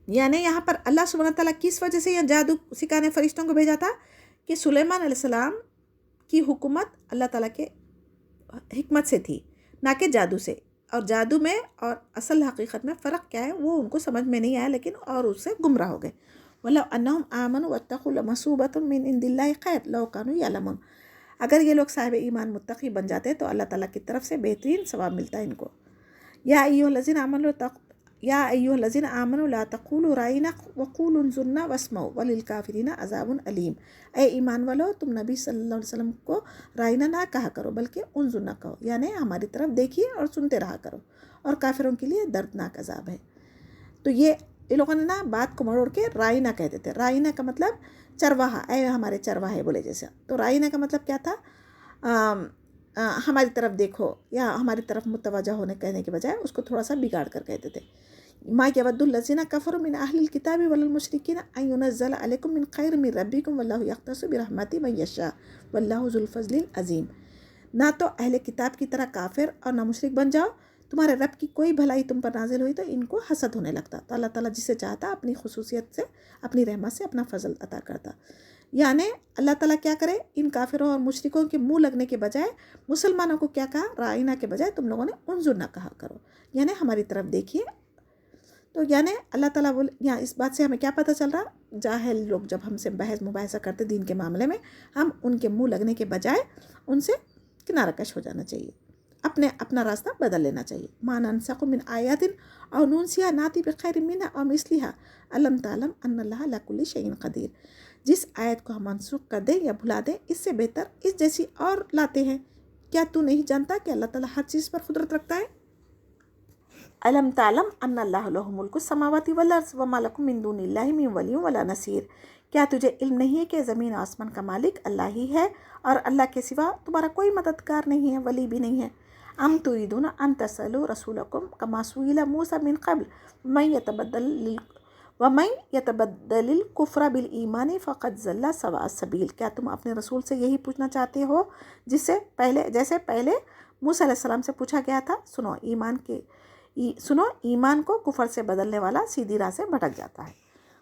یعنی یہاں پر اللہ سبحانہ تعالیٰ کس وجہ سے یہ جادو سکھانے فرشتوں کو بھیجا تھا کہ سلیمان علیہ السلام کی حکومت اللہ تعالیٰ کے حکمت سے تھی، نہ کہ جادو سے. اور جادو میں اور اصل حقیقت میں فرق کیا ہے وہ ان کو سمجھ میں نہیں آیا، لیکن اور اس سے گمراہ ہو گئے. وَلَوْ أَنَّهُمْ آمَنُوا وَاتَّقُوا لَمَثُوبَةٌ مِّنْ عِندِ اللَّهِ خَيْرٌ لَوْ كَانُوا يَعْلَمُونَ. اگر یہ لوگ صاحب ایمان متقی بن جاتے تو اللہ تعالیٰ کی طرف سے بہترین ثواب ملتا ہے ان کو. یا ایھا الذین آمنوا لا تقولوا رائنا وقولوا انظرنا واسمعوا وللکافرین عذاب علیم. اے ایمان والو، تم نبی صلی اللہ علیہ وسلم کو رائنا نہ کہا کرو بلکہ انظرنا کہو، یعنی ہماری طرف دیکھیے اور سنتے رہا کرو، اور کافروں کے لیے دردناک عذاب ہے. تو یہ لوگوں نے نا بات کو مروڑ کے رائنا کہتے تھے. رائنا کا مطلب چرواہا، اے ہمارے چرواہے بولے جیسا. تو رائنا کا مطلب کیا تھا، ہماری طرف دیکھو، یا ہماری طرف متوجہ ہونے کہنے کے بجائے اس کو تھوڑا سا بگاڑ کر کہتے تھے. ما یود الذین کفروا من اہل الکتاب والمشرکین ان ینزل علیکم من خیر من ربکم واللہ یختص برحمتہ من یشاء واللہ ذو الفضل العظیم. نہ تو اہل کتاب کی طرح کافر اور نہ مشرک بن جاؤ، تمہارے رب کی کوئی بھلائی تم پر نازل ہوئی تو ان کو حسد ہونے لگتا. تو اللہ تعالیٰ جسے چاہتا اپنی خصوصیت سے، اپنی رحمت سے اپنا فضل عطا کرتا. یعنی اللہ تعالیٰ کیا کرے، ان کافروں اور مشرکوں کے منہ لگنے کے بجائے مسلمانوں کو کیا کہا، رائنا کے بجائے تم لوگوں نے انظر نہ کہا کرو، یعنی ہماری طرف دیکھیے. تو یعنی اللہ تعالیٰ یہاں اس بات سے ہمیں کیا پتہ چل رہا، جاہل لوگ جب ہم سے بحث مباحثہ کرتے دین کے معاملے میں، ہم ان کے منہ لگنے کے بجائے ان سے کنارہ کش ہو جانا چاہیے، اپنا راستہ بدل لینا چاہیے. ما ننسخ من آیات او ننسیها ناتی بخیر منها او مثلها الم تعلم ان اللہ علی کل شیء قدیر. جس آیت کو ہم منسوخ کر دیں یا بھلا دیں، اس سے بہتر اس جیسی اور لاتے ہیں. کیا تو نہیں جانتا کہ اللہ تعالیٰ ہر چیز پر قدرت رکھتا ہے؟ الم تعلم ان اللہ لہ ملک السماوات والارض وما لکم من دون اللہ من ولی ولا نصیر. کیا تجھے علم نہیں ہے کہ زمین آسمان کا مالک اللہ ہی ہے، اور اللہ کے سوا تمہارا کوئی مددگار نہیں ہے، ولی بھی نہیں ہے. ام تريدون ان تسألوا رسولکم کما سئل موسیٰ من قبل ومن یتبدل الکفر بالایمان فقد ضل سواء السبیل. کیا تم اپنے رسول سے یہی پوچھنا چاہتے ہو جیسے پہلے موسیٰ علیہ السلام سے پوچھا گیا تھا؟ سنو، ایمان کو کفر سے بدلنے والا سیدھی راہ سے بھٹک جاتا ہے.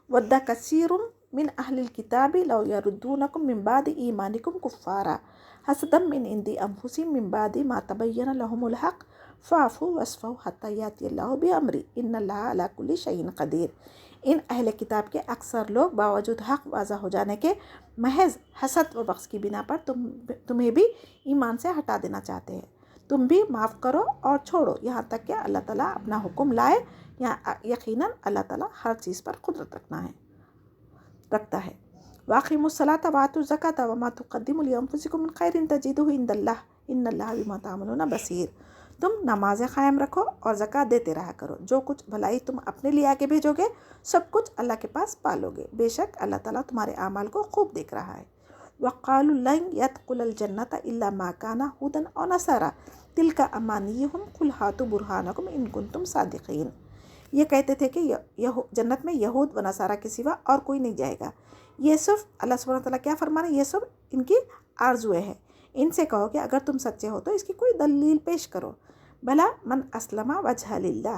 وَدَّ كَثِيرٌ مِّنْ أَهْلِ الْكِتَابِ لَوْ يَرُدُّونَكُم مِّن بَعْدِ إِيمَانِكُمْ كُفَّارًا حَسَدًا مِّنْ عِندِ أَنفُسِهِم مِّن بَعْدِ مَا تَبَيَّنَ لَهُمُ الْحَقُّ فَاعْفُوا وَاصْفَحُوا حَتَّىٰ يَأْتِيَ اللَّهُ بِأَمْرِهِ إِنَّ اللَّهَ عَلَىٰ كُلِّ شَيْءٍ قَدِيرٌ. ان اہل کتاب کے اکثر لوگ باوجود حق واضح ہو جانے کے محض حسد و بغض کی بنا پر تمہیں بھی ایمان سے ہٹا دینا چاہتے ہیں. تم بھی معاف کرو اور چھوڑو یہاں تک کہ اللہ تعالیٰ اپنا حکم لائے. یقیناً اللہ تعالیٰ ہر چیز پر قدرت رکھتا ہے. وَأَقِیمُوا الصَّلَاةَ وَآتُوا الزَّکَاةَ وَمَا تُقَدِّمُوا لِأَنفُسِکُم مِّن خَیْرٍ تَجِدُوهُ عِندَ اللَّهِ إِنَّ اللَّهَ بِمَا تَعْمَلُونَ بَصِیر. تم نمازیں قائم رکھو اور زکوٰۃ دیتے رہا کرو، جو کچھ بھلائی تم اپنے لیے آگے بھیجو گے سب کچھ اللہ کے پاس پالو گے، بے شک اللہ تعالیٰ تمہارے اعمال کو خوب دیکھ رہا ہے. وَقَالُوا لَن يَدْخُلَ الْجَنَّةَ إِلَّا مَن كَانَ هُودًا أَوْ نَصَارَىٰ تِلْكَ أَمَانِيُّهُمْ قُلْ هَاتُوا بُرْهَانَكُمْ إِن كُنتُمْ صَادِقِينَ. یہ کہتے تھے کہ جنت میں یہود و نصارہ کے سوا اور کوئی نہیں جائے گا. یہ صرف اللہ سبحانہ تعالیٰ کیا فرما رہے ہیں، یہ سب ان کی آرزویں ہیں. ان سے کہو کہ اگر تم سچے ہو تو اس کی کوئی دلیل پیش کرو. بھلا من اسلم وجہ للہ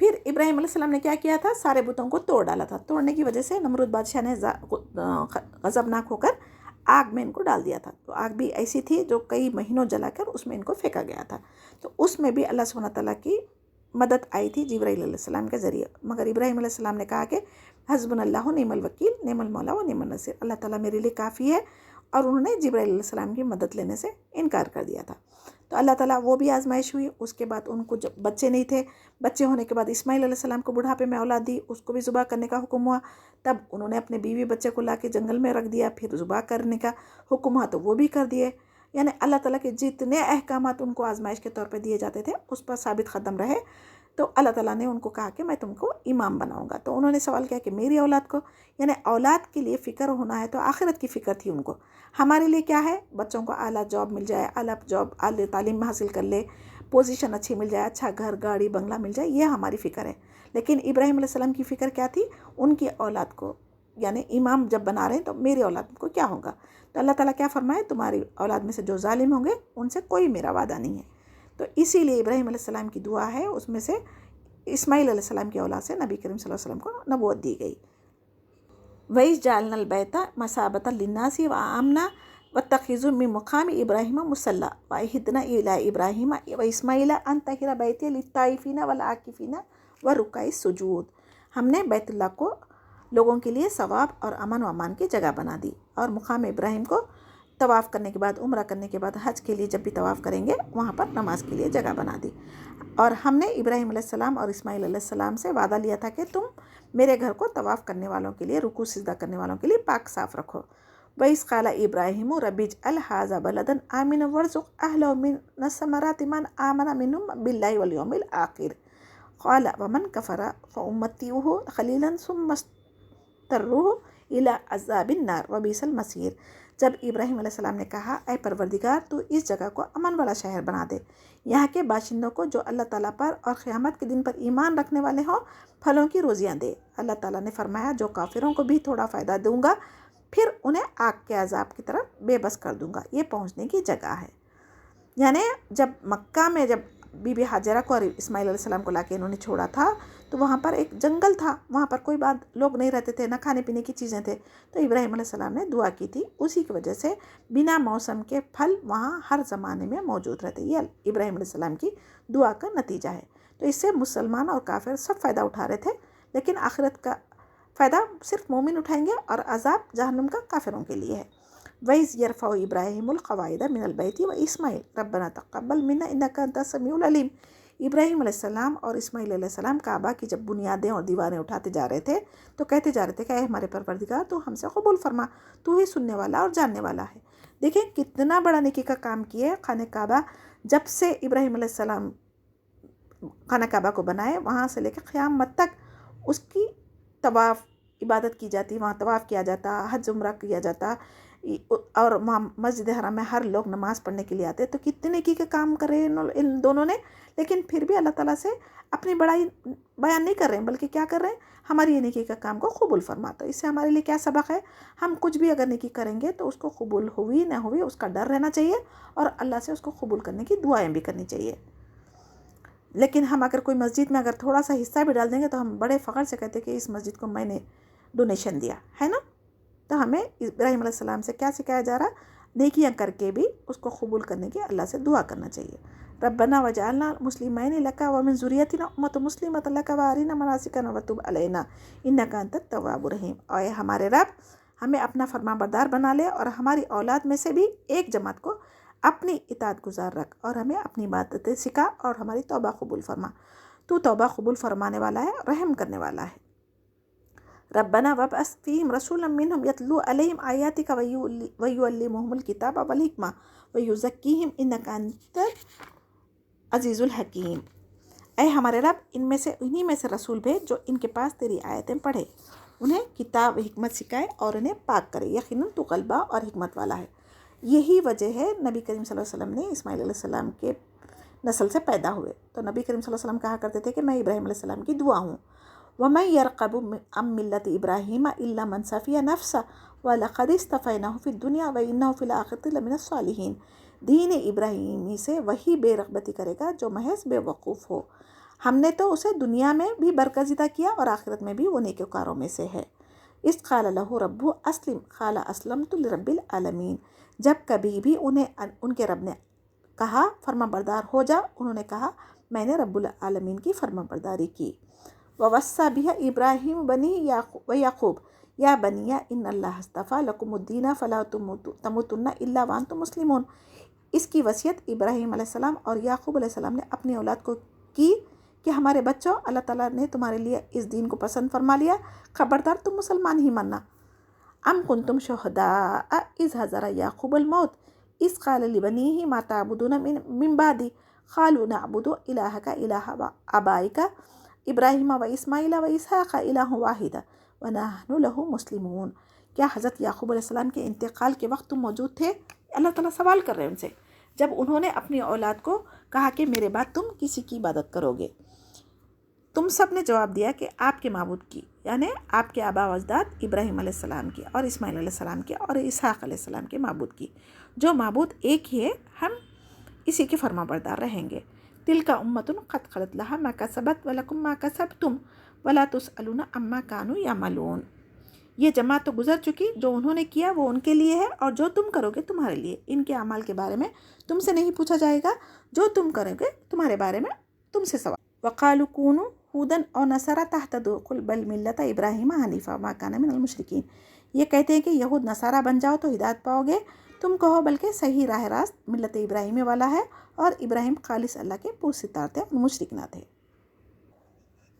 پھر ابراہیم علیہ السلام نے کیا کیا تھا؟ سارے بتوں کو توڑ ڈالا تھا. توڑنے کی وجہ سے نمرود بادشاہ نے غضبناک ہو کر آگ میں ان کو ڈال دیا تھا. تو آگ بھی ایسی تھی جو کئی مہینوں جلا کر اس میں ان کو پھینکا گیا تھا. تو اس میں بھی اللہ سبحانہ تعالیٰ کی مدد آئی تھی جبرائیل علیہ السلام کے ذریعے. مگر ابراہیم علیہ السلام نے کہا کہ حسبنا اللہ و نعم الوکیل نعم المولا و نعم النصیر، اللہ تعالیٰ میرے لیے کافی ہے. اور انہوں نے جبرائیل علیہ السلام کی مدد لینے سے انکار کر دیا تھا. تو اللہ تعالیٰ وہ بھی آزمائش ہوئی. اس کے بعد ان کو جب بچے نہیں تھے، بچے ہونے کے بعد اسماعیل علیہ السلام کو بڑھاپے میں اولاد دی، اس کو بھی ذبح کرنے کا حکم ہوا. تب انہوں نے اپنے بیوی بچے کو لا کے جنگل میں رکھ دیا، پھر ذبح کرنے کا حکم ہوا تو وہ بھی کر دیے. یعنی اللہ تعالیٰ کے جتنے احکامات ان کو آزمائش کے طور پہ دیے جاتے تھے اس پر ثابت قدم رہے. تو اللہ تعالیٰ نے ان کو کہا کہ میں تم کو امام بناؤں گا. تو انہوں نے سوال کیا کہ میری اولاد کو، یعنی اولاد کے لیے فکر ہونا ہے تو آخرت کی فکر تھی ان کو. ہمارے لیے کیا ہے؟ بچوں کو اعلیٰ جاب مل جائے، اعلیٰ تعلیم حاصل کر لے، پوزیشن اچھی مل جائے، اچھا گھر گاڑی بنگلہ مل جائے، یہ ہماری فکر ہے. لیکن ابراہیم علیہ السلام کی فکر کیا تھی؟ ان کی اولاد کو، یعنی امام جب بنا رہے ہیں تو میری اولاد کو کیا ہوگا. تو اللہ تعالیٰ کیا فرمائے؟ تمہاری اولاد میں سے جو ظالم ہوں گے ان سے کوئی میرا وعدہ نہیں ہے. تو اسی لیے ابراہیم علیہ السلام کی دعا ہے، اس میں سے اسماعیل علیہ السلام کی اولاد سے نبی کریم صلی اللہ علیہ وسلم کو نبوت دی گئی. وَإِذْ جَعَلْنَا الْبَيْتَ مَثَابَةً لِلنَّاسِ وَآمْنًا وَاتَّخِذُوا مِن مَّقَامِ إِبْرَاهِيمَ مُصَلًّى وَعَهِدْنَا إِلَىٰ إِبْرَاهِيمَ وَإِسْمَاعِيلَ أَن طَهِّرَ بَيْتِيَ لِلطَّائِفِينَ وَالْعَاكِفِينَ وَرُكَّعِ السُّجُودِ. ہم نے بیت اللہ کو لوگوں کے لیے ثواب اور امن و امان کی جگہ بنا دی، اور مقام ابراہیم کو طواف کرنے کے بعد، عمرہ کرنے کے بعد، حج کے لیے جب بھی طواف کریں گے وہاں پر نماز کے لیے جگہ بنا دی. اور ہم نے ابراہیم علیہ السلام اور اسماعیل علیہ السلام سے وعدہ لیا تھا کہ تم میرے گھر کو طواف کرنے والوں کے لیے، رکوع سجدہ کرنے والوں کے لیے پاک صاف رکھو. وَإِذْ قَالَ إِبْرَاهِيمُ رَبِّ اجْعَلْ هَٰذَا بَلَدًا آمِنًا وَارْزُقْ أَهْلَهُ مِنَ الثَّمَرَاتِ مَنْ آمَنَ مِنْهُم بِاللَّهِ وَالْيَوْمِ الْآخِرِ قَالَ وَمَنْ كَفَرَ فَأُمَتِّعُهُ قَلِيلًا ثُمَّ اضْطَرُّهُ إِلَىٰ عَذَابِ النَّارِ وَبِئْسَ الْمَصِيرُ. جب ابراہیم علیہ السلام نے کہا اے پروردگار تو اس جگہ کو امن والا شہر بنا دے، یہاں کے باشندوں کو جو اللہ تعالیٰ پر اور قیامت کے دن پر ایمان رکھنے والے ہوں پھلوں کی روزیاں دے. اللہ تعالیٰ نے فرمایا جو کافروں کو بھی تھوڑا فائدہ دوں گا پھر انہیں آگ کے عذاب کی طرف بے بس کر دوں گا. یہ پہنچنے کی جگہ ہے. یعنی جب مکہ میں جب بی بی حاجرہ کو اور اسماعیل علیہ السلام کو لا کے انہوں نے چھوڑا تھا تو وہاں پر ایک جنگل تھا، وہاں پر کوئی لوگ نہیں رہتے تھے، نہ کھانے پینے کی چیزیں تھے. تو ابراہیم علیہ السلام نے دعا کی تھی، اسی کی وجہ سے بنا موسم کے پھل وہاں ہر زمانے میں موجود رہتے. یہ ابراہیم علیہ السلام کی دعا کا نتیجہ ہے. تو اس سے مسلمان اور کافر سب فائدہ اٹھا رہے تھے، لیکن آخرت کا فائدہ صرف مومن اٹھائیں گے اور عذاب جہنم کا کافروں کے لیے ہے. وَإِذْ يَرْفَعُ إِبْرَاهِيمُ الْقَوَاعِدَ مِنَ الْبَيْتِ وَإِسْمَاعِيلُ رَبَّنَا تَقَبَّلْ مِنَّا إِنَّكَ أَنْتَ السَّمِيعُ الْعَلِيمُ. ابراہیم علیہ السلام اور اسماعیل علیہ السلام کعبہ کی جب بنیادیں اور دیواریں اٹھاتے جا رہے تھے تو کہتے جا رہے تھے کہ اے ہمارے پروردگار تو ہم سے قبول فرما، تو ہی سننے والا اور جاننے والا ہے. دیکھیں کتنا بڑا نیکی کا کام کیے. خانہ کعبہ جب سے ابراہیم علیہ السلام خانہ کعبہ کو بنائے وہاں سے لے کے قیامت تک اس کی طواف عبادت کی جاتی، وہاں طواف کیا جاتا، حج عمرہ کیا جاتا، اور وہاں مسجد حرام میں ہر لوگ نماز پڑھنے کے لیے آتے. تو کتنے نیکی کے کام کر رہے ہیں ان دونوں نے، لیکن پھر بھی اللہ تعالیٰ سے اپنی بڑائی بیان نہیں کر رہے ہیں، بلکہ کیا کر رہے ہیں؟ ہماری یہ نیکی کا کام کو قبول فرما. تو اس سے ہمارے لیے کیا سبق ہے؟ ہم کچھ بھی اگر نیکی کریں گے تو اس کو قبول ہوئی نہ ہوئی اس کا ڈر رہنا چاہیے، اور اللہ سے اس کو قبول کرنے کی دعائیں بھی کرنی چاہیے. لیکن ہم اگر کوئی مسجد میں اگر تھوڑا سا حصہ بھی ڈال دیں گے تو ہم بڑے فخر سے کہتے ہیں کہ اس مسجد کو میں نے ڈونیشن دیا ہے نا. تو ہمیں ابراہیم علیہ السلام سے کیا سکھایا جا رہا؟ نیکیاں کر کے بھی اس کو قبول کرنے کی اللہ سے دعا کرنا چاہیے. ربنا وجعلنا مسلمین لک ومن ذریتنا امۃ مسلمۃ لک وارنا مناسکنا وتب علینا انک انت التواب الرحیم. اے ہمارے رب ہمیں اپنا فرما بردار بنا لے اور ہماری اولاد میں سے بھی ایک جماعت کو اپنی اطاعت گزار رکھ، اور ہمیں اپنی عبادتیں سکھا اور ہماری توبہ قبول فرما. تو توبہ قبول فرمانے والا ہے، رحم کرنے والا ہے. ربنا وابعث فیہم رسولا منہم یتلو علیہم آیاتک ویعلمہم الکتاب والحکمہ ویزکیہم انک انت عزیز الحکیم. اے ہمارے رب انہی میں سے رسول بھیج جو ان کے پاس تیری آیتیں پڑھے، انہیں کتاب حکمت سکھائے اور انہیں پاک کرے. یقیناً تو غلبہ اور حکمت والا ہے. یہی وجہ ہے نبی کریم صلی اللہ علیہ وسلم نے اسماعیل علیہ السلام کے نسل سے پیدا ہوئے. تو نبی کریم صلی اللہ علیہ وسلم کہا کرتے تھے کہ میں ابراہیم علیہ السلام کی دعا ہوں. وَمَن يَرْغَبُ عَن مِّلَّةِ إِبْرَاهِيمَ إِلَّا مَن سَفِيَ نَفْسَهُ وَلَقَدِ اصْطَفَيْنَاهُ فِي الدُّنْيَا وَإِنَّهُ فِي الْآخِرَةِ لَمِنَ الصَّالِحِينَ. دین ابراہیمی سے وہی بے رغبتی کرے گا جو محض بے وقوف ہو. ہم نے تو اسے دنیا میں بھی برگزیدہ کیا اور آخرت میں بھی وہ نیکوکاروں میں سے ہے۔ اس قال لہ ربہ اسلم قال اسلمت لرب العالمین، جب کبھی بھی انہیں ان کے رب نے کہا فرما بردار ہو جا، انہوں نے کہا میں نے رب العالمین کی فرما برداری کی۔ ووصى بها ابراہیم بنی ویعقوب یا بنی ان اللہ اصطفیٰ لکم الدین فلا تموتن الا وانتم مسلمون۔ اس کی وصیت ابراہیم علیہ السلام اور یعقوب علیہ السلام نے اپنی اولاد کو کی کہ ہمارے بچوں، اللہ تعالیٰ نے تمہارے لیے اس دین کو پسند فرما لیا، خبردار تم مسلمان ہی ماننا۔ ام کنتم شہداء اذ حضر یعقوب الموت اذ قال لبنیہ ما تعبدون من بعدی قالوا نعبد الہک الہ آبائک ابراہیم و اسماعیل و اسحاق الہ واحد ونحن لہ مسلمون۔ کیا حضرت یعقوب علیہ السلام کے انتقال کے وقت تم موجود تھے؟ اللہ تعالیٰ سوال کر رہے ہیں ان سے، جب انہوں نے اپنی اولاد کو کہا کہ میرے بعد تم کسی کی عبادت کرو گے۔ تم سب نے جواب دیا کہ آپ کے معبود کی، یعنی آپ کے آبا و اجداد ابراہیم علیہ السلام کی اور اسماعیل علیہ السلام کی اور اسحاق علیہ السلام کے معبود کی، جو معبود ایک ہی ہے، ہم اسی کے فرما بردار رہیں گے۔ تلک امۃ قد خلت لہا ما کسبت ولکم ما کسبتم ولا تسألون عما کانوا یعملون۔ یہ جماعت تو گزر چکی، جو انہوں نے کیا وہ ان کے لیے ہے اور جو تم کرو گے تمہارے لیے، ان کے اعمال کے بارے میں تم سے نہیں پوچھا جائے گا، جو تم کرو گے تمہارے بارے میں تم سے سوال۔ وقالوا کونوا ھودا او نصارا تہتدوا قل بل ملۃ ابراہیم حنیفا وما کان من المشرکین۔ یہ کہتے ہیں کہ یہود نصارہ بن جاؤ تو ہدایت پاؤ گے، تم کہو بلکہ صحیح راہ راست ملت ابراہیم والا ہے، اور ابراہیم خالص اللہ کے پرستار تھے اور مشرک نہ تھے۔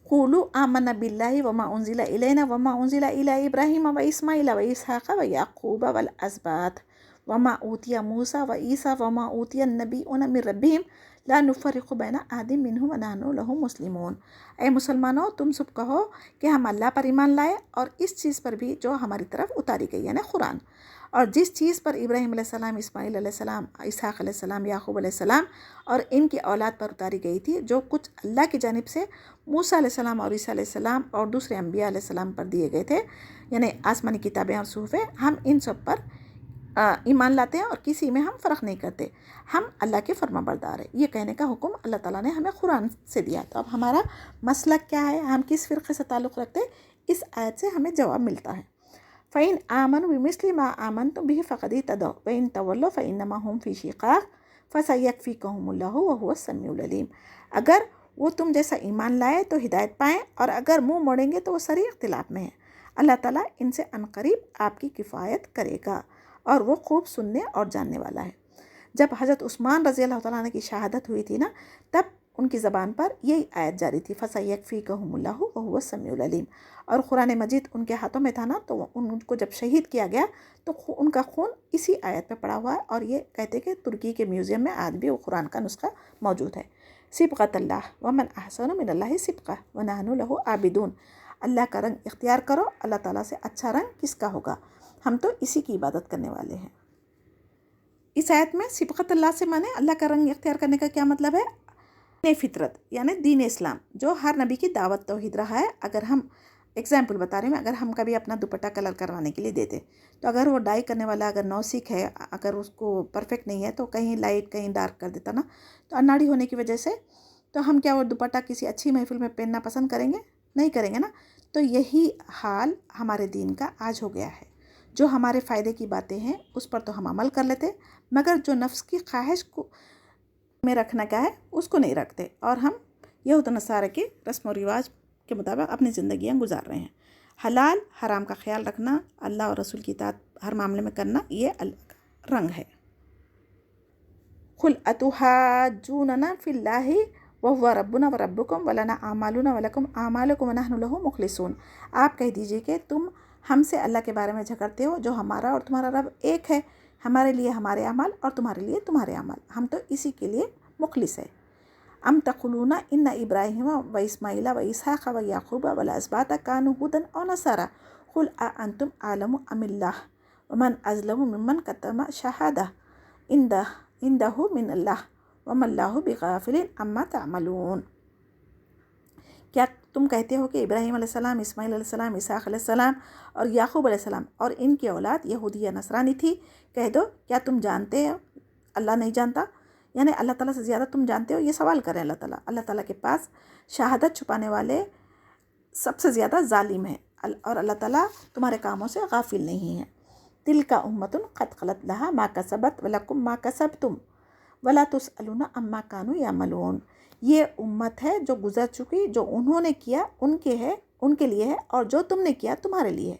قولوا آمنا باللہ وما انزل الینا وما انزل الی ابراہیم و اسماعیل و اسحاق و یعقوب والاسباط وما اوتی موسیٰ و عیسیٰ وما اوتی النبیون من ربہم لا نفرق بین احد منہم ونحن لہ مسلمون۔ اے مسلمانوں، تم سب کہو کہ ہم اللہ پر ایمان لائے اور اس چیز پر بھی جو ہماری طرف اتاری گئی، یعنی قرآن، اور جس چیز پر ابراہیم علیہ السلام، اسماعیل علیہ السلام، اسحاق علیہ السلام، یعقوب علیہ السلام اور ان کی اولاد پر اتاری گئی تھی، جو کچھ اللہ کی جانب سے موسیٰ علیہ السلام اور عیسیٰ علیہ السلام اور دوسرے انبیاء علیہ السلام پر دیے گئے تھے، یعنی آسمانی کتابیں اور صحفیں، ہم ان سب پر ایمان لاتے ہیں اور کسی میں ہم فرق نہیں کرتے، ہم اللہ کے فرما بردار ہیں۔ یہ کہنے کا حکم اللہ تعالیٰ نے ہمیں قرآن سے دیا۔ تو اب ہمارا مسلک کیا ہے، ہم کس فرقے سے تعلق رکھتے ہیں، اس آیت سے ہمیں جواب ملتا ہے۔ فَإِنْ آمَنُوا بِمِثْلِ مَا آمَنْتُمْ بِهِ فَقَدِ اهْتَدَوْا وَإِنْ تَوَلَّوْا فَإِنَّمَا هُمْ فِي شِقَاقٍ فَسَيَكْفِيكَهُمُ اللَّهُ وَهُوَ السَّمِيعُ الْعَلِيمُ۔ اگر وہ تم جیسا ایمان لائے تو ہدایت پائیں، اور اگر منہ موڑیں گے تو وہ سری اختلاف میں ہیں۔ اللہ تعالیٰ ان سے عنقریب آپ کی کفایت کرے گا، اور وہ خوب سننے اور جاننے والا ہے۔ جب حضرت عثمان رضی اللہ تعالیٰ عنہ کی شہادت ہوئی تھی نا، تب ان کی زبان پر یہی آیت جاری تھی، فَسَيَكْفِيكَهُمُ اللَّهُ وَهُوَ السَّمِيعُ الْعَلِيمُ۔ اور قرآن مجید ان کے ہاتھوں میں تھا نا، تو ان کو جب شہید کیا گیا تو ان کا خون اسی آیت پہ پڑا ہوا ہے، اور یہ کہتے کہ ترکی کے میوزیم میں آج بھی وہ قرآن کا نسخہ موجود ہے۔ صبغۃ اللہ ومن احسن من اللہ صبغہ ونحن لہ عابدون۔ اللہ کا رنگ اختیار کرو، اللہ تعالیٰ سے اچھا رنگ کس کا ہوگا، ہم تو اسی کی عبادت کرنے والے ہیں۔ اس آیت میں صبغۃ اللہ سے مانے اللہ کا رنگ اختیار کرنے کا کیا مطلب ہے؟ دین فطرت، یعنی دین اسلام، جو ہر نبی کی دعوت توحید رہا ہے۔ اگر ہم ایگزامپل بتا رہے ہیں، اگر ہم کبھی اپنا دوپٹہ کلر کروانے کے لیے دیتے، تو اگر وہ ڈائی کرنے والا اگر نوسکھ ہے، اگر اس کو پرفیکٹ نہیں ہے تو کہیں لائٹ کہیں ڈارک کر دیتا نا، تو اناڑی ہونے کی وجہ سے تو ہم کیا وہ دوپٹہ کسی اچھی محفل میں پہننا پسند کریں گے؟ نہیں کریں گے نا۔ تو یہی حال ہمارے دین کا آج ہو گیا ہے، جو ہمارے فائدے کی باتیں ہیں اس پر تو ہم عمل کر لیتے، مگر جو نفس کی خواہش کو میں رکھنا کیا ہے اس کو نہیں رکھتے، اور ہم یہود و نصارہ کے رسم و رواج کے مطابق اپنی زندگیاں گزار رہے ہیں۔ حلال حرام کا خیال رکھنا، اللہ اور رسول کی اطاعت ہر معاملے میں کرنا، یہ اللہ کا رنگ ہے۔ قُلْ أَتُحَاجُّونَنَا فِي اللَّهِ وَهُوَ رَبُّنَا وَرَبُّكُمْ وَلَنَا أَعْمَالُنَا وَلَكُمْ أَعْمَالُكُمْ وَنَحْنُ لَهُ مُخْلِصُونَ۔ آپ کہہ دیجئے کہ تم ہم سے اللہ کے بارے میں جھگڑتے ہو، جو ہمارا اور تمہارا رب ایک ہے، ہمارے لیے ہمارے اعمال اور تمہارے لیے تمہارے اعمال، ہم تو اسی کے لیے مخلص ہے۔ ام تقولون ان ابراہیم و اسماعیل و اسحاق و یعقوب والاسباط کانوا ھودا او نصارا قل اانتم اعلم ام اللہ ومن اظلم ممن کتم شہادہ عنده من اللہ وما اللہ بغافل عما تعملون۔ کیا تم کہتے ہو کہ ابراہیم علیہ السلام، اسماعیل علیہ السلام، اسحاق علیہ السلام اور یعقوب علیہ السلام اور ان کی اولاد یہودی یا نصرانی تھی؟ کہہ دو کیا تم جانتے ہو؟ اللہ نہیں جانتا، یعنی اللہ تعالیٰ سے زیادہ تم جانتے ہو، یہ سوال کریں اللہ تعالیٰ کے پاس شہادت چھپانے والے سب سے زیادہ ظالم ہیں، اور اللہ تعالیٰ تمہارے کاموں سے غافل نہیں ہے۔ تلک امۃ قد خلت لہا ما کسبت ولکم ما کسبتم ولا تسألون عما کانوا یعملون۔ یہ امت ہے جو گزر چکی، جو انہوں نے کیا ان کے لیے ہے، اور جو تم نے کیا تمہارے لیے ہے۔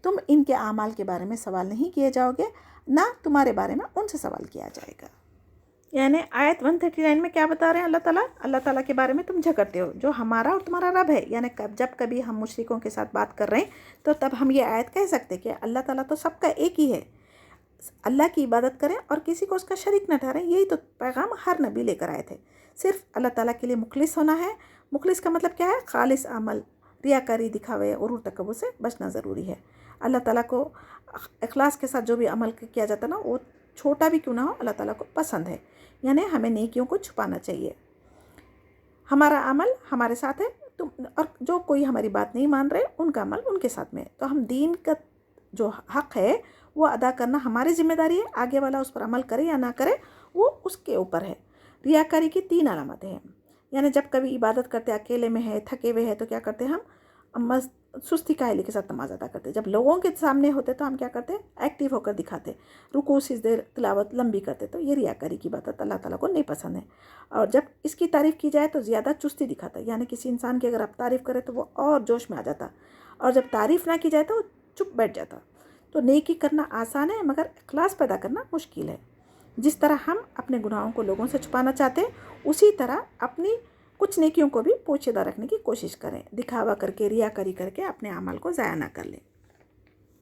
تم ان کے اعمال کے بارے میں سوال نہیں کیے جاؤ گے، نہ تمہارے بارے میں ان سے سوال کیا جائے گا۔ یعنی آیت 139 میں کیا بتا رہے ہیں اللہ تعالیٰ کے بارے میں تم جھگڑتے ہو جو ہمارا اور تمہارا رب ہے۔ یعنی جب کبھی ہم مشرکوں کے ساتھ بات کر رہے ہیں تو تب ہم یہ آیت کہہ سکتے کہ اللہ تعالیٰ تو سب کا ایک ہی ہے، اللہ کی عبادت کریں اور کسی کو اس کا شریک نہ ٹھہریں۔ یہی تو پیغام ہر نبی لے کر آئے تھے، صرف اللہ تعالیٰ کے لیے مخلص ہونا ہے۔ مخلص کا مطلب کیا ہے؟ خالص عمل، ریاکاری، دکھاوے، غرور، تکبر سے بچنا ضروری ہے۔ اللہ تعالیٰ کو اخلاص کے ساتھ جو بھی عمل کیا جاتا نا، وہ چھوٹا بھی کیوں نہ ہو، اللہ تعالیٰ کو پسند ہے۔ یعنی ہمیں نیکیوں کو چھپانا چاہیے۔ ہمارا عمل ہمارے ساتھ ہے، اور جو کوئی ہماری بات نہیں مان رہے ان کا عمل ان کے ساتھ میں ہے۔ تو ہم دین کا جو حق ہے وہ ادا کرنا ہماری ذمہ داری ہے، آگے والا اس پر عمل کرے یا نہ کرے وہ اس کے اوپر ہے۔ ریاکاری کی 3 علامتیں ہیں، یعنی جب کبھی عبادت کرتے اکیلے میں ہے، تھکے ہوئے ہیں، تو کیا کرتے ہیں ہم سستی کاہلی کے ساتھ نماز ادا کرتے۔ جب لوگوں کے سامنے ہوتے تو ہم کیا کرتے؟ ایکٹیو ہو کر دکھاتے، رکوع سجدے تلاوت لمبی کرتے۔ تو یہ ریاکاری کی بات ہے، اللہ تعالیٰ کو نہیں پسند ہے۔ اور جب اس کی تعریف کی جائے تو زیادہ چستی دکھاتا ہے، یعنی کسی انسان کی اگر آپ تعریف کریں تو وہ اور جوش میں آ جاتا، اور جب تعریف نہ کی جائے تو وہ چپ بیٹھ جاتا۔ تو نیکی کرنا آسان ہے مگر اخلاص پیدا کرنا مشکل ہے۔ جس طرح ہم اپنے گناہوں کو لوگوں سے چھپانا چاہتے ہیں، اسی طرح اپنی کچھ نیکیوں کو بھی پوشیدہ رکھنے کی کوشش کریں، دکھاوا کر کے، ریاکاری کر کے اپنے اعمال کو ضائع نہ کر لیں۔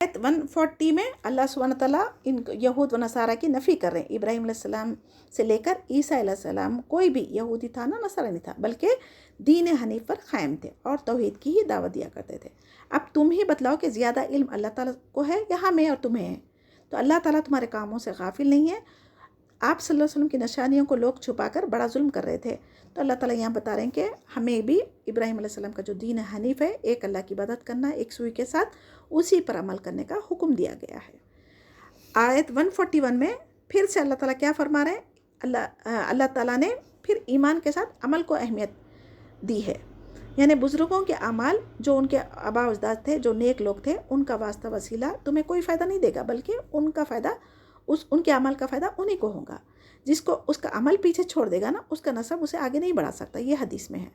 آیت 140 میں اللہ سبحانہ تعالیٰ ان یہود و نصارہ کی نفی کر رہے ہیں۔ ابراہیم علیہ السلام سے لے کر عیسیٰ علیہ السلام کوئی بھی یہودی تھا نہ نصرانی تھا، بلکہ دین حنیف پر قائم تھے اور توحید کی ہی دعوت دیا کرتے تھے۔ اب تم ہی بتلاؤ کہ زیادہ علم اللہ تعالیٰ کو ہے یا ہمیں اور تمہیں ہے؟ تو اللہ تعالیٰ تمہارے کاموں سے غافل نہیں ہے۔ آپ صلی اللہ علیہ وسلم کی نشانیوں کو لوگ چھپا کر بڑا ظلم کر رہے تھے، تو اللہ تعالیٰ یہاں بتا رہے ہیں کہ ہمیں بھی ابراہیم علیہ السلام کا جو دین حنیف ہے، ایک اللہ کی عبادت کرنا ایک سوئی کے ساتھ، اسی پر عمل کرنے کا حکم دیا گیا ہے۔ آیت 141 میں پھر سے اللہ تعالیٰ کیا فرما رہے ہیں؟ اللہ تعالیٰ نے پھر ایمان کے ساتھ عمل کو اہمیت دی ہے، یعنی بزرگوں کے اعمال جو ان کے آباء و اجداد تھے، جو نیک لوگ تھے، ان کا واسطہ وسیلہ تمہیں کوئی فائدہ نہیں دے گا، بلکہ ان کا فائدہ ان کے عمل کا فائدہ انہی کو ہوگا۔ جس کو اس کا عمل پیچھے چھوڑ دے گا نا، اس کا نسب اسے آگے نہیں بڑھا سکتا۔ یہ حدیث میں ہے،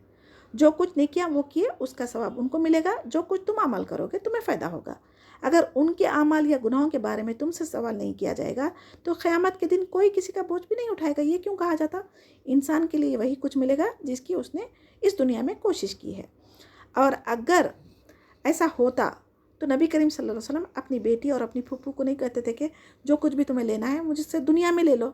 جو کچھ نیکیاں وہ کیے اس کا ثواب ان کو ملے گا، جو کچھ تم عمل کرو گے تمہیں فائدہ ہوگا۔ اگر ان کے اعمال یا گناہوں کے بارے میں تم سے سوال نہیں کیا جائے گا تو قیامت کے دن کوئی کسی کا بوجھ بھی نہیں اٹھائے گا۔ یہ کیوں کہا جاتا؟ انسان کے لیے وہی کچھ ملے گا جس کی اس نے اس دنیا میں کوشش کی ہے۔ اور اگر ایسا ہوتا تو نبی کریم صلی اللہ علیہ وسلم اپنی بیٹی اور اپنی پھوپھو کو نہیں کہتے تھے کہ جو کچھ بھی تمہیں لینا ہے مجھ سے دنیا میں لے لو،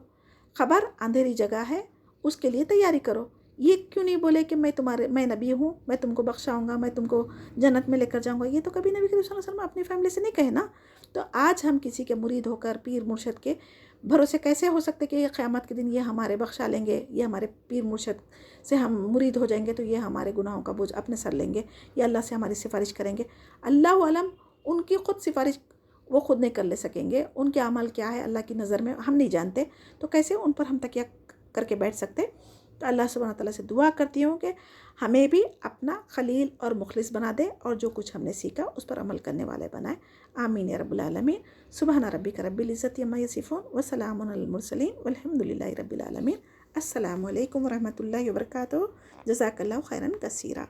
خبر اندھیری جگہ ہے اس کے لیے تیاری کرو۔ یہ کیوں نہیں بولے کہ میں نبی ہوں، میں تم کو بخشاؤں گا، میں تم کو جنت میں لے کر جاؤں گا؟ یہ تو کبھی نبی کریم صلی اللہ علیہ وسلم اپنی فیملی سے نہیں کہے نا۔ تو آج ہم کسی کے مرید ہو کر پیر مرشد کے بھروسے کیسے ہو سکتے کہ یہ قیامت کے دن یہ ہمارے بخشا لیں گے، یہ ہمارے پیر مرشد سے ہم مرید ہو جائیں گے تو یہ ہمارے گناہوں کا بوجھ اپنے سر لیں گے یا اللہ سے ہماری سفارش کریں گے؟ اللہ علم، ان کی خود سفارش وہ خود نہیں کر لے سکیں گے، ان کے عمل کیا ہے اللہ کی نظر میں ہم نہیں جانتے، تو کیسے ان پر ہم تکیہ کر کے بیٹھ سکتے؟ تو اللہ سبحانہ تعالیٰ سے دعا کرتی ہوں کہ ہمیں بھی اپنا خلیل اور مخلص بنا دے، اور جو کچھ ہم نے سیکھا اس پر عمل کرنے والے بنائے۔ آمین یا رب العالمین۔ سبحان ربک رب العزت عما یصفون وسلام علی المرسلین والحمد للہ رب العالمین۔ السلام علیکم ورحمۃ اللہ وبرکاتہ۔ جزاک اللہ خیرا کثیرا۔